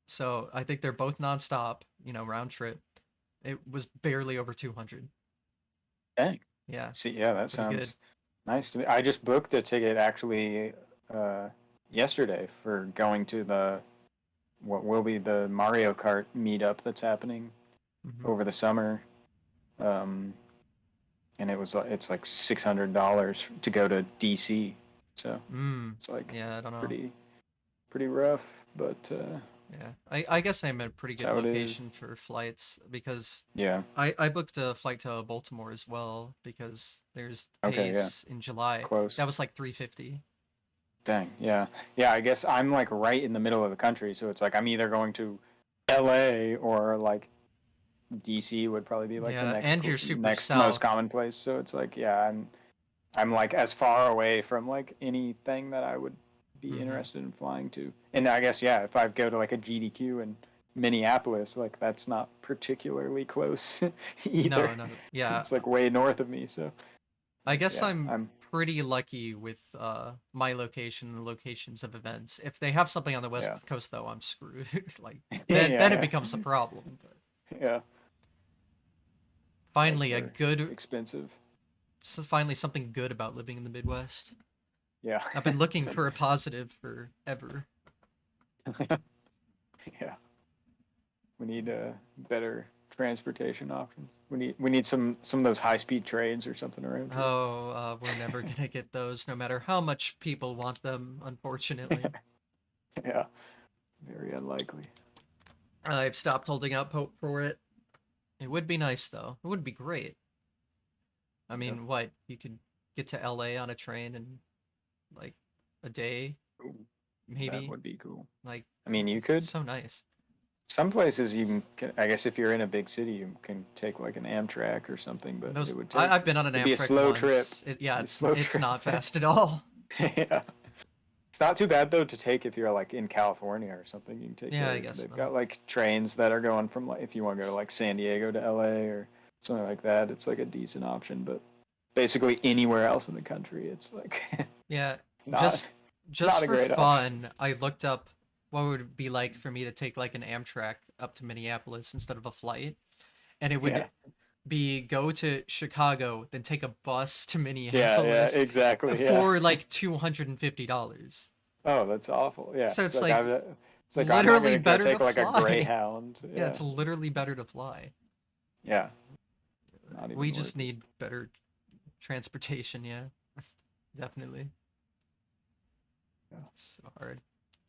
so I think they're both nonstop, round trip. It was barely over 200. dang. Yeah, See, yeah, that pretty good. sounds nice to me. I just booked a ticket actually yesterday for going to the what will be the Mario Kart meetup that's happening Hmm. over the summer. Um, and it's like $600 to go to DC. So it's like Yeah, I don't know. pretty rough, but Yeah, I guess I'm in a pretty that's good how it is. location for flights because Yeah. I booked a flight to Baltimore as well because there's Okay. Yeah. Pace in July. Close. That was like 350. Dang. Yeah. Yeah. I guess I'm like right in the middle of the country, so it's like I'm either going to LA or like DC would probably be like the Yeah, next and you're super next most south. common place. So it's like yeah, I'm like as far away from like anything that I would be Hmm. interested in flying to. And I guess yeah, if I go to like a GDQ in Minneapolis, like that's not particularly close either. No, yeah. It's like way north of me, so I guess yeah, I'm I'm pretty lucky with my location and the locations of events. If they have something on the yeah. West Coast, though, I'm screwed. Like then it Yeah, becomes a problem. But yeah. Flights finally, a are good, expensive. finally something good about living in the Midwest. Yeah. I've been looking for a positive forever. Yeah. We need better transportation options. We need some of those high speed trains or something around here. Oh, we're never gonna get those, no matter how much people want them. Unfortunately, Yeah. Very unlikely. I've stopped holding out hope for it. It would be nice, though. It would be great. I Yep. mean, what, you could get to LA on a train in like a day, Ooh, that maybe. would be cool. Like, I mean, you it's could. so nice. Some places you can, I guess if you're in a big city, you can take like an Amtrak or something, but it Those would take, I've been on an it'd be a Amtrak slow trip. once. Yeah, It'd be a slow it's trip. not fast at all. Yeah. It's not too bad though to take if you're like in California or something. You can take Yeah, I there. guess They've not. got like trains that are going from like if you want to go to like San Diego to LA or something like that. It's like a decent option, but basically anywhere else in the country, it's like Yeah, not just it's not a for great option. fun, I looked up what would it be like for me to take like an Amtrak up to Minneapolis instead of a flight, and it Yeah. would be go to Chicago, then take a bus to Yeah, yeah, Minneapolis exactly. Yeah. for like $250. Oh, that's awful. Yeah. So It's it's like like I'm not literally gonna go better to take like a fly. Greyhound. Yeah, Yeah. it's literally better to fly. Yeah. Not We even just worth it. need better transportation, yeah. Definitely. Yeah. It's so hard.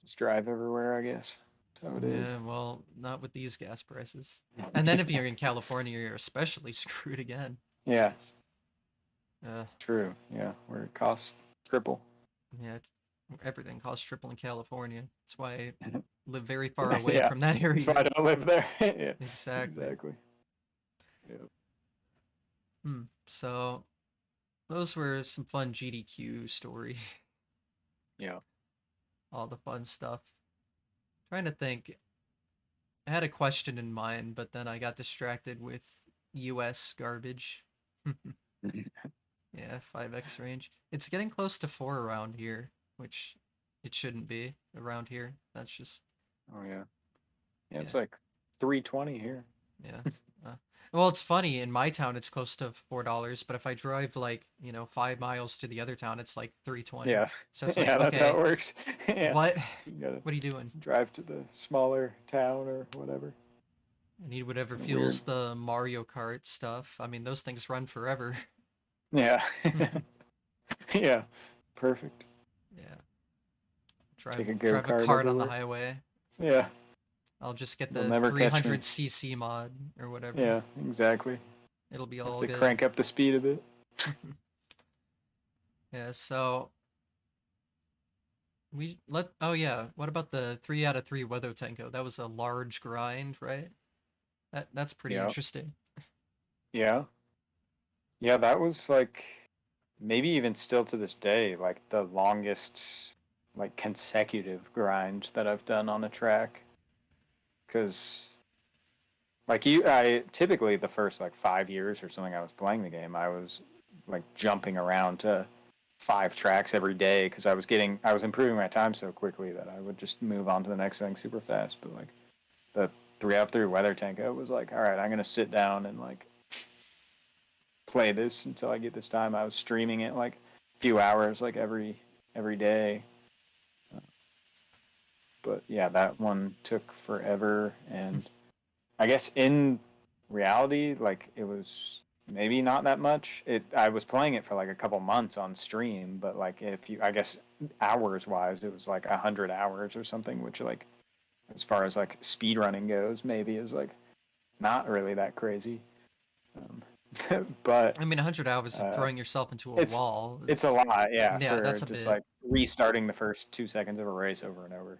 Just drive everywhere, I guess. That's how it is. Yeah, well, not with these gas prices. And then if you're in California, you're especially screwed again. Yeah. Uh, True. Yeah. Where it costs triple. yeah, everything costs triple in California. That's why I live very far away Yeah. from that That's why I area. don't live there. Yeah. Exactly. Exactly. Yeah. So those were some fun GDQ story. Yeah. All the fun stuff. Trying to think. I had a question in mind, but then I got distracted with US garbage. Yeah, 5x range. It's getting close to 4 around here, which it shouldn't be around here. That's just, Oh yeah. Yeah. yeah, It's like 320 here. yeah. Uh, well, it's funny. In my town, it's close to $4, but if I drive like, 5 miles to the other town, it's like 320. Yeah. So it's like, Yeah. That's how it okay, works. Yeah. what? You gotta What are you doing? drive to the smaller town or whatever. I need whatever Kinda weird. fuels the Mario Kart stuff. I mean, those things run forever. Yeah. Yeah. Perfect. Yeah. Take a go Drive a kart cart on the everywhere. highway. Yeah. I'll just get They'll the never catch me. 300cc mod or whatever. Yeah. Exactly. It'll be Have all to good. crank up the speed a bit. Yeah, so oh yeah, what about the 3 out of 3 Weather Tango? That was a large grind, right? That's pretty Yeah. interesting. Yeah. Yeah. That was like maybe even still to this day, like the longest like consecutive grind that I've done on a track. Because like I typically the first like 5 years or something I was playing the game, I was like jumping around to 5 tracks every day because I was improving my time so quickly that I would just move on to the next thing super fast. But like the 3 out of 3 weather tank, it was like, all right, I'm gonna sit down and like play this until I get this time. I was streaming it like a few hours like every day. But yeah, that one took forever, and I guess in reality, like it was maybe not that much. I was playing it for like a couple months on stream, but like if you, I guess hours wise, it was like 100 hours or something, which like as far as like speed running goes, maybe is like not really that crazy. But I mean, 100 hours of uh, throwing yourself into a it's wall it's a is, lot, yeah, yeah, for that's a just bit. like restarting the first 2 seconds of a race over and over,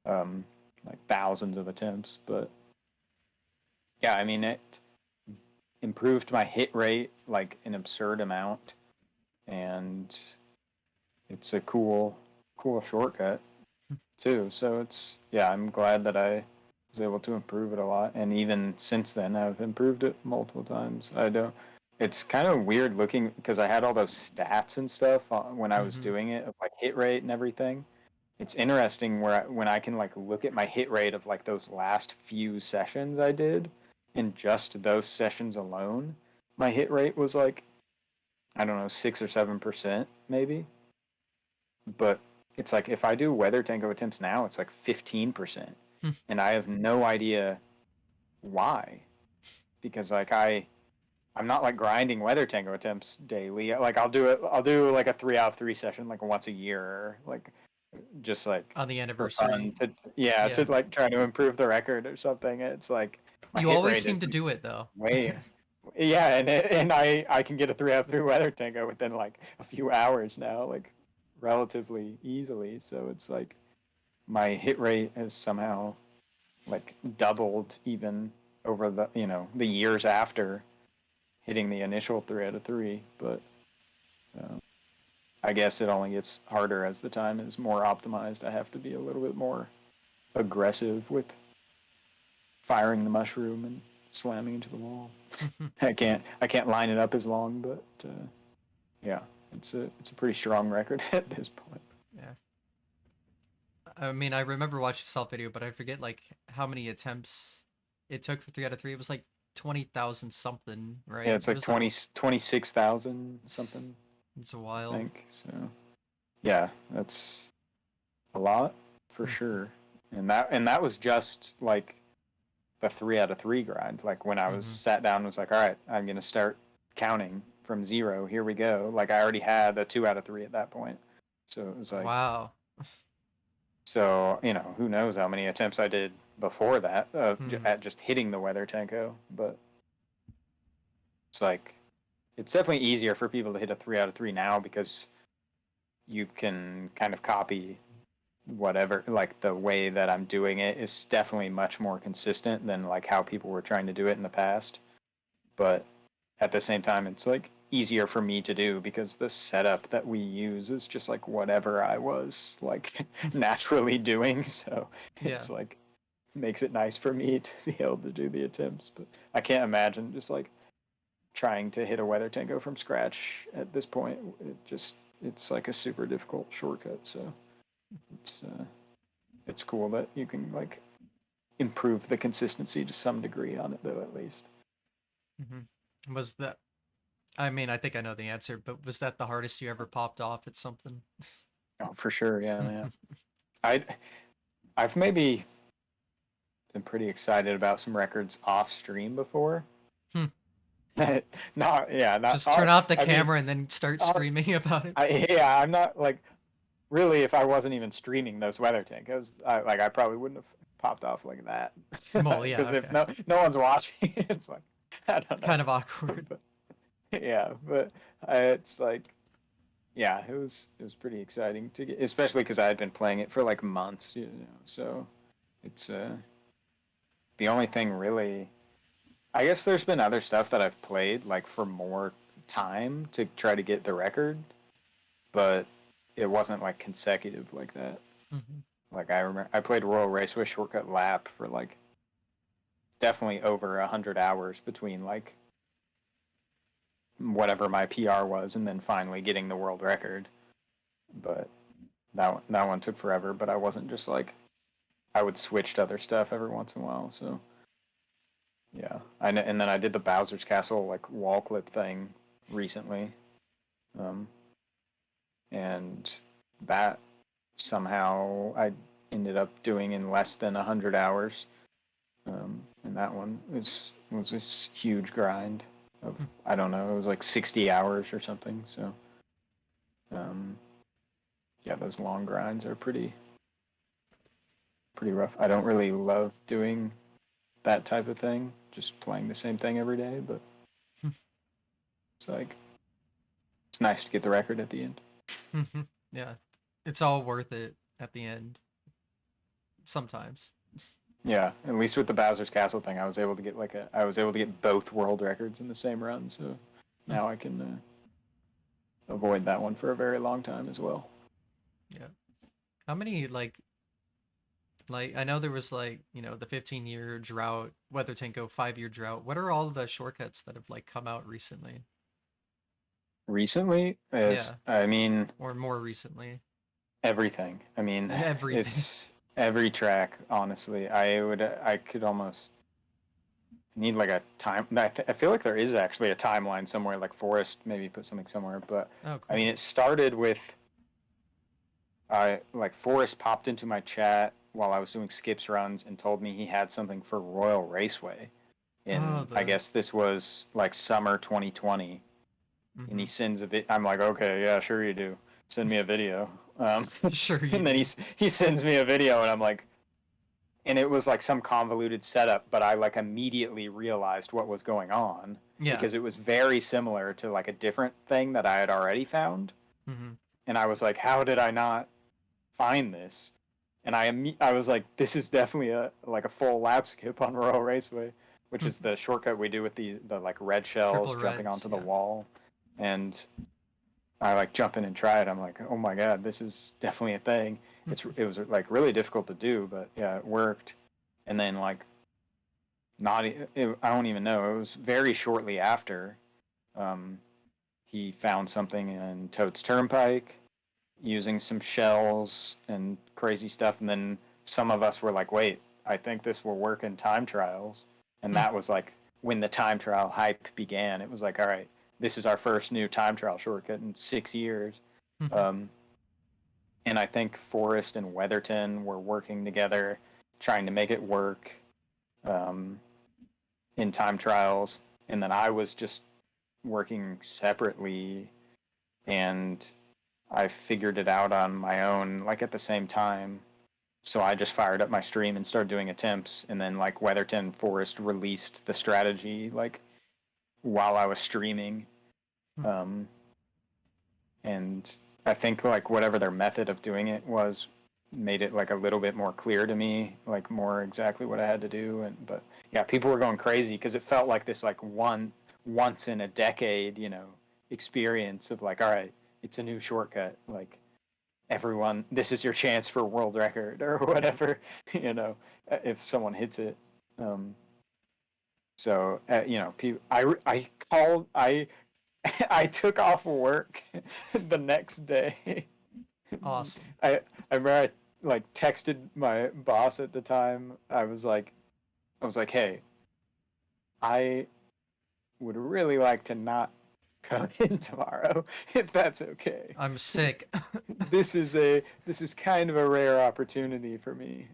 um, like thousands of attempts. But yeah, I mean it improved my hit rate like an absurd amount, and it's a cool shortcut too. So it's yeah, I'm glad that I was able to improve it a lot, and even since then, I've improved it multiple times. I don't. It's kind of weird looking because I had all those stats and stuff when I was Mm-hmm. doing it, of like hit rate and everything. It's interesting when I can like look at my hit rate of like those last few sessions I did, and just those sessions alone, my hit rate was like, I don't know, 6 or 7% maybe. But it's like if I do weather tango attempts now, it's like 15%, and I have no idea why, because like I'm not like grinding weather tango attempts daily. Like I'll do like a 3 out of 3 session like once a year, like just like On the for fun anniversary. to, yeah, to Yeah. like try to improve the record or something. It's like my You hit always rate seem is to like do it though. way, yeah, and I can get a 3 out of 3 weather tango within like a few hours now, like relatively easily. So it's like my hit rate has somehow like doubled even over the years after hitting the initial 3 out of 3. But uh, I guess it only gets harder as the time is more optimized. I have to be a little bit more aggressive with firing the mushroom and slamming into the wall. I can't line it up as long, but yeah, it's a pretty strong record at this point. Yeah. I mean, I remember watching Salt video, but I forget like how many attempts it took for 3 out of 3. It was like 20,000 something, Yeah, right? it's It like was like 26,000 something, it's I wild. think. So yeah, that's a lot for sure. And that was just like the 3 out of 3 grind. Like when I was Mm-hmm. sat down and was like, all right, I'm gonna start counting from 0. Here we go. Like I already had a 2 out of 3 at that point. So it was like, Wow. so who knows how many attempts I did before that Mm-hmm. at just hitting the weather tanko. But it's like it's definitely easier for people to hit a 3 out of 3 now because you can kind of copy whatever, like the way that I'm doing it is definitely much more consistent than like how people were trying to do it in the past. But at the same time, it's like easier for me to do because the setup that we use is just like whatever I was like naturally doing. So Yeah. it's like makes it nice for me to be able to do the attempts. But I can't imagine just like trying to hit a weather tango from scratch at this point. It's like a super difficult shortcut. So it's cool that you can like improve the consistency to some degree on it though, at least. Mm-hmm. Was that? I mean, I think I know the answer, but was that the hardest you ever popped off at something? Oh, for sure, yeah, man. I I've maybe been pretty excited about some records off stream before. Hmm. Not yeah, not Just turn off the I mean, camera and then start screaming about it. yeah, I'm not like really. If I wasn't even streaming those weather tankos, I probably wouldn't have popped off like that Well, yeah, because if okay. no one's watching, it's like I don't know. Kind of awkward. But, yeah, but it's like yeah, it was pretty exciting to get, especially because I had been playing it for like months, So it's the only thing really. I guess there's been other stuff that I've played like for more time to try to get the record, but it wasn't like consecutive like that. Mm-hmm. Like I remember, I played Royal Raceway Shortcut Lap for like definitely over 100 hours between like whatever my PR was and then finally getting the world record. But that one took forever. But I wasn't just like I would switch to other stuff every once in a while. So yeah, and then I did the Bowser's Castle like wall clip thing recently, um, and that somehow I ended up doing in less than 100 hours. And that one was this huge grind of I don't know, it was like 60 hours or something. So um, yeah, those long grinds are pretty rough. I don't really love doing that type of thing, just playing the same thing every day, but it's like it's nice to get the record at the end. Yeah. It's all worth it at the end. Sometimes. Yeah, at least with the Bowser's Castle thing, I was able to get both world records in the same run, so now I can avoid that one for a very long time as well. Yeah. How many like Like, I know there was like, the 15-year drought, Weather Tanko 5-year drought. What are all the shortcuts that have like come out recently? Recently, as Yeah, I mean, or more recently. everything. I mean, Everything. it's every track. Honestly, I could almost need like a time. I feel like there is actually a timeline somewhere, like Forest maybe put something somewhere. But Oh, I mean, cool. it started with I like Forrest popped into my chat while I was doing skips runs and told me he had something for Royal Raceway. Oh, And I the guess this was like summer 2020. And he mm-hmm. sends a vid. I'm like, okay, yeah, sure you do. Send me a video. Sure you And then do. he sends me a video, and I'm like, and it was like some convoluted setup, but I like immediately realized what was going on Yeah. because it was very similar to like a different thing that I had already found. Mm-hmm. And I was like, how did I not find this? And I was like, this is definitely a like a full lap skip on Royal Raceway, which is the shortcut we do with the like red shells Triple jumping reds, onto the yeah. wall. And I like jump in and try it. I'm like, oh my god, this is definitely a thing. It was like really difficult to do, but yeah, it worked. And then like not I don't even know. It was very shortly after um, he found something in Toad's Turnpike using some shells and crazy stuff. And then some of us were like, wait, I think this will work in time trials. And that was like when the time trial hype began. It was like, all right, this is our first new time trial shortcut in 6 years. Um, and I think Forrest and Weatherton were working together, trying to make it work um, in time trials. And then I was just working separately, and I figured it out on my own, like at the same time. So I just fired up my stream and started doing attempts, and then like Weatherton Forest released the strategy like while I was streaming, um, and I think like whatever their method of doing it was made it like a little bit more clear to me, like more exactly what I had to do. And but yeah, people were going crazy because it felt like this like once in a decade, experience of like, all right, it's a new shortcut, like everyone, this is your chance for world record or whatever, if someone hits it. Um, so I called I took off work the next day. Awesome. I remember I like texted my boss at the time. I was like, hey, I would really like to not come in tomorrow if that's okay. I'm sick. This is kind of a rare opportunity for me.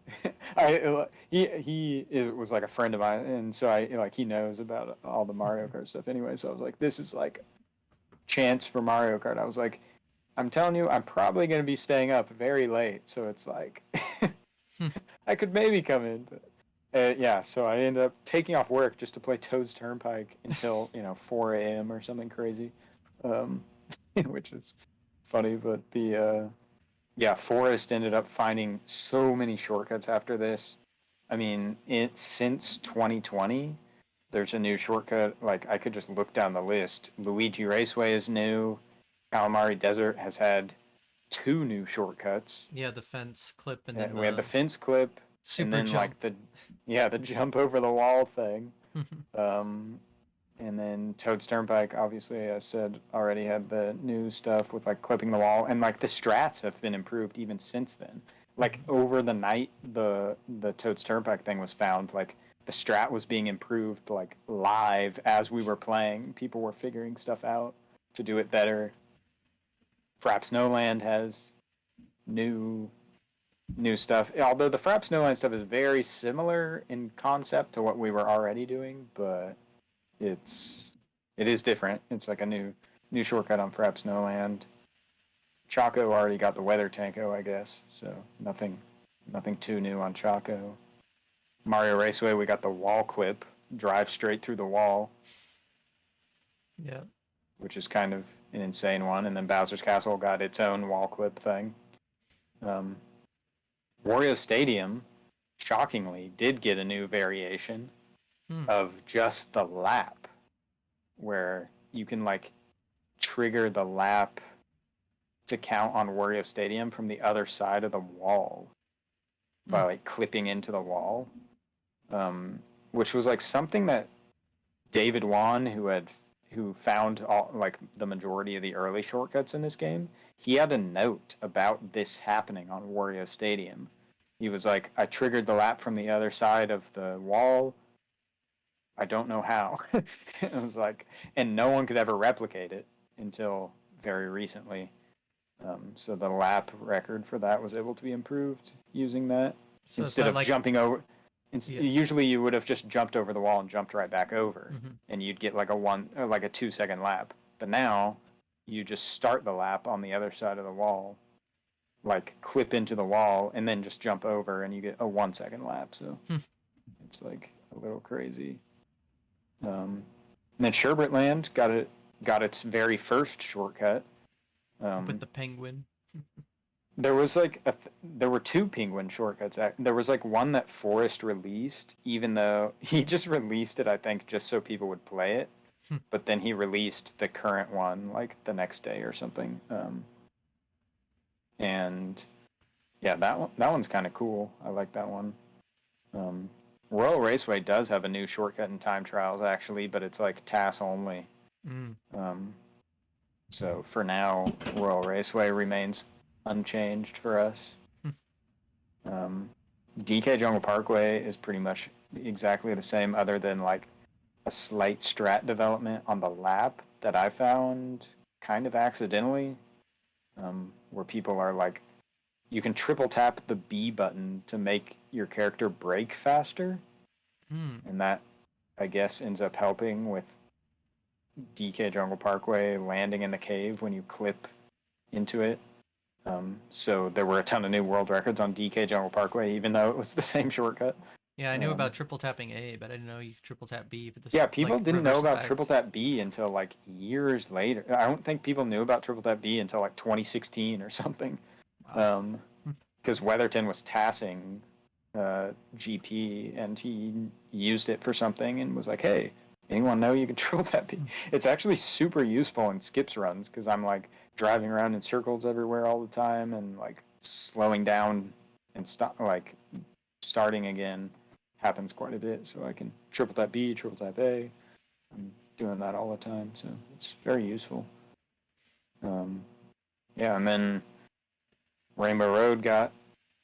He was like a friend of mine, and so I like he knows about all the Mario Kart stuff anyway. So I was like, this is like chance for Mario Kart. I was like, I'm telling you, I'm probably going to be staying up very late, so it's like I could maybe come in, but yeah. So I ended up taking off work just to play Toad's Turnpike until 4 a.m. or something crazy, um, which is funny. But the yeah, Forrest ended up finding so many shortcuts after this. I mean, since 2020, there's a new shortcut. Like I could just look down the list. Luigi Raceway is new. Calamari Desert has had two new shortcuts. Yeah, the fence clip and then We had the the fence clip, and super then jump. like the jump over the wall thing. Um, and then Toad's Turnpike, obviously, I said already had the new stuff with like clipping the wall, and like the strats have been improved even since then. Like over the night, the Toad's Turnpike thing was found. Like the strat was being improved like live as we were playing. People were figuring stuff out to do it better. Frap Snowland has new new stuff. Although the Frap Snowland stuff is very similar in concept to what we were already doing, but it's it is different. It's like a new shortcut on Frap Snowland. Chaco already got the weather tanko, I guess, so nothing too new on Chaco. Mario Raceway, we got the wall clip, drive straight through the wall, Yeah. which is kind of an insane one. And then Bowser's Castle got its own wall clip thing. Um, Wario Stadium, shockingly, did get a new variation of just the lap, where you can like trigger the lap to count on Wario Stadium from the other side of the wall, by like clipping into the wall, which was like something that David Wan, who found all like the majority of the early shortcuts in this game, he had a note about this happening on Wario Stadium. He was like, I triggered the lap from the other side of the wall. I don't know how. It was like, and no one could ever replicate it until very recently. So the lap record for that was able to be improved using that So it's instead not of like jumping over. yeah. Usually you would have just jumped over the wall and jumped right back over, Mm-hmm. and you'd get like a 2 second lap. But now you just start the lap on the other side of the wall, like clip into the wall, and then just jump over, and you get a 1 second lap. So it's like a little crazy. And then Sherbert Land got its very first shortcut. With the penguin. There was like there were two penguin shortcuts. There was like one that Forrest released, even though he just released it, I think, just so people would play it. But then he released the current one like the next day or something. And yeah, that one's kind of cool. I like that one. Royal Raceway does have a new shortcut in time trials actually, but it's like TAS only. So for now, Royal Raceway remains unchanged for us. DK Jungle Parkway is pretty much exactly the same, other than like a slight strat development on the lap that I found kind of accidentally, where people are like, you can triple tap the B button to make your character brake faster, and that I guess ends up helping with DK Jungle Parkway landing in the cave when you clip into it. So there were a ton of new world records on DK Jungle Parkway, even though it was the same shortcut. Yeah, I knew about triple tapping A, but I didn't know you could triple tap B. But this Yeah, people like didn't know reverse about effect. triple tap B until like years later. I don't think people knew about triple tap B until like 2016 or something. Wow. Because Weatherton was tassing GP, and he used it for something and was like, "Hey, anyone know you can triple tap B?" It's actually super useful in skips runs because I'm like driving around in circles everywhere all the time, and like slowing down and starting again happens quite a bit. So I can triple tap B, triple tap A. I'm doing that all the time, so it's very useful. Yeah, and then Rainbow Road got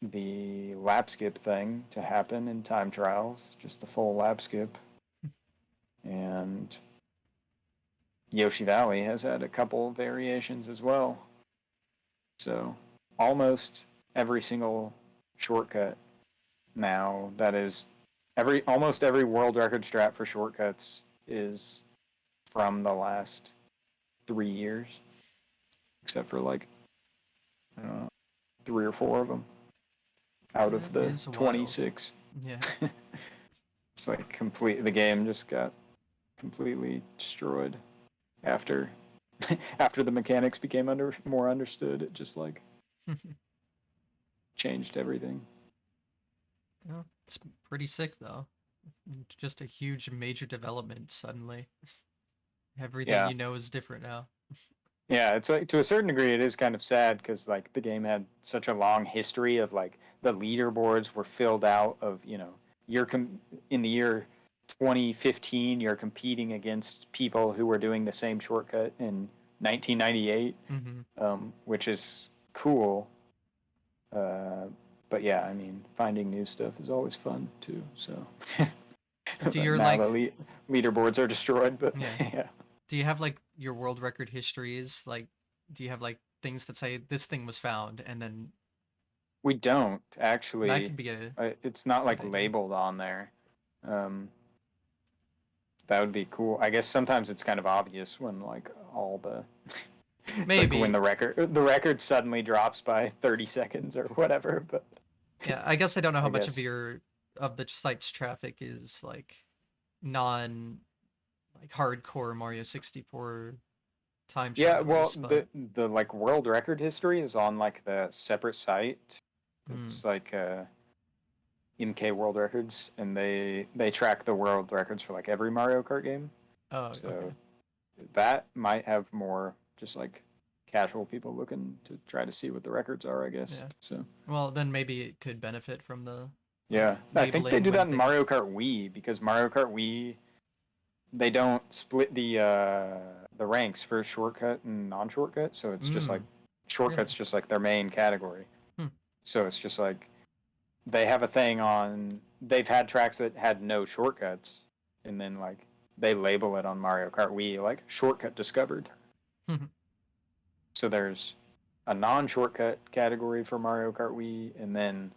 the lap skip thing to happen in time trials, just the full lap skip. And Yoshi Valley has had a couple variations as well. So almost every single shortcut now that is almost every world record strat for shortcuts is from the last 3 years, except for like I don't know, 3 or 4 of them out of the Is 26. Yeah. It's like the game just got completely destroyed after after the mechanics became more understood. It just like changed everything. Yeah, it's pretty sick though. Just a huge major development suddenly. Everything Yeah. you know is different now. Yeah, it's like to a certain degree it is kind of sad because like the game had such a long history of like the leaderboards were filled out of, in the year 2015 you're competing against people who were doing the same shortcut in 1998, which is cool. But yeah, I mean, finding new stuff is always fun too. So Do your now like the leaderboards are destroyed, but yeah. yeah. Do you have like your world record histories? Like, do you have like things that say this thing was found, and then We don't that actually. could be a It's not like good idea. labeled on there. That would be cool. I guess sometimes it's kind of obvious when like all the it's like when Maybe. the record suddenly drops by 30 seconds or whatever. But Yeah, I guess I don't know how I much of guess your of the site's traffic is like non like hardcore Mario 64 time yeah. Well, trials, but the like world record history is on like the separate site. hmm. It's like MK World Records, and they track the world records for like every Mario Kart game. Oh, okay. So that might have more just like casual people looking to try to see what the records are, I guess. Yeah. So Well, then maybe it could benefit from the yeah, I think they labeling do that when in things. Mario Kart Wii because Mario Kart Wii they don't split the ranks for shortcut and non-shortcut, so it's just like shortcuts, Really? just like their main category. Hmm. So it's just like they have a thing on. They've had tracks that had no shortcuts, and then like they label it on Mario Kart Wii like shortcut discovered. So there's a non-shortcut category for Mario Kart Wii, and then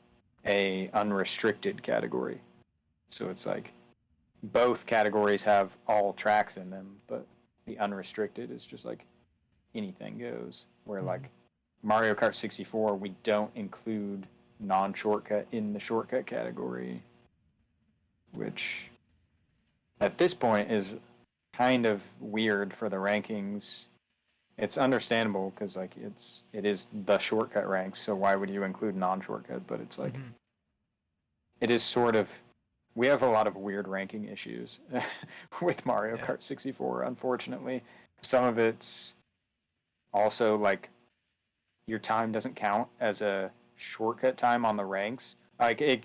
a unrestricted category. So it's like both categories have all tracks in them, but the unrestricted is just like anything goes. Where like Mario Kart 64, we don't include non-shortcut in the shortcut category, which at this point is kind of weird for the rankings. It's understandable because like it is the shortcut ranks, so why would you include non-shortcut? But it's like it is sort of we have a lot of weird ranking issues with Mario Kart 64, unfortunately. Some of it's also like your time doesn't count as a shortcut time on the ranks. Like it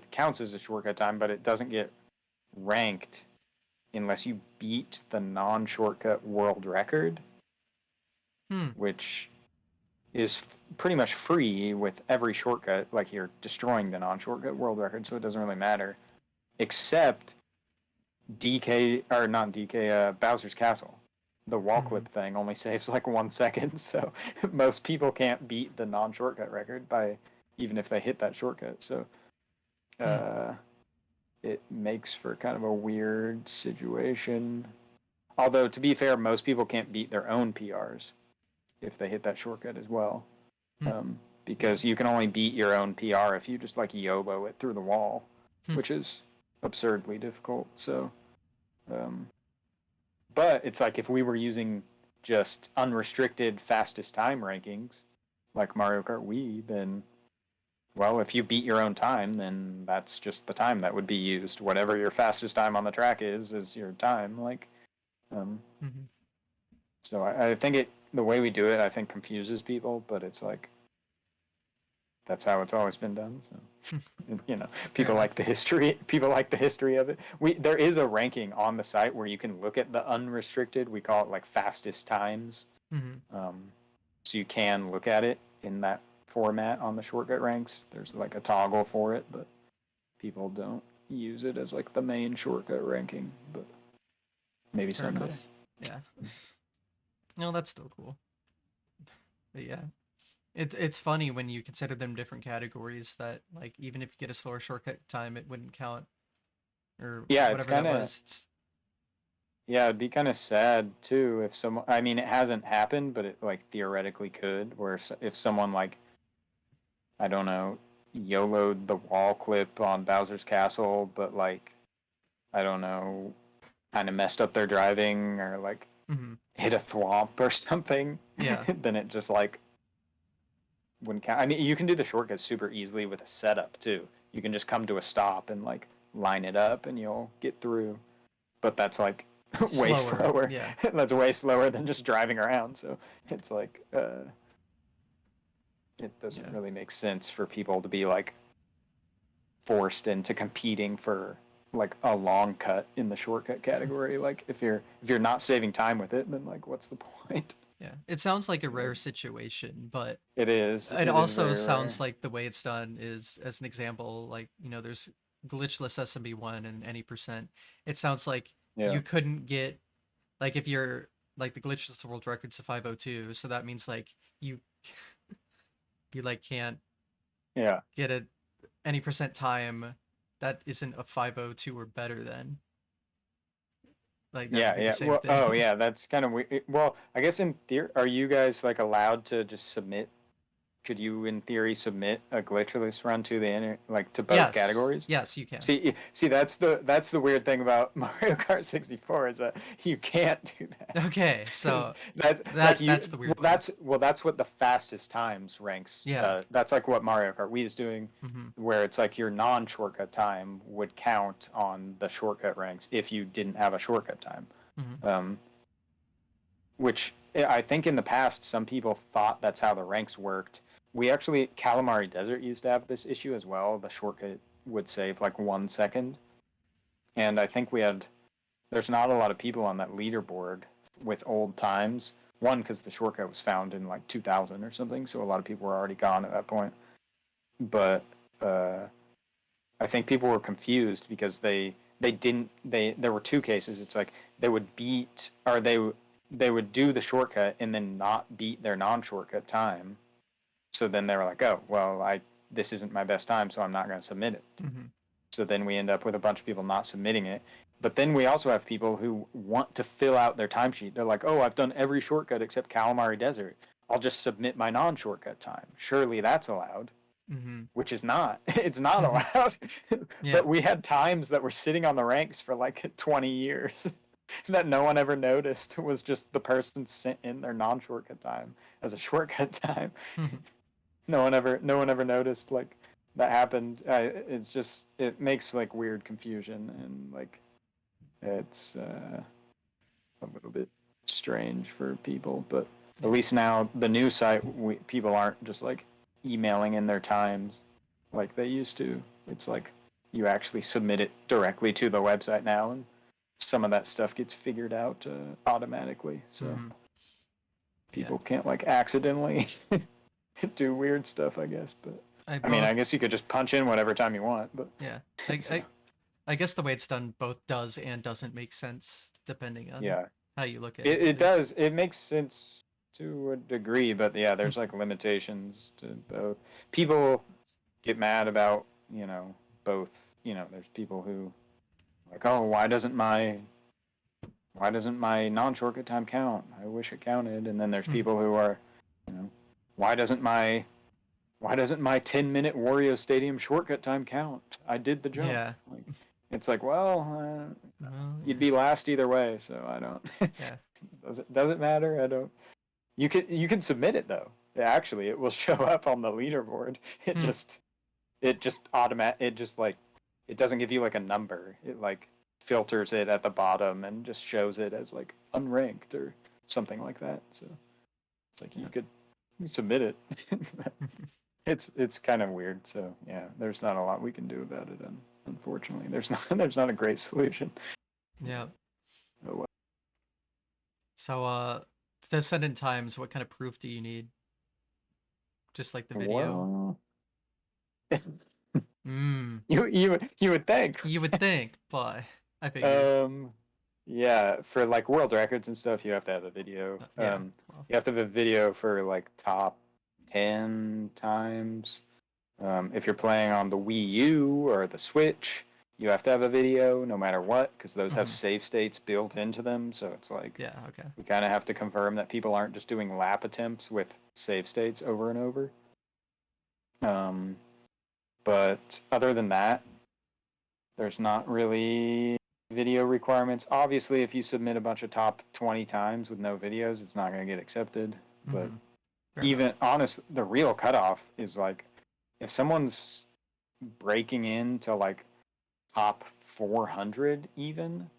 counts as a shortcut time, but it doesn't get ranked unless you beat the non-shortcut world record, which is pretty much free with every shortcut. Like you're destroying the non-shortcut world record, so it doesn't really matter. Except DK or not DK, Bowser's Castle. The wall clip thing only saves like 1 second, so most people can't beat the non-shortcut record by even if they hit that shortcut. So it makes for kind of a weird situation. Although to be fair, most people can't beat their own PRs if they hit that shortcut as well, because you can only beat your own PR if you just like YOLO it through the wall, which is absurdly difficult. So. But it's like if we were using just unrestricted fastest time rankings, like Mario Kart Wii, then, well, if you beat your own time, then that's just the time that would be used. Whatever your fastest time on the track is your time. Like, so I think the way we do it, I think confuses people, but it's like, that's how it's always been done. So, people like the history. People like the history of it. There is a ranking on the site where you can look at the unrestricted. We call it like fastest times. So you can look at it in that format on the shortcut ranks. There's like a toggle for it, but people don't use it as like the main shortcut ranking. But maybe someday. Enough. Yeah. No, that's still cool. But yeah. It's funny when you consider them different categories that like even if you get a slower shortcut time it wouldn't count or whatever that was. Yeah, it'd be kind of sad too if someone. I mean, it hasn't happened, but it like theoretically could. Where if someone like, I don't know, YOLO'd the wall clip on Bowser's Castle, but like, I don't know, kind of messed up their driving or like hit a thwomp or something. Yeah. Then it just like wouldn't count. I mean, you can do the shortcut super easily with a setup too. You can just come to a stop and like line it up, and you'll get through. But that's like way slower. Yeah. That's way slower than just driving around. So it's like it doesn't really make sense for people to be like forced into competing for like a long cut in the shortcut category. Like if you're not saving time with it, then like what's the point? Yeah, it sounds like a rare situation, but it is. It also sounds like the way it's done is, as an example, like there's glitchless SMB1 and any percent. It sounds like you couldn't get like if you're like the glitchless world record's a 502, so that means like you like can't get a any percent time that isn't a 502 or better than. Like that would be the same thing. Oh yeah, that's kind of weird. Well, I guess in theory, are you guys like allowed to just submit? Could you, in theory, submit a glitchless run to the to both categories? Yes, you can. See, that's the weird thing about Mario Kart 64 is that you can't do that. Okay, so that's the weird. That's what the fastest times ranks. Yeah, that's like what Mario Kart Wii is doing, where it's like your non-shortcut time would count on the shortcut ranks if you didn't have a shortcut time, which I think in the past, some people thought that's how the ranks worked. Calamari Desert used to have this issue as well. The shortcut would save like 1 second. And I think there's not a lot of people on that leaderboard with old times. One, because the shortcut was found in like 2000 or something, so a lot of people were already gone at that point. But I think people were confused because there were two cases. It's like they would do the shortcut and then not beat their non-shortcut time. So then they were like, oh, well, this isn't my best time, so I'm not going to submit it. Mm-hmm. So then we end up with a bunch of people not submitting it. But then we also have people who want to fill out their timesheet. They're like, oh, I've done every shortcut except Calamari Desert. I'll just submit my non-shortcut time. Surely that's allowed. Mm-hmm. Which is not. It's not allowed. Yeah. But we had times that were sitting on the ranks for like 20 years that no one ever noticed. Was just the person sent in their non-shortcut time as a shortcut time. Mm-hmm. No one ever noticed like that happened. It makes like weird confusion, and like it's a little bit strange for people. But at least now the new site, people aren't just like emailing in their times like they used to. It's like you actually submit it directly to the website now, and some of that stuff gets figured out automatically. So people can't like accidentally do weird stuff, I guess. But I mean, I guess you could just punch in whatever time you want. But yeah, I guess the way it's done both does and doesn't make sense depending on how you look at it. It does. It makes sense to a degree, but yeah, there's like limitations to both. People get mad about, both. There's people who like, oh, why doesn't my non-shortcut time count? I wish it counted. And then there's people who are, why doesn't my 10-minute Wario Stadium shortcut time count? I did the jump. Yeah. Like, it's like, well, you'd be last either way, so I don't. Yeah. Does it matter? I don't. You can submit it though. Actually, it will show up on the leaderboard. It doesn't give you like a number. It like filters it at the bottom and just shows it as like unranked or something like that. So it's like you could submit it. It's kind of weird. So yeah, there's not a lot we can do about it. Unfortunately, there's not a great solution. Yeah. Oh, well. So to send in times, what kind of proof do you need? Just like the video. Well, you would think. You would think, but I figured. Yeah, for like world records and stuff, you have to have a video. You have to have a video for like top 10 times. If you're playing on the Wii U or the Switch, you have to have a video no matter what, because those have save states built into them. So it's like, we kind of have to confirm that people aren't just doing lap attempts with save states over and over. But other than that, there's not really video requirements. Obviously, if you submit a bunch of top 20 times with no videos, it's not going to get accepted. But the real cutoff is like, if someone's breaking into like top 400 even,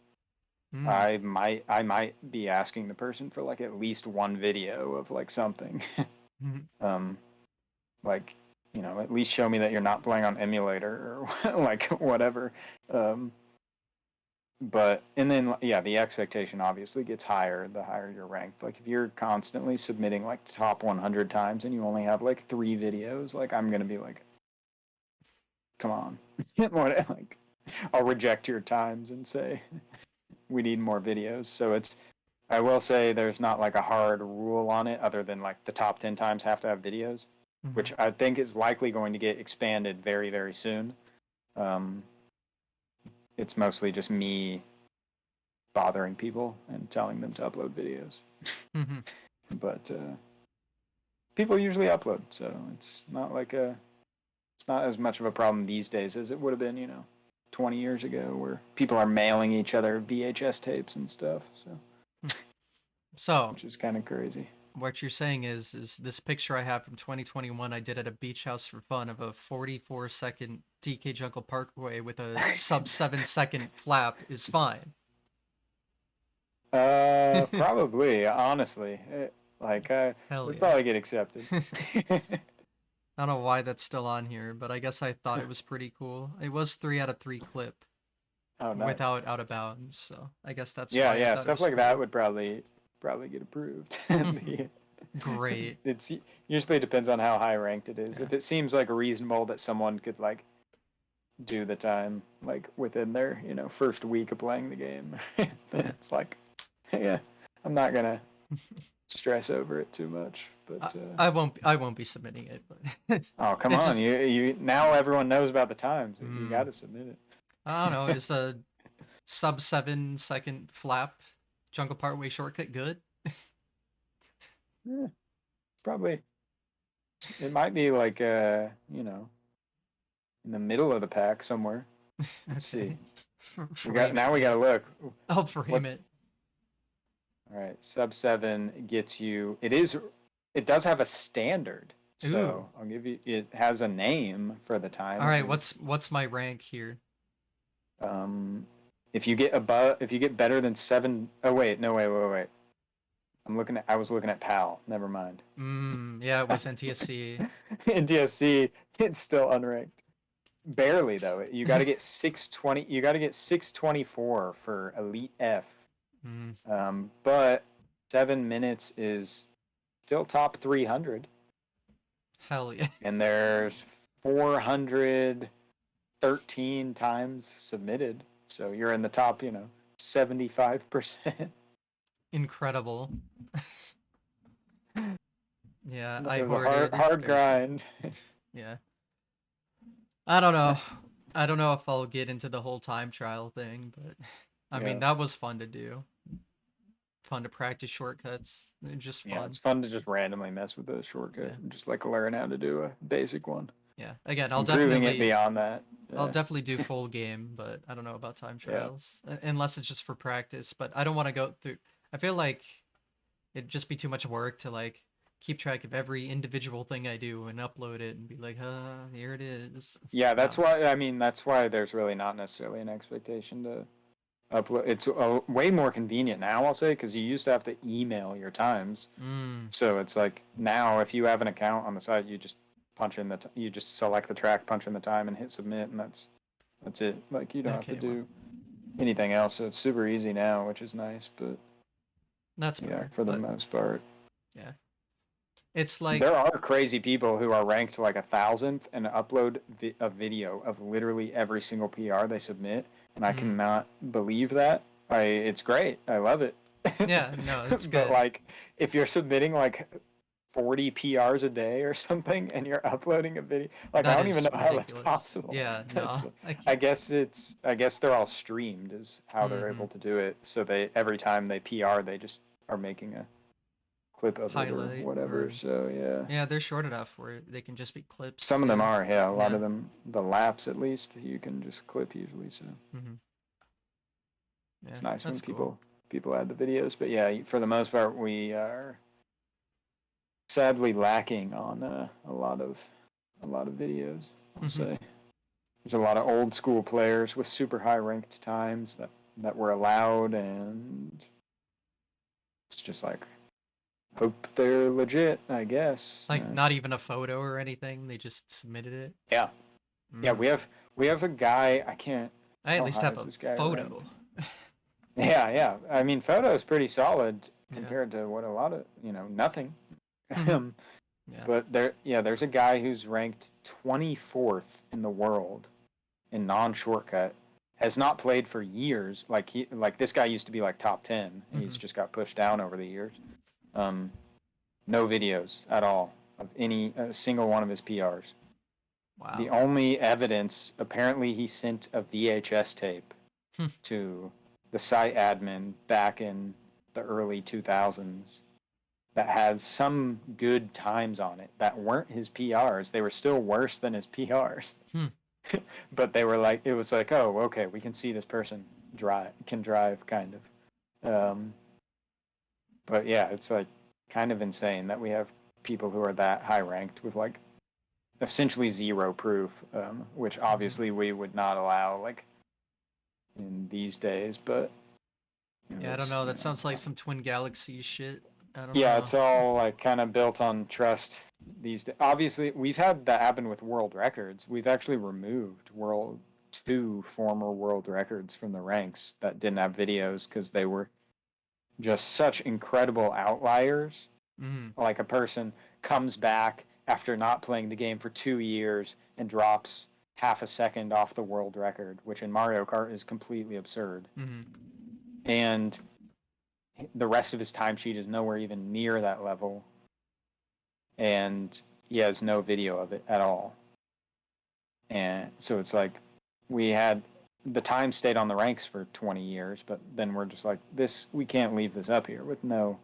I might be asking the person for like at least one video of like something. Like, at least show me that you're not playing on emulator or like whatever. But and then the expectation obviously gets higher the higher you're ranked. Like if you're constantly submitting like top 100 times and you only have like 3 videos, like I'm gonna be like, come on. Like, I'll reject your times and say we need more videos. So I will say there's not like a hard rule on it other than like the top 10 times have to have videos, which I think is likely going to get expanded very, very soon. It's mostly just me bothering people and telling them to upload videos. But people usually upload, so it's not as much of a problem these days as it would have been, 20 years ago, where people are mailing each other VHS tapes and stuff. So which is kind of crazy. What you're saying is this picture I have from 2021 I did at a beach house for fun of a 44-second DK Jungle Parkway with a sub 7-second flap is fine. Probably, honestly. Hell We'd yeah. probably get accepted. I don't know why that's still on here, but I guess I thought it was pretty cool. It was 3 out of 3 clip Oh, nice. without out of bounds, so I guess that's Yeah, why I yeah, thought it stuff was like that cool. would probably get approved. The- Great. it's usually depends on how high ranked it is. Yeah. If it seems like reasonable that someone could like do the time like within their first week of playing the game, then Yeah. it's like, yeah, I'm not gonna stress over it too much. But I won't be submitting it, but oh, come it's on, just you now everyone knows about the times. You got mm, to submit it. I don't know, is a sub 7 second flap jungle partway shortcut good? Yeah, probably. It might be like in the middle of the pack somewhere. Let's see. Okay. We got Frame it, now. We got yeah. to look. I'll frame What? it. All right, sub 7 gets you. It is. It does have a standard, Ooh. so I'll give you. It has a name for the time. All It right, was. what's my rank here? Um, if you get above, if you get better than 7. Oh wait, no, wait. I was looking at PAL. Never mind. Yeah, it was NTSC. In DSC, it's still unranked. Barely though. You got to get 620. You got to get 624 for Elite F. mm, But 7 minutes is still top 300, hell yeah. and there's 413 times submitted. So you're in the top, 75%. Incredible. Yeah, It I was a hard, hoarded hard bare seven. grind. Yeah. I don't know. I don't know if I'll get into the whole time trial thing, but I mean Yeah, that was fun to do. Fun to practice shortcuts. Just yeah. fun. It's fun to just randomly mess with a shortcut Yeah. and just like learn how to do a basic one. Yeah. Again, Improving it beyond that. I'll Yeah, definitely do full game, but I don't know about time yeah. trials unless it's just for practice, but I don't want to go through I feel like it'd just be too much work to like keep track of every individual thing I do and upload it and be like, here it is." Yeah, that's No. why. I mean, that's why there's really not necessarily an expectation to upload. It's way more convenient now, I'll say, because you used to have to email your times. Mm. So it's like now, if you have an account on the site, you just you just select the track, punch in the time, and hit submit, and that's it. Like you don't have to Okay, well, do anything else. So it's super easy now, which is nice. But that's yeah, better. for the But most part, yeah. It's like there are crazy people who are ranked like 1,000th and upload a video of literally every single PR they submit, and I mm, cannot believe that. It's great. I love it. yeah, no, it's But good. like, if you're submitting like 40 PRs a day or something, and you're uploading a video, like I That don't even is know how that's ridiculous. possible. Yeah, That's, no. I can't. I guess they're all streamed is how they're Mm-hmm. able to do it. So they every time they PR, they just are making a clip of it or Highlight whatever. or So yeah. yeah, they're short enough where they can just be clips Some of them too. are, yeah. A lot Yeah. of them, the laps at least, you can just clip usually. So Mm-hmm. Yeah, it's nice when that's cool. people add the videos. But yeah, for the most part, we are sadly lacking on a lot of videos. I'll Mm-hmm. say there's a lot of old school players with super high ranked times that were allowed, and it's just like hope they're legit, I guess. Like not even a photo or anything. They just submitted it. Yeah, yeah. Mm. We have a guy. I can't. I at How least high have is a this guy ranked? photo. Yeah, yeah. I mean, photo is pretty solid Yeah. compared to what a lot of, nothing. Mm-hmm. Yeah. But there's a guy who's ranked 24th in the world in non-shortcut. Has not played for years. Like this guy used to be like top 10. Mm-hmm. He's just got pushed down over the years. Um, no videos at all of any a single one of his PRs. The Wow. only evidence, apparently, he sent a VHS tape Hmm. to the site admin back in the early 2000s that had some good times on it that weren't his PRs. They were still worse than his PRs. Hmm. But they were like, it was like, oh, okay, we can see this person can drive, kind of. But yeah, it's like kind of insane that we have people who are that high ranked with like essentially zero proof, which Mm-hmm. obviously we would not allow like in these days. But Yeah, I don't know. That sounds like some Twin Galaxies shit. I don't Yeah, know. it's all like kind of built on trust these days. Obviously, we've had that happen with world records. We've actually removed two former world records from the ranks that didn't have videos because they were just such incredible outliers. Mm. Like a person comes back after not playing the game for 2 years and drops half a second off the world record, which in Mario Kart is completely absurd. Mm. And the rest of his timesheet is nowhere even near that level. And he has no video of it at all. And so it's like we had the time stayed on the ranks for 20 years, but then we're just like, this, we can't leave this up here with no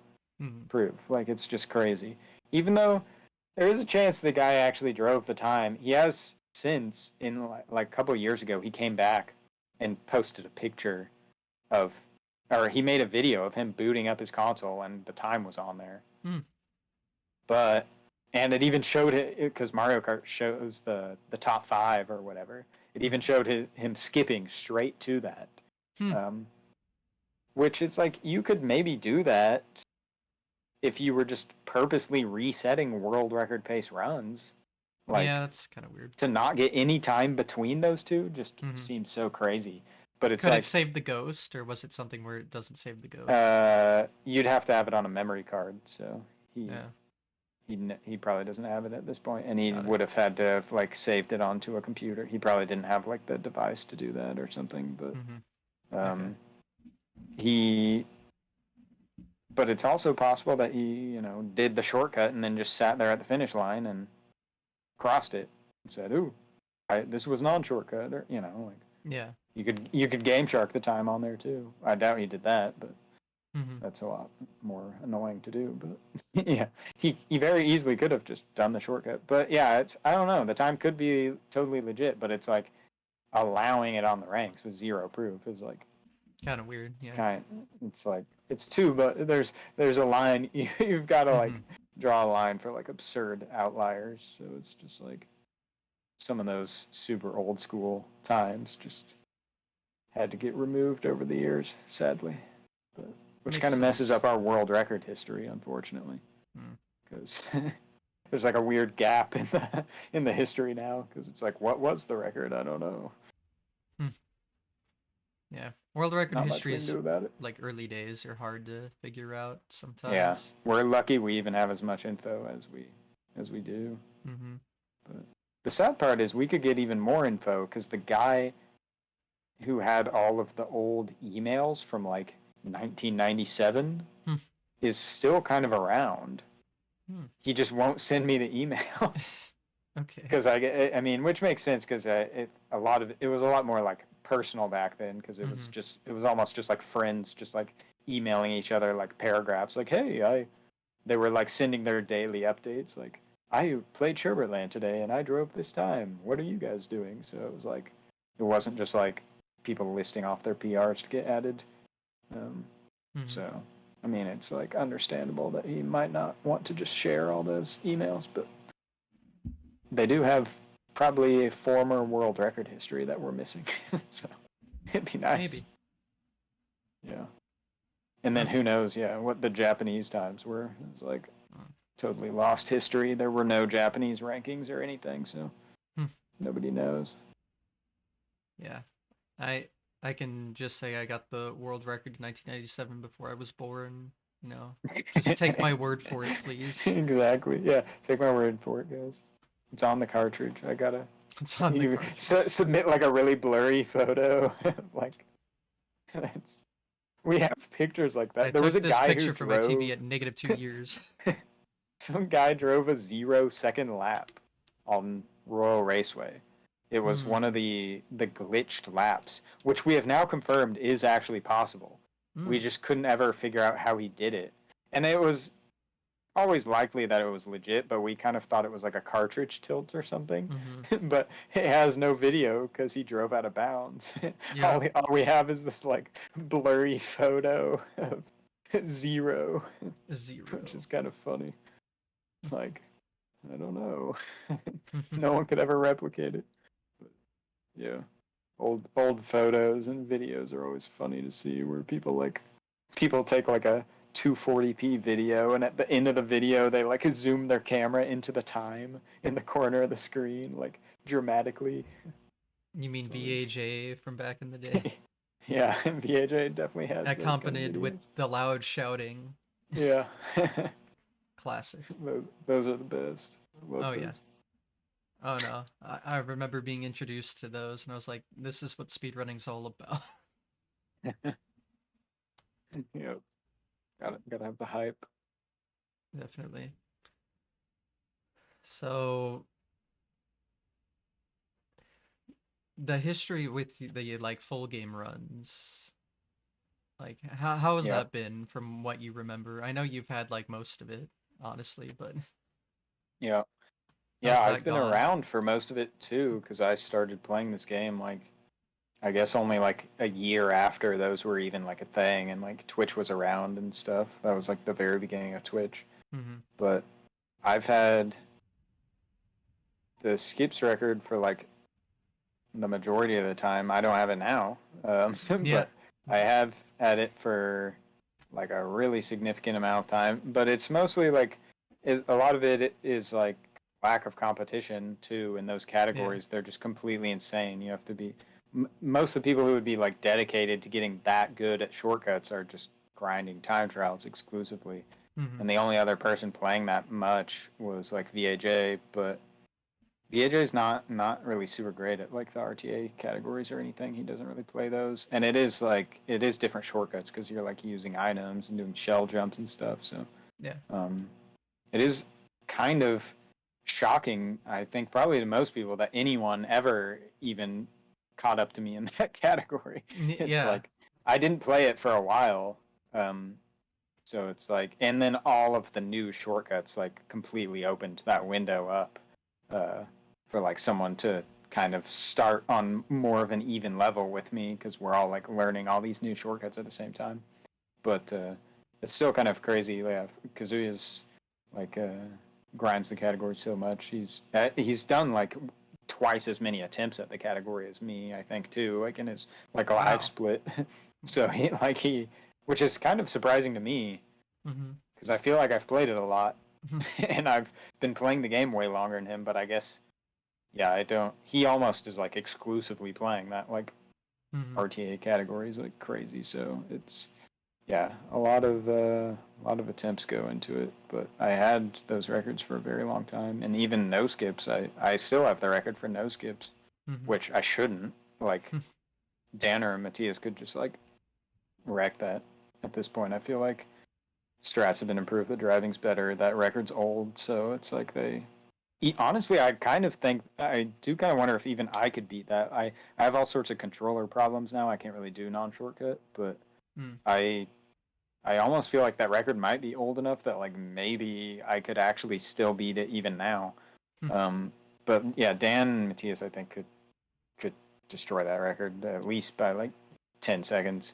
proof. Like, it's just crazy. Even though there is a chance the guy actually drove the time, he has since, in like a couple of years ago, he came back and posted a picture of, or he made a video of him booting up his console and the time was on there. But, and it even showed it, because Mario Kart shows the top 5 or whatever. It even showed him skipping straight to that. Which it's like, you could maybe do that if you were just purposely resetting world record pace runs. Like, yeah, that's kind of weird. To not get any time between those two just seems so crazy. But it's Could like, it save the ghost, or was it something where it doesn't save the ghost? you'd have to have it on a memory card, so Yeah, he probably doesn't have it at this point, and he got it. would have had to have like saved it onto a computer. He probably didn't have like the device to do that or something, but Okay. he. But it's also possible that he, did the shortcut and then just sat there at the finish line and crossed it and said, "Ooh, this was non-shortcut," or like. Yeah. You could game shark the time on there too. I doubt he did that, but Mm-hmm. that's a lot more annoying to do. But yeah, he very easily could have just done the shortcut. But yeah, I don't know. The time could be totally legit, but it's like allowing it on the ranks with zero proof is like Kind of weird. Yeah. it's like it's too, but there's a line you've got to like draw a line for like absurd outliers. So it's just like some of those super old school times just had to get removed over the years, sadly. But which kind of messes up our world record history, unfortunately, because there's like a weird gap in the history now. Because it's like, what was the record? I don't know. Yeah, world record Not history much we can is do about it. like early days are hard to figure out sometimes. Yeah, we're lucky we even have as much info as we do. But the sad part is we could get even more info because the guy who had all of the old emails from like 1997 is still kind of around. He just won't send me the email. Okay. Because I mean, which makes sense because it was a lot more like personal back then because it was almost just like friends just like emailing each other like paragraphs like, hey, they were like sending their daily updates like, I played Sherbertland today and I drove this time. What are you guys doing? So it was like, it wasn't just like people listing off their PRs to get added. So, I mean, it's like understandable that he might not want to just share all those emails, but they do have probably a former world record history that we're missing. So it'd be nice. Maybe. Yeah. And then who knows, what the Japanese times were. It was like totally lost history. There were no Japanese rankings or anything, so nobody knows. Yeah. I can just say I got the world record in 1997 before I was born. Just take my word for it, please. Exactly. Yeah, take my word for it, guys. It's on the cartridge. I gotta. It's on the cartridge. Submit like a really blurry photo. Like, we have pictures like that. There was a guy picture for my TV at -2 years. Some guy drove a 0-second lap on Royal Raceway. It was one of the glitched laps, which we have now confirmed is actually possible. We just couldn't ever figure out how he did it. And it was always likely that it was legit, but we kind of thought it was like a cartridge tilt or something. But it has no video because he drove out of bounds. Yeah. All we have is this like blurry photo of 0, which is kind of funny. It's like, I don't know. No one could ever replicate it. But, yeah. Old photos and videos are always funny to see where people like people take like a 240p video, and at the end of the video they like zoom their camera into the time in the corner of the screen, like dramatically. You mean Always. VAJ from back in the day? Yeah, VAJ definitely has those kind of Accompanied with videos. the loud shouting. Yeah. Classic. those are the best. I love Oh yeah. those. Oh no. I remember being introduced to those and I was like, this is what speedrunning's all about. Yep. Gotta have the hype. Definitely. So the history with the like full game runs, like how has Yeah. that been from what you remember? I know you've had like most of it, honestly, but Yeah. Yeah, how's I've that been gone? around for most of it too, because I started playing this game like I guess only like a year after those were even like a thing, and like Twitch was around and stuff. That was like the very beginning of Twitch. Mm-hmm. But I've had the skips record for like the majority of the time. I don't have it now, Yeah. but I have had it for like a really significant amount of time. But it's mostly like a lot of it is like lack of competition too in those Yeah. categories. They're just completely insane. You have to be most of the people who would be like dedicated to getting that good at shortcuts are just grinding time trials exclusively. Mm-hmm. And the only other person playing that much was like VAJ, but VAJ is not really super great at like the RTA categories or anything. He doesn't really play those, and it is different shortcuts because you're like using items and doing shell jumps and stuff. So Yeah. um, it is kind of shocking, I think, probably to most people that anyone ever even caught up to me in that category. It's Yeah. like I didn't play it for a while, um, so it's like, and then all of the new shortcuts like completely opened that window up uh, for like someone to kind of start on more of an even level with me because we're all like learning all these new shortcuts at the same time. But it's still kind of crazy. Yeah, Kazuya's like grinds the category so much. He's done like twice as many attempts at the category as me, I think, too. Like in his like live Wow. split. So he, which is kind of surprising to me Mm-hmm. because I feel like I've played it a lot, and I've been playing the game way longer than him. But I guess yeah, I don't. He almost is like exclusively playing that like Mm-hmm. RTA categories like crazy. So it's yeah, a lot of attempts go into it, but I had those records for a very long time, and even no skips. I still have the record for no skips, Mm-hmm. which I shouldn't. Like Danner and Matthias could just like wreck that at this point. I feel like strats have been improved, the driving's better, that record's old, so it's like they. Honestly, I kind of think I do kind of wonder if even I could beat that. I have all sorts of controller problems now. I can't really do non shortcut, but Mm. I I almost feel like that record might be old enough that like maybe I could actually still beat it even now. Um, but yeah, Dan and Matthias I think could destroy that record at least by like 10 seconds,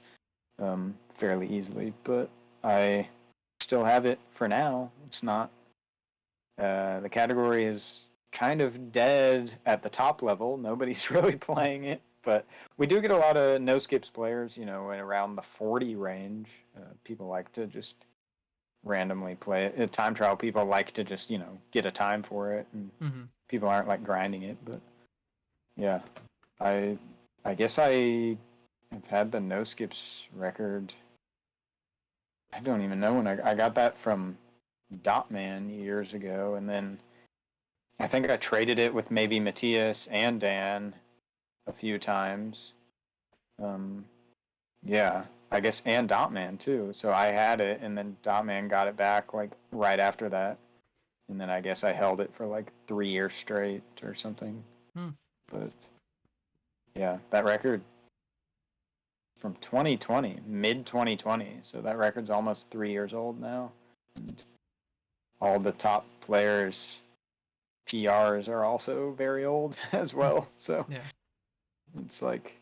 fairly easily. But I still have it for now. It's not. The category is kind of dead at the top level. Nobody's really playing it, but we do get a lot of no skips players. You know, around the 40 range. People like to just randomly play it. Time trial people like to just get a time for it, and Mm-hmm. people aren't like grinding it. But yeah, I I guess I have had the no skips record. I don't even know when I got that from Dotman years ago, and then I think I traded it with maybe Matthias and Dan a few times. Um, yeah, I guess and Dotman too. So I had it, and then Dotman got it back like right after that, and then I guess I held it for like 3 years straight or something. Mm. But yeah, that record from 2020, mid 2020. So that record's almost 3 years old now. And all the top players' PRs are also very old as well. So Yeah. it's like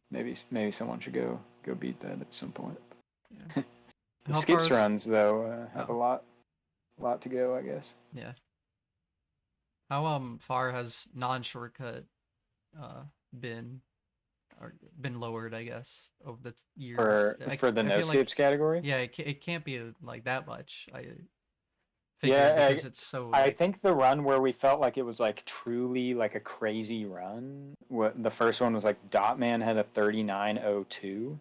maybe someone should go beat that at some point. Yeah. The How far skips is runs though have oh a lot to go, I guess. yeah. How far has non shortcut been? been lowered, I guess, over the years. For the I no feel like, skips category. yeah, it can't be like that much. I figure Yeah, because it's so I like, think the run where we felt like it was like truly like a crazy run. What the first one was like Dotman had a 39.02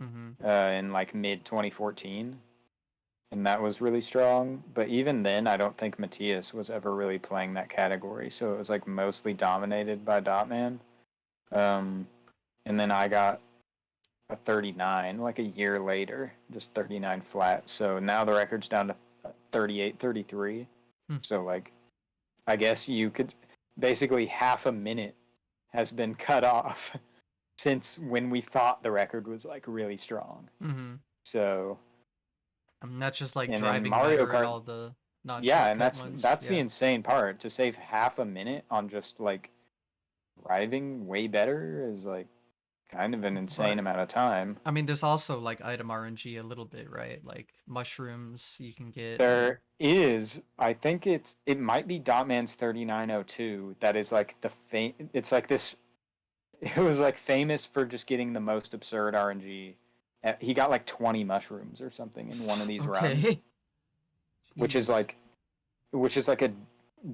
mm-hmm. in like mid 2014, and that was really strong. But even then, I don't think Matthias was ever really playing that category, so it was like mostly dominated by Dotman. Um, and then I got a 39 like a year later, just 39 flat. So now the record's down to 38-33. Hmm. So like I guess you could basically half a minute has been cut off since when we thought the record was like really strong. Mm-hmm. So I'm not just like and in driving Mario better in Kart, all the not yeah, and shortcut that's ones. that's the Yeah. insane part. To save half a minute on just like driving way better is like kind of an insane But amount of time. I mean, there's also like item RNG a little bit, right? Like mushrooms you can get. There is, I think it might be Dotman's 39.02 that is like it's like this it was like famous for just getting the most absurd RNG. He got like 20 mushrooms or something in one of these runs, Okay. which is Jeez. like which is like a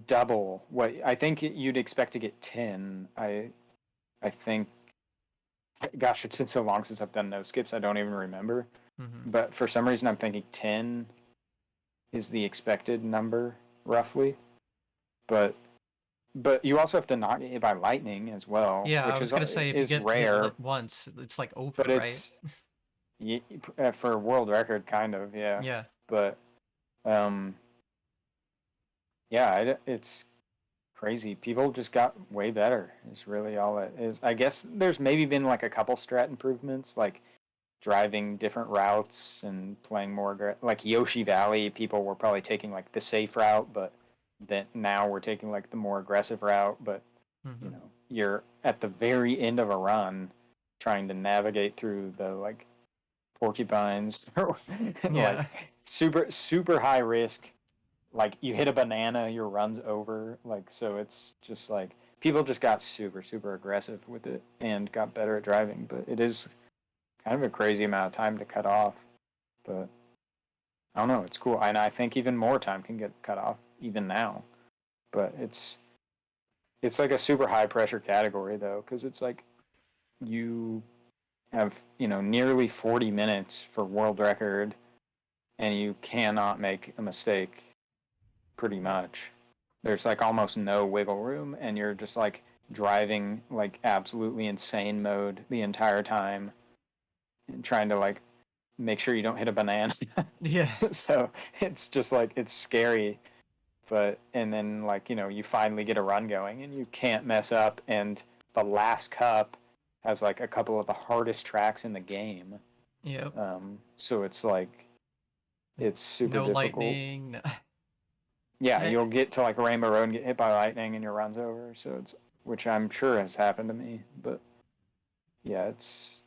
double what I think you'd expect to get 10. I think gosh, it's been so long since I've done no skips, I don't even remember. Mm-hmm. But for some reason I'm thinking 10 is the expected number roughly. But you also have to not get hit by lightning as well, Yeah, I which was gonna say if you is get hit rare. like once, it's like over, But right? it's for world record, kind of, yeah. Yeah. But um, yeah, it's crazy. People just got way better. Is really all it is. I guess there's maybe been like a couple strat improvements, like driving different routes and playing more like Yoshi Valley. People were probably taking like the safe route, but then now we're taking like the more aggressive route. But you Mm-hmm. know, you're at the very end of a run, trying to navigate through the like porcupines and Yeah. like super high risk. Like you hit a banana, your run's over. Like so, it's just like people just got super aggressive with it and got better at driving. But it is kind of a crazy amount of time to cut off. But I don't know, it's cool, and I think even more time can get cut off even now. But it's like a super high pressure category though, because it's like you have nearly 40 minutes for world record, and you cannot make a mistake. Pretty much, there's like almost no wiggle room, and you're just like driving like absolutely insane mode the entire time, and trying to like make sure you don't hit a banana. Yeah. So it's just like it's scary. But and then like you finally get a run going, and you can't mess up, and the last cup has like a couple of the hardest tracks in the game. Yep. So it's like it's super No difficult. lightning. No. Yeah, Eh, you'll get to like Rainbow Road and get hit by lightning and your run's over. So it's which I'm sure has happened to me. But yeah, it's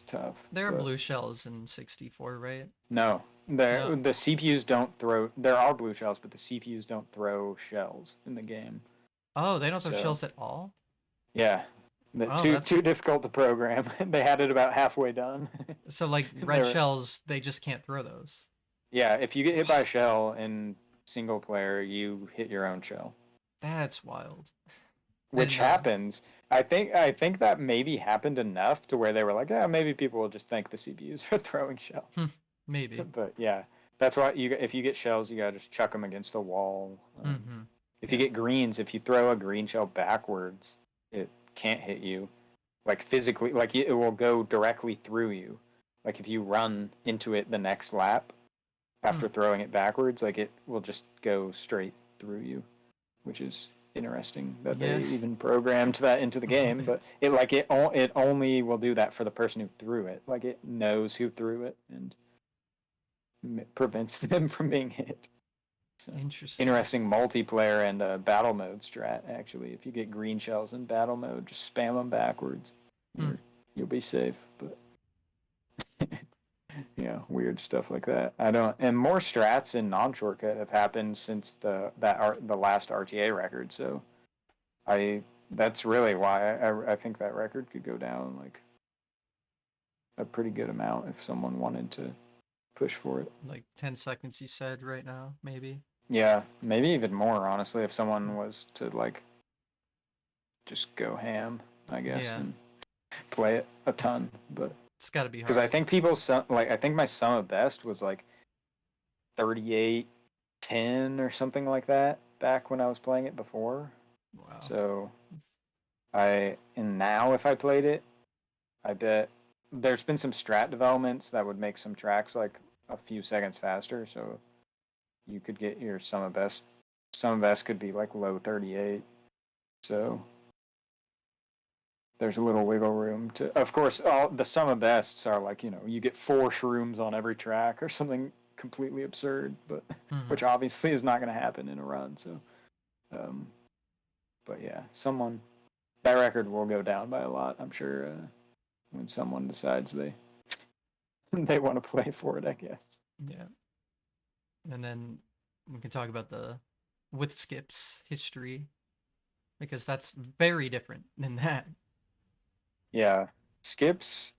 tough. there are But blue shells in 64, right? no, No. the CPUs don't throw. There are blue shells, but the CPUs don't throw shells in the game. Oh, they don't have So shells at all? yeah, Oh, too that's difficult to program. They had it about halfway done. so like They red were shells, they just can't throw those. yeah. If you get hit by a What? shell in single player, you hit your own shell, That's wild. which And happens. I think that maybe happened enough to where they were like, yeah, maybe people will just think the CPUs are throwing shells. maybe. But yeah, that's why if you get shells, you gotta just chuck them against a wall. Mm-hmm. If you Yeah. get greens, if you throw a green shell backwards, it can't hit you. Like physically, like it will go directly through you. Like if you run into it the next lap Hmm. after throwing it backwards, like it will just go straight through you, which is interesting that they Yeah. even programmed that into the A little game. But bit. it only will do that for the person who threw it. Like it knows who threw it and prevents them from being hit. So, Interesting. interesting multiplayer and battle mode strat. Actually, if you get green shells in battle mode, just spam them backwards. Hmm. You'll be safe. But weird stuff like that. I don't. And more strats in non-shortcut have happened since the last RTA record. So I that's really why I think that record could go down like a pretty good amount if someone wanted to push for it. Like 10 seconds, you said right now, maybe. Yeah, maybe even more, honestly, if someone was to like just go ham, I guess, Yeah, and play it a ton. But it's got to be because I hard. think I think my sum of best was like 38-10 or something like that back when I was playing it before. Wow. So and now if I played it, I bet there's been some strat developments that would make some tracks like a few seconds faster. So you could get your sum of best. Sum of best could be like low 38. So there's a little wiggle room to. Of course, all the sum of bests are like you get 4 shrooms on every track or something completely absurd, but Mm-hmm. which obviously is not going to happen in a run. So, um, but yeah, that record will go down by a lot. I'm sure when someone decides they they want to play for it, I guess. Yeah. And then we can talk about the with skips history because that's very different than that. Yeah, skips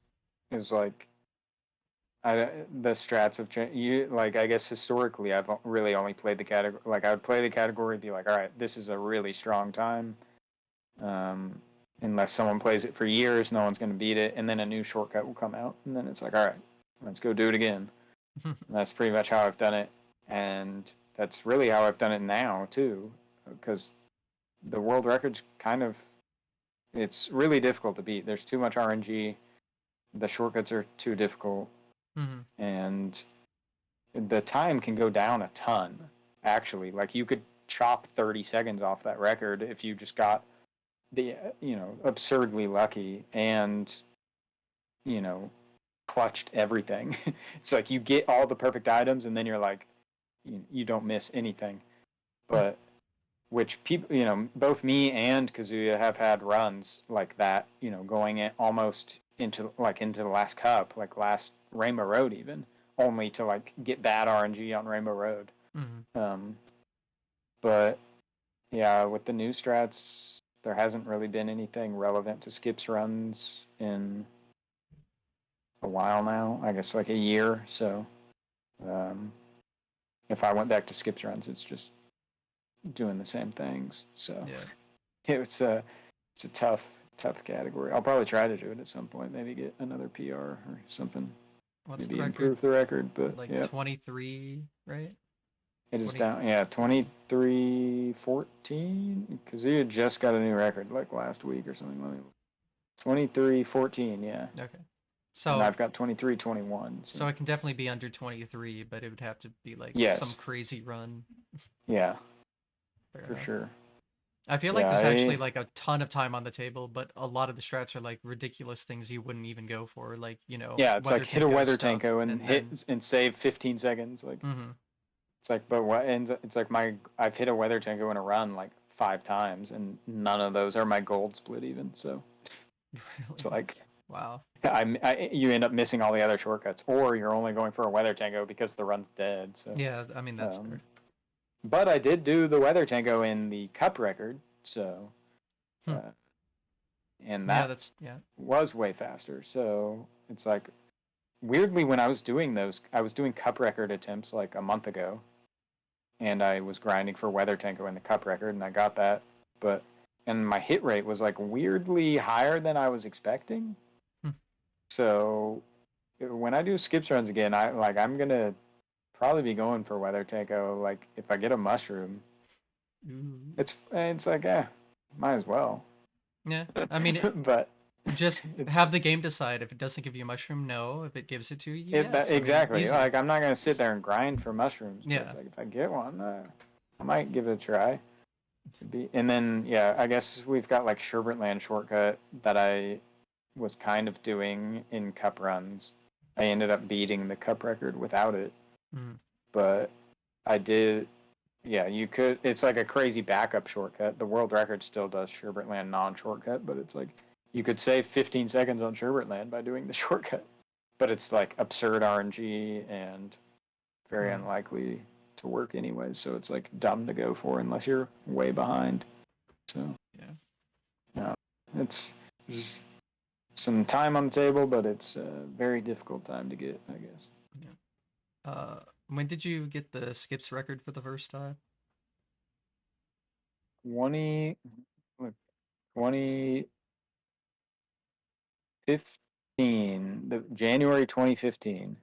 is like the strats have changed. You like I guess historically I've really only played the category. Like I would play the category, be like, all right, this is a really strong time. Um, unless someone plays it for years, no one's going to beat it, and then a new shortcut will come out, and then it's like, all right, let's go do it again. And that's pretty much how I've done it, and that's really how I've done it now too, because the world record's it's really difficult to beat. There's too much RNG. The shortcuts are too difficult, Mm-hmm. and the time can go down a ton. Actually, like you could chop 30 seconds off that record if you just got the absurdly lucky and you know clutched everything. It's like you get all the perfect items and then you're like you don't miss anything. But which people both me and Kazuya have had runs like that, going almost into the last cup, like last Rainbow Road even, only to like get bad RNG on Rainbow Road. Mm-hmm. um but yeah, with the new strats, there hasn't really been anything relevant to skips runs in a while now. I guess like a year. So um, if I went back to skips runs, it's just doing the same things. So Yeah. it's a tough category. I'll probably try to do it at some point. Maybe get another PR or something. What's the Maybe record? improve the record. But Like yeah, 23, right? it is 20. down. Yeah, 23-14. Because he had just got a new record like last week or something. 23-14. Yeah. Okay. And So I've got 23-21. So so it can definitely be under 23, but it would have to be like some yes, crazy run. yeah, Fair for enough. sure. I feel like Yeah, there's actually like a ton of time on the table, but a lot of the strats are like ridiculous things you wouldn't even go for, like, it's weather like hit a tanko weather stuff, tanko and and then hit and save 15 seconds. Like mm-hmm. it's like, but what ends? It's like I've hit a weather tanko in a run like 5 times, and none of those are my gold split even. So it's Really, like wow. you end up missing all the other shortcuts, or you're only going for a weather tango because the run's dead. So, Yeah, I mean that's um, fair. but I did do the weather tango in the cup record, so Hmm. uh, and Yeah, that that's yeah. was way faster. So it's like weirdly when I was doing those, I was doing cup record attempts like a month ago, and I was grinding for weather tango in the cup record, and I got that, but and my hit rate was like weirdly higher than I was expecting. Hmm. So when I do skips runs again, I'm gonna probably be going for weather tango. Like if I get a mushroom, Ooh. it's like might as well. Yeah, I mean But just it's have the game decide. If it doesn't give you a mushroom, no. If it gives it to you, yes. I mean, exactly easy. like I'm not gonna sit there and grind for mushrooms, but it's Yeah. like if I get one, I might give it a try. And then yeah, I guess we've got like Sherbetland shortcut that I was kind of doing in cup runs. I ended up beating the cup record without it, Mm. but I did. Yeah, you could. It's like a crazy backup shortcut. The world record still does Sherbetland non-shortcut, but it's like you could save 15 seconds on Sherbetland by doing the shortcut. But it's like absurd RNG and very Mm. unlikely to work anyway. So it's like dumb to go for unless you're way behind. So Yeah. it's just some time on the table, but it's a very difficult time to get, I guess. When did you get the skips record for the first time? 20, look, 2015, the January 2015.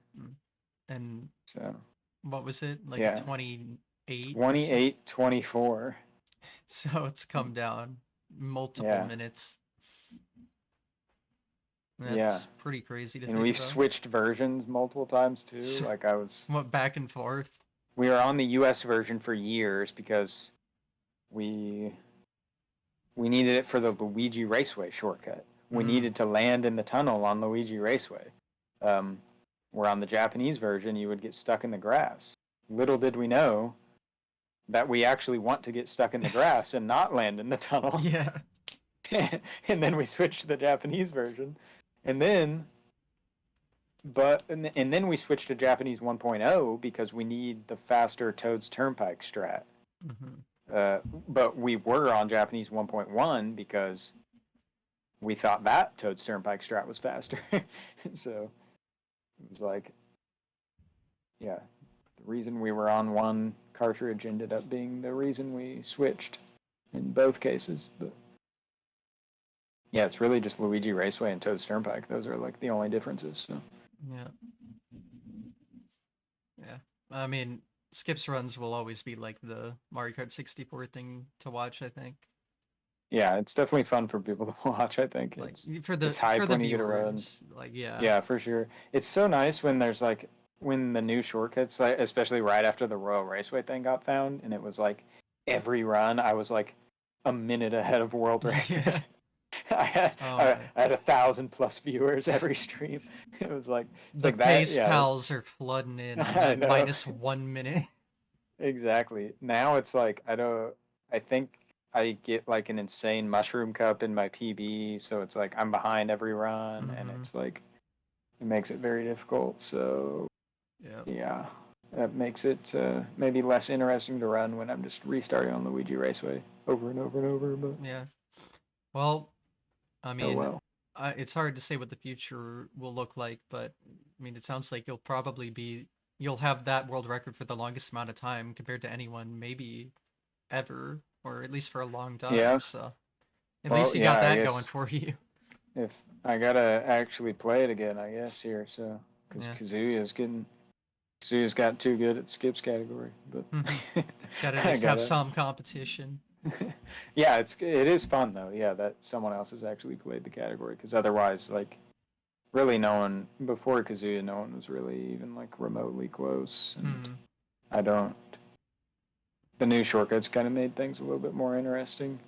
And So what was it? Like a yeah, 28 or something? 28-24. So it's come down multiple Yeah, minutes. yeah. That's pretty crazy to And think we've about. switched versions multiple times too. So, Like what, back and forth? we were on the US version for years because we we needed it for the Luigi Raceway shortcut. We needed to land in the tunnel on Luigi Raceway. Um, where on the Japanese version, you would get stuck in the grass. Little did we know that we actually want to get stuck in the grass and not land in the tunnel. Yeah. And then we switched to the Japanese version. And then and then we switched to Japanese 1.0 because we need the faster Toad's Turnpike strat. But we were on Japanese 1.1 because we thought that Toad's Turnpike strat was faster. So it was like, yeah, the reason we were on one cartridge ended up being the reason we switched in both cases. But yeah, it's really just Luigi Raceway and Toad's Turnpike. Those are like the only differences. So Yeah. Yeah. I mean, skips runs will always be like the Mario Kart 64 thing to watch, I think. yeah, it's definitely fun for people to watch. I think Like it's hype for the when you get a run. viewers, like yeah. Yeah, for sure. It's so nice when there's like when the new shortcuts, like especially right after the Royal Raceway thing got found, and it was like every run I was like a minute ahead of world record. Yeah. I had Oh I, man. I had 1,000+ viewers every stream. It was like it's The like that. pace Yeah, pals are flooding in I at know -1 minute. exactly. Now it's like I don't. I think I get like an insane mushroom cup in my PB, so it's like I'm behind every run, and it's like it makes it very difficult. So Yeah. yeah, that makes it maybe less interesting to run when I'm just restarting on Luigi Raceway over and over and over. But Yeah. Well, I oh mean, well. it's hard to say what the future will look like, but I mean, it sounds like you'll have that world record for the longest amount of time compared to anyone, maybe ever, or at least for a long time. Yeah. So at least Well, you got yeah. I that going guess for you. if I gotta actually play it again, I guess here. So because Yeah. Kazuya's got too good at skips category, but Gotta at I least have gotta. some competition. Yeah, it is fun though. Yeah, that someone else has actually played the category because otherwise, like, really no one before Kazuya, no one was really even like remotely close, and I don't. The new shortcuts kind of made things a little bit more interesting,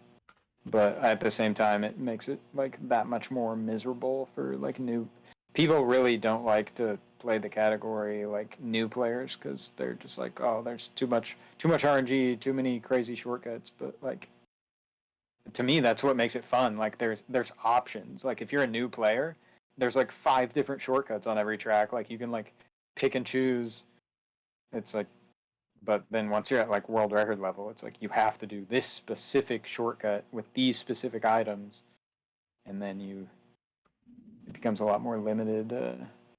but at the same time, it makes it like that much more miserable for like new people. Really don't like to play the category like new players because they're just like, oh, there's too much RNG, too many crazy shortcuts. But like to me, that's what makes it fun. Like there's options. Like if you're a new player, there's like 5 different shortcuts on every track. Like you can like pick and choose. It's like, but then once you're at like world record level, it's like you have to do this specific shortcut with these specific items, and then it becomes a lot more limited.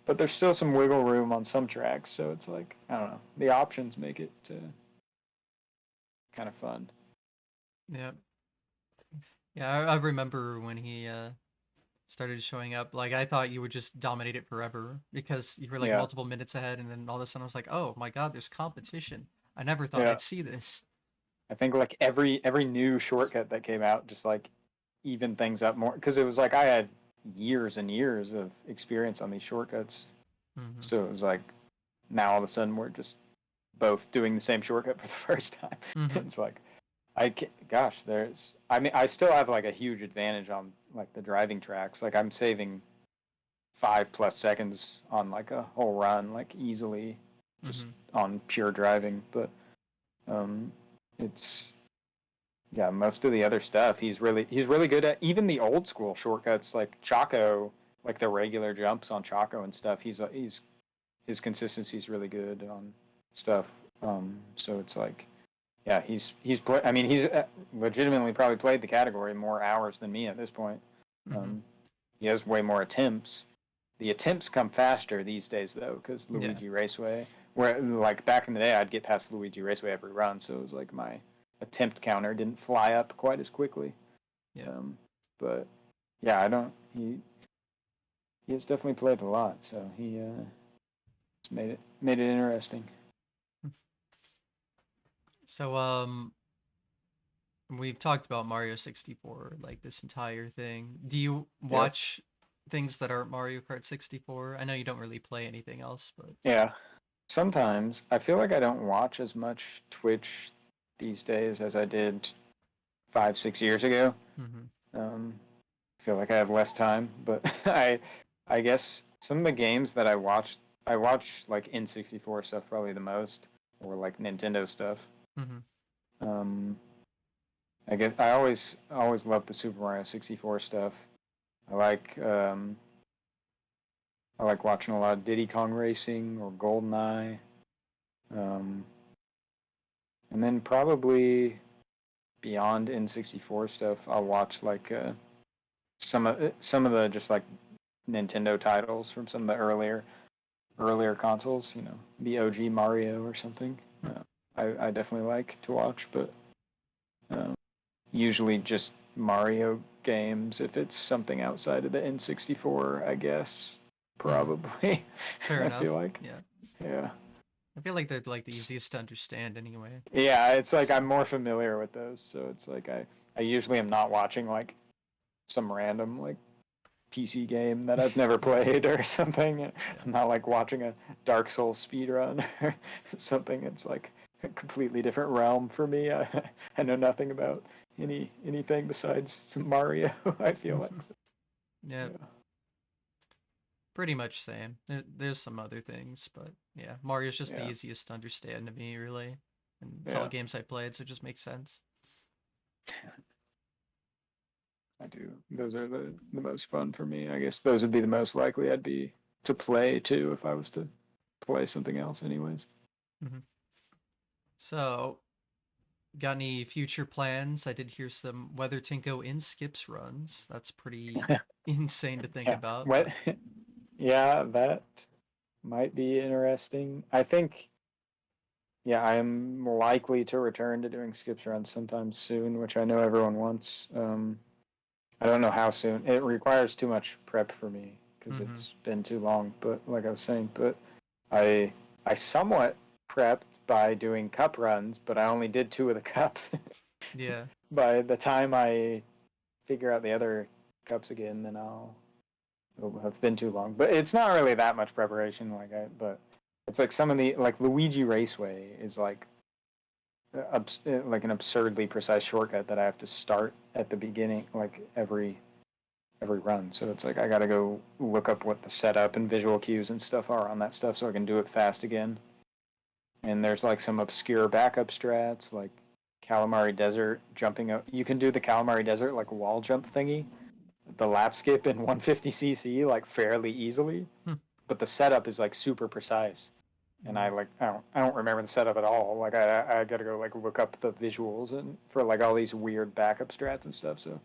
But there's still some wiggle room on some tracks, so it's like I don't know. The options make it kind of fun. Yeah. Yeah, I remember when he started showing up. Like I thought you would just dominate it forever because you were like Yeah, multiple minutes ahead, and then all of a sudden I was like, oh my god, there's competition. I never thought yeah. I'd see this. I think like every new shortcut that came out just like even things up more because it was like I had years and years of experience on these shortcuts, so it was like now all of a sudden we're just both doing the same shortcut for the first time. It's like gosh, I mean, I still have like a huge advantage on like the driving tracks. Like I'm saving 5+ seconds on like a whole run, like easily, just on pure driving. But um, it's yeah, most of the other stuff he's really good at. Even the old school shortcuts like Chaco, like the regular jumps on Chaco and stuff. He's his consistency is really good on stuff. So it's like yeah, I mean, he's legitimately probably played the category more hours than me at this point. Mm-hmm. He has way more attempts. The attempts come faster these days though, because Yeah. Luigi Raceway. Where like back in the day, I'd get past Luigi Raceway every run, so it was like my attempt counter didn't fly up quite as quickly. Yeah. But yeah, I don't. He has definitely played a lot, so he made it interesting. So we've talked about Mario 64 like this entire thing. Do you Yep. watch things that aren't Mario Kart 64? I know you don't really play anything else, but Yeah. Sometimes I feel like I don't watch as much Twitch these days as I did 5, 6 years ago. mm-hmm. I feel like I have less time, but I guess some of the games that I watch like N64 stuff probably the most, or like Nintendo stuff. Mm-hmm. Um, I guess I always love the Super Mario 64 stuff. I like um, I like watching a lot of Diddy Kong Racing or GoldenEye, um, and then probably beyond N64 stuff, I'll watch like some of the just like Nintendo titles from some of the earlier consoles. The OG Mario or something. I definitely like to watch, but um, usually just Mario games. If it's something outside of the N64, I guess Mm-hmm. probably. Fair I enough. feel like, Yeah. yeah, I feel like they're like the easiest to understand anyway. yeah. It's like I'm more familiar with those, so it's like I usually am not watching like some random like PC game that I've never Yeah. played or something. Yeah. I'm not like watching a Dark Souls speed run or something. It's like a completely different realm for me. I know nothing about anything besides Mario. I feel like. Yeah. Yeah. Pretty much same. There's some other things, but yeah, Mario's just the Yeah. easiest to understand to me, really. And it's all Yeah. games I played, so it just makes sense. I do. Those are the most fun for me. I guess those would be the most likely I'd be to play too if I was to play something else, anyways. hmm So, got any future plans? I did hear some Weather Tinko in skips runs. That's pretty insane to think Yeah. about, What? but Yeah, that might be interesting. I think, yeah, I'm likely to return to doing skips runs sometime soon, which I know everyone wants. I don't know how soon. It requires too much prep for me because hmm it's been too long. But like I was saying, but I I somewhat prepped by doing cup runs, but I only did two of the cups. yeah, By the time I figure out the other cups again, then it'll have been too long. But it's not really that much preparation. But it's like some of the like Luigi Raceway is like an absurdly precise shortcut that I have to start at the beginning, like every run. So it's like I got to go look up what the setup and visual cues and stuff are on that stuff so I can do it fast again. And there's like some obscure backup strats like Calamari Desert jumping up. You can do the Calamari Desert like wall jump thingy, the lap skip in 150cc like fairly easily, hmm. but the setup is like super precise. And Mm. I don't remember the setup at all. Like I got to go like look up the visuals and for like all these weird backup strats and stuff. So,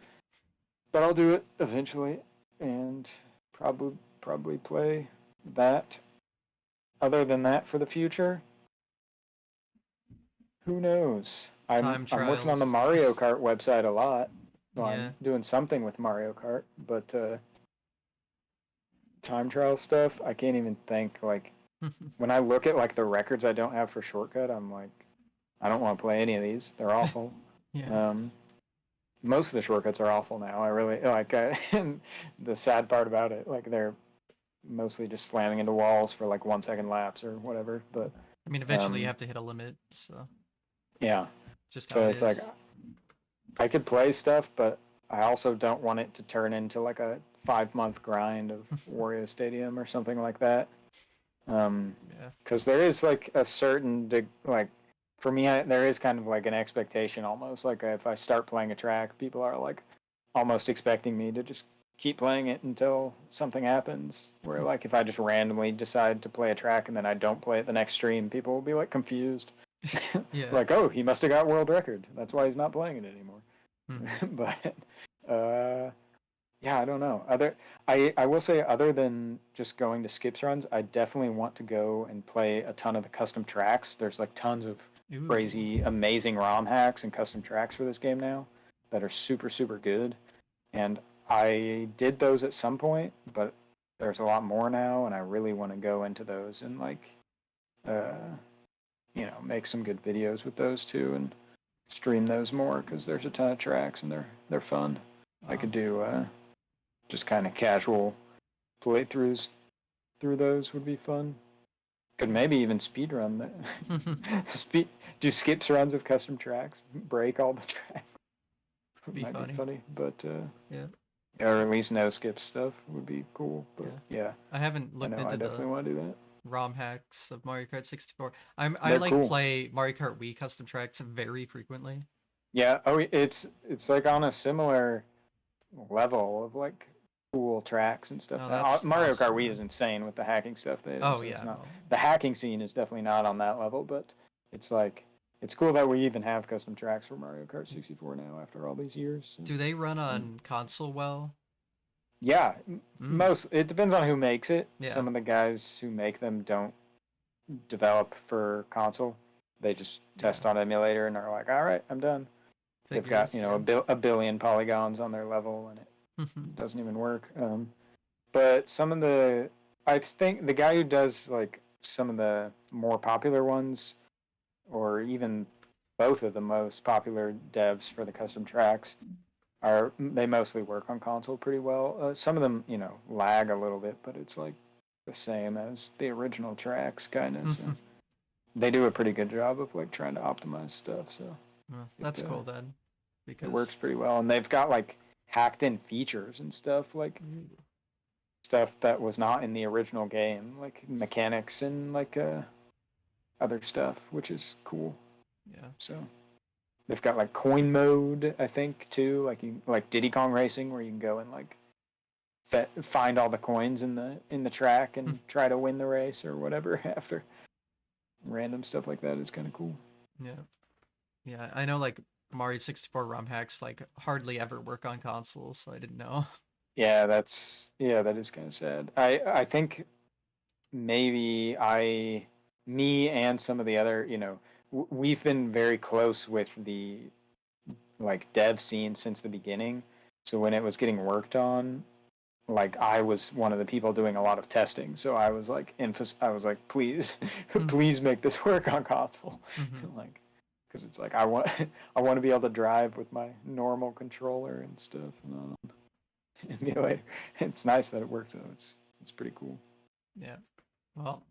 but I'll do it eventually, and probably play that. Other than that, for the future, who knows? I'm Time I'm working on the trials. Mario Kart website a lot, so Yeah. I'm doing something with Mario Kart. But time trial stuff, I can't even think. Like when I look at like the records I don't have for shortcut, I'm like, I don't want to play any of these. They're awful. yeah. Um, most of the shortcuts are awful now. I really like. And the sad part about it, like they're mostly just slamming into walls for like 1 second laps or whatever. But I mean, eventually you um, have to hit a limit, so yeah, just how so it it's like is. I could play stuff, but I also don't want it to turn into like a 5 month grind of Wario Stadium or something like that. Yeah. Because there is like a certain like for me, there is kind of like an expectation almost. Like if I start playing a track, people are like almost expecting me to just keep playing it until something happens. Where like if I just randomly decide to play a track and then I don't play it the next stream, people will be like confused. yeah. Like, oh, he must have got world record. That's why he's not playing it anymore. hmm But uh, Yeah, I don't know. I will say, other than just going to skips runs, I definitely want to go and play a ton of the custom tracks. There's like tons of Ooh. crazy, amazing ROM hacks and custom tracks for this game now that are super, super good. And I did those at some point, but there's a lot more now, and I really want to go into those and like, uh, make some good videos with those too, and stream those more because there's a ton of tracks and they're fun. I Wow. could do just kind of casual playthroughs through those would be fun. Could maybe even speed run that. Speed do skips runs of custom tracks, break all the tracks. Be Might be funny. funny, but Yeah. or at least no skip stuff would be cool. But Yeah. yeah, I haven't I looked know I into the definitely want to do that. ROM hacks of Mario Kart 64. I They're like cool. play Mario Kart Wii custom tracks very frequently. Yeah. Oh, it's like on a similar level of like cool tracks and stuff. Oh, Now that's Mario Kart awesome, Wii is man. insane with the hacking stuff they do, Oh so it's yeah, not, well, the hacking scene is definitely not on that level, but it's like it's cool that we even have custom tracks for Mario Kart 64 now after all these years. So. do they run And on console well? yeah, Mm, most it depends on who makes it. yeah, Some of the guys who make them don't develop for console. They just yeah. test on emulator and are like, "All right, I'm done." They've got, Figures, a billion polygons on their level and it yeah. doesn't even work. But some of I think the guy who does like some of the more popular ones, or even both of the most popular devs for the custom tracks, they mostly work on console pretty well. Some of them, lag a little bit, but it's like the same as the original tracks, kind of. So they do a pretty good job of like trying to optimize stuff. So Well, it that's cool then, it works because pretty well, and they've got like hacked in features and stuff, like ooh, stuff that was not in the original game, like mechanics and like other stuff, which is cool. yeah. So they've got like coin mode, I think, too, like Diddy Kong Racing, where you can go and like find all the coins in the track and try to win the race or whatever after. Random stuff like that is kind of cool. Yeah. Yeah, I know like Mario 64 ROM hacks like hardly ever work on consoles, so I didn't know. Yeah, that is kind of sad. I think maybe me and some of the other, we've been very close with the like dev scene since the beginning. So when it was getting worked on, like I was one of the people doing a lot of testing. So I was like, I was like, please, please make this work on console, Mm-hmm. like, because it's like I want, I want to be able to drive with my normal controller and stuff. And emulator. It's nice that it works though. It's pretty cool. Yeah. Well,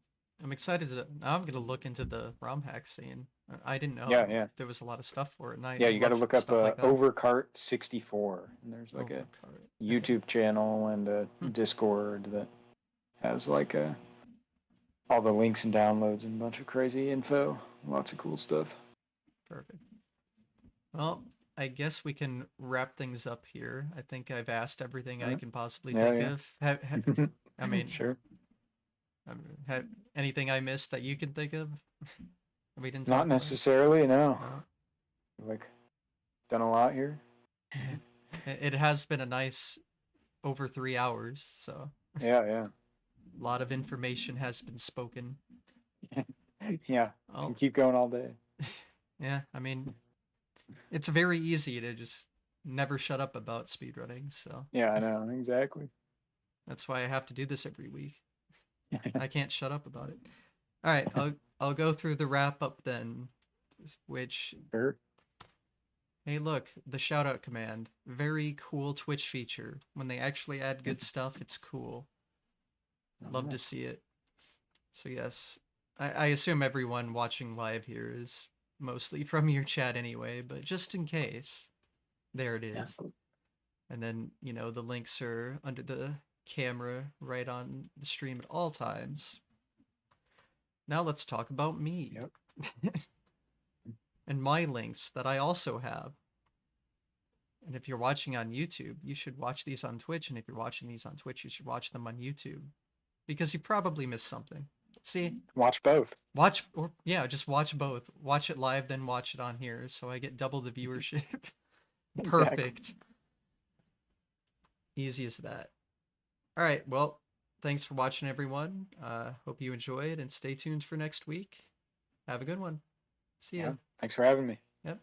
I'm excited to now I'm gonna look into the ROM hack scene. I didn't Yeah, know yeah. there was a lot of stuff for it, and I Yeah, you got to love look up stuff like that. Overcart 64, and there's like a Overcard. Okay. YouTube channel and a Discord that has like all the links and downloads and a bunch of crazy info. Lots of cool stuff. Perfect. Well, I guess we can wrap things up here. I think I've asked everything All I right. can possibly think Yeah, of. I yeah. mean, Sure. anything I missed that you can think of we didn't Not talk about? necessarily, no. No. Like, done a lot here. Yeah. It has been a nice over 3 hours, so Yeah, yeah. a lot of information has been spoken. Yeah. Can Oh, keep going all day. yeah. I mean, it's very easy to just never shut up about speedrunning, so Yeah, I know. Exactly. that's why I have to do this every week. I can't shut up about it. All right, I'll go through the wrap up then, which Sure. hey, look, the shout out command. Very cool Twitch feature. When they actually add good stuff, it's cool. Love to Alright. see it. So yes, I assume everyone watching live here is mostly from your chat anyway, but just in case, there it Yeah. is. And then, the links are under the camera right on the stream at all times. Now let's talk about me. Yep. And my links that I also have. And if you're watching on YouTube, you should watch these on Twitch. And if you're watching these on Twitch, you should watch them on YouTube. Because you probably missed something. See, Watch both. just watch both. Watch it live, then watch it on here, so I get double the viewership. Exactly. Perfect. Easy as that. All right. Well, thanks for watching, everyone. Hope you enjoyed, and stay tuned for next week. Have a good one. See ya. Yeah. Thanks for having me. Yep.